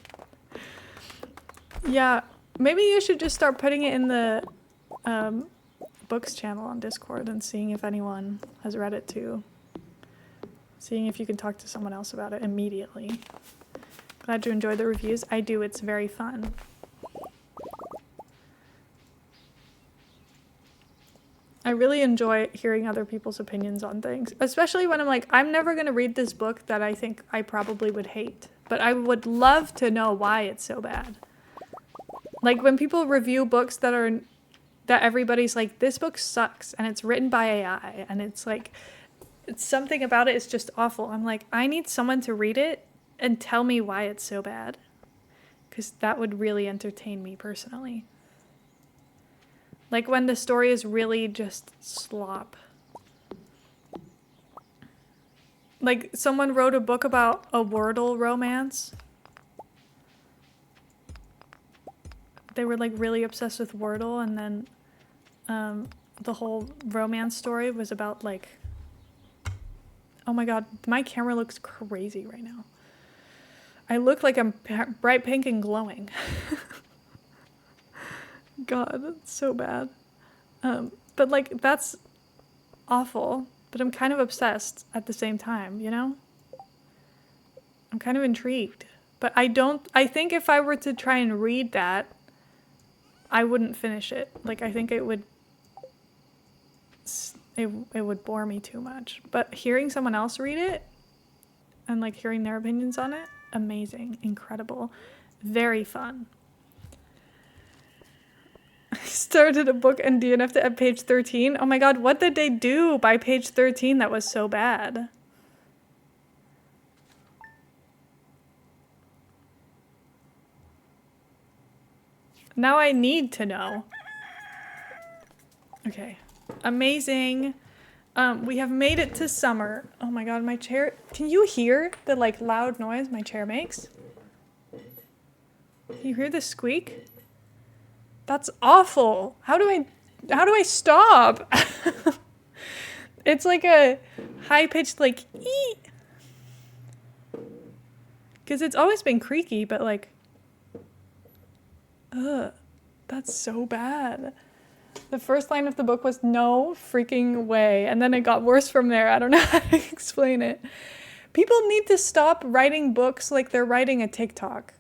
Yeah, maybe you should just start putting it in the books channel on Discord and seeing if anyone has read it too. Seeing if you can talk to someone else about it immediately. Glad you enjoyed the reviews. I do, it's very fun. I really enjoy hearing other people's opinions on things, especially when I'm like, I'm never going to read this book that I think I probably would hate, but I would love to know why it's so bad. Like when people review books that everybody's like, this book sucks and it's written by AI and it's like, it's something about it is just awful. I'm like, I need someone to read it and tell me why it's so bad, because that would really entertain me personally. Like when the story is really just slop. Like someone wrote a book about a Wordle romance. They were like really obsessed with Wordle, and then the whole romance story was about like, oh my god, my camera looks crazy right now. I look like I'm bright pink and glowing. God, that's so bad. But like, that's awful, but I'm kind of obsessed at the same time, you know? I'm kind of intrigued. But I think if I were to try and read that, I wouldn't finish it. Like, I think it would bore me too much. But hearing someone else read it and like hearing their opinions on it, amazing, incredible, very fun. I started a book and DNF'd it at page 13. Oh my god, what did they do by page 13 that was so bad? Now I need to know. Okay. Amazing. We have made it to summer. Oh my god, my chair. Can you hear the like loud noise my chair makes? Can you hear the squeak? That's awful. How do I stop? It's like a high-pitched like ee. Because it's always been creaky, but like, ugh, that's so bad. The first line of the book was no freaking way, and then it got worse from there. I don't know how to explain it. People need to stop writing books like they're writing a TikTok.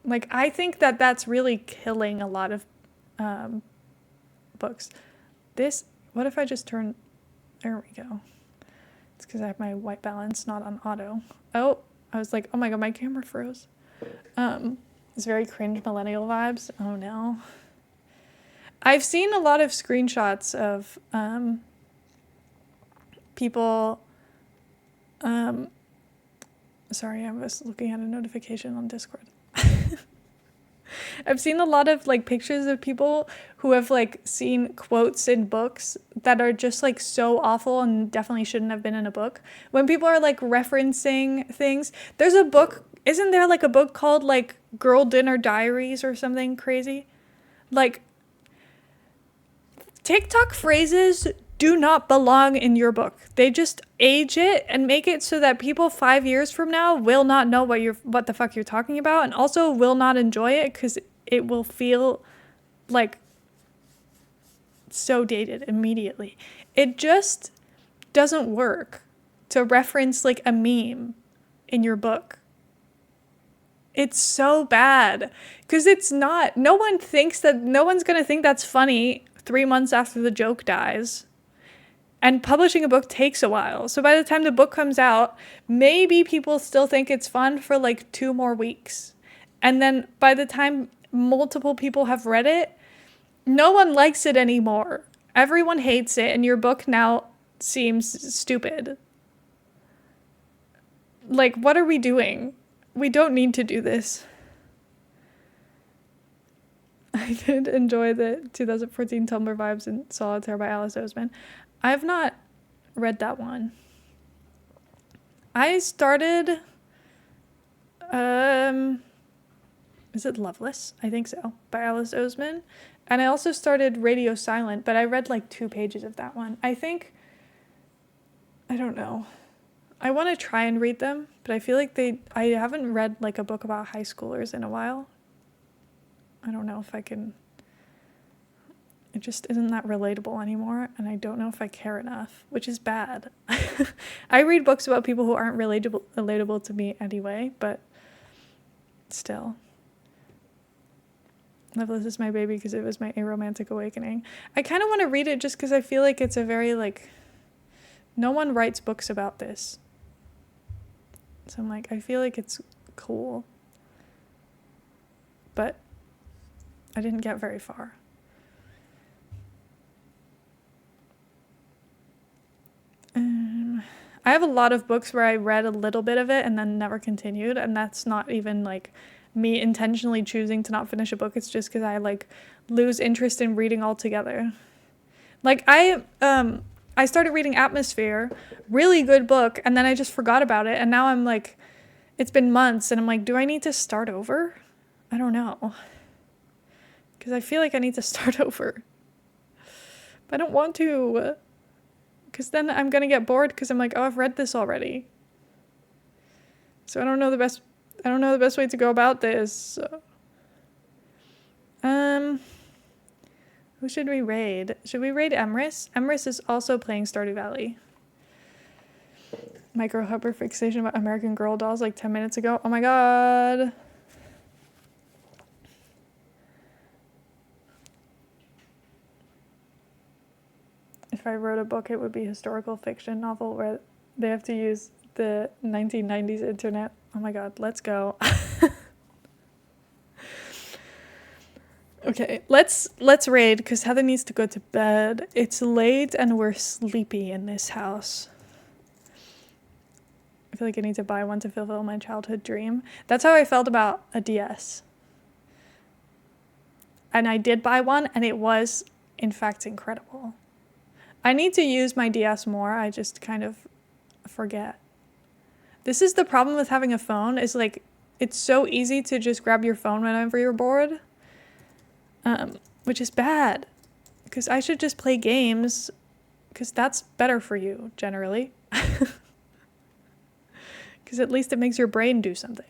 Like, I think that that's really killing a lot of books. What if I just turn, there we go. It's because I have my white balance not on auto. Oh, I was like, oh my god, my camera froze. It's very cringe millennial vibes. Oh no. I've seen a lot of screenshots of people, sorry, I was looking at a notification on Discord. I've seen a lot of like pictures of people who have like seen quotes in books that are just like so awful and definitely shouldn't have been in a book. When people are like referencing things, there's a book, isn't there like a book called like Girl Dinner Diaries or something crazy? Like, TikTok phrases do not belong in your book. They just age it and make it so that people 5 years from now will not know what the fuck you're talking about, and also will not enjoy it because it will feel like so dated immediately. It just doesn't work to reference like a meme in your book. It's so bad because it's not, no one's going to think that's funny 3 months after the joke dies. And publishing a book takes a while. So by the time the book comes out, maybe people still think it's fun for like 2 more weeks. And then by the time multiple people have read it, no one likes it anymore. Everyone hates it, and your book now seems stupid. Like, what are we doing? We don't need to do this. I did enjoy the 2014 Tumblr Vibes in Solitaire by Alice Oseman. I have not read that one. I started, is it Loveless? I think so, by Alice Oseman. And I also started Radio Silent, but I read like 2 pages of that one. I don't know. I want to try and read them, but I feel like I haven't read like a book about high schoolers in a while. I don't know if I can, it just isn't that relatable anymore, and I don't know if I care enough, which is bad. I read books about people who aren't relatable to me anyway, but still. Loveless is my baby because it was my aromantic awakening. I kind of want to read it just because I feel like it's a very like, no one writes books about this. So I'm like, I feel like it's cool. But I didn't get very far. I have a lot of books where I read a little bit of it and then never continued, and that's not even like me intentionally choosing to not finish a book. It's just because I like lose interest in reading altogether. Like I started reading Atmosphere, really good book, and then I just forgot about it, and now I'm like, it's been months, and I'm like, do I need to start over? I don't know. Because I feel like I need to start over. But I don't want to. Because then I'm going to get bored because I'm like, oh, I've read this already. So I don't know the best way to go about this. Who should we raid? Should we raid Emrys? Emrys is also playing Stardew Valley. Micro hyperfixation about American Girl dolls like 10 minutes ago. Oh my god. If I wrote a book, it would be a historical fiction novel where they have to use the 1990s internet. Oh my god, let's go. Okay, let's raid because Heather needs to go to bed. It's late and we're sleepy in this house. I feel like I need to buy one to fulfill my childhood dream. That's how I felt about a DS. And I did buy one, and it was, in fact, incredible. I need to use my DS more. I just kind of forget. This is the problem with having a phone, is like, it's so easy to just grab your phone whenever you're bored. Which is bad. Because I should just play games, because that's better for you, generally. Because at least it makes your brain do something.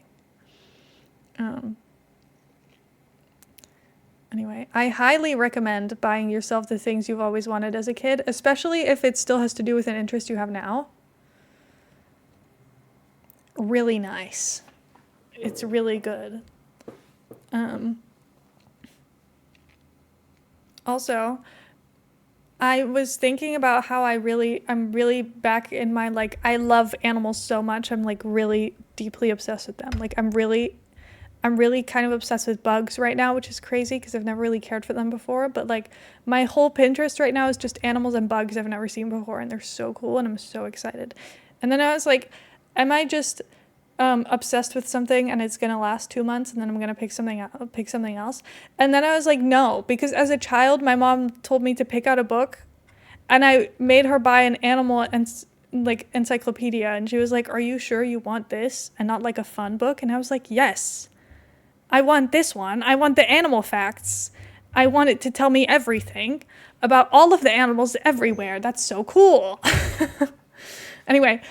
Anyway, I highly recommend buying yourself the things you've always wanted as a kid, especially if it still has to do with an interest you have now. Really nice. It's really good. Also, I was thinking about how I'm really back in my, like, I love animals so much. I'm like really deeply obsessed with them. Like I'm really kind of obsessed with bugs right now, which is crazy because I've never really cared for them before. But like my whole Pinterest right now is just animals and bugs I've never seen before, and they're so cool, and I'm so excited. And then I was like, am I just obsessed with something and it's gonna last 2 months and then I'm gonna pick something else? And then I was like, no, because as a child my mom told me to pick out a book, and I made her buy an animal and like encyclopedia, and she was like, are you sure you want this and not like a fun book? And I was like, yes, I want this one. I want the animal facts. I want it to tell me everything about all of the animals everywhere. That's so cool. Anyway,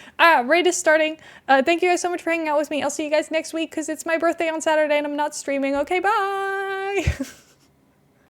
raid is starting. Thank you guys so much for hanging out with me. I'll see you guys next week because it's my birthday on Saturday and I'm not streaming. Okay, bye.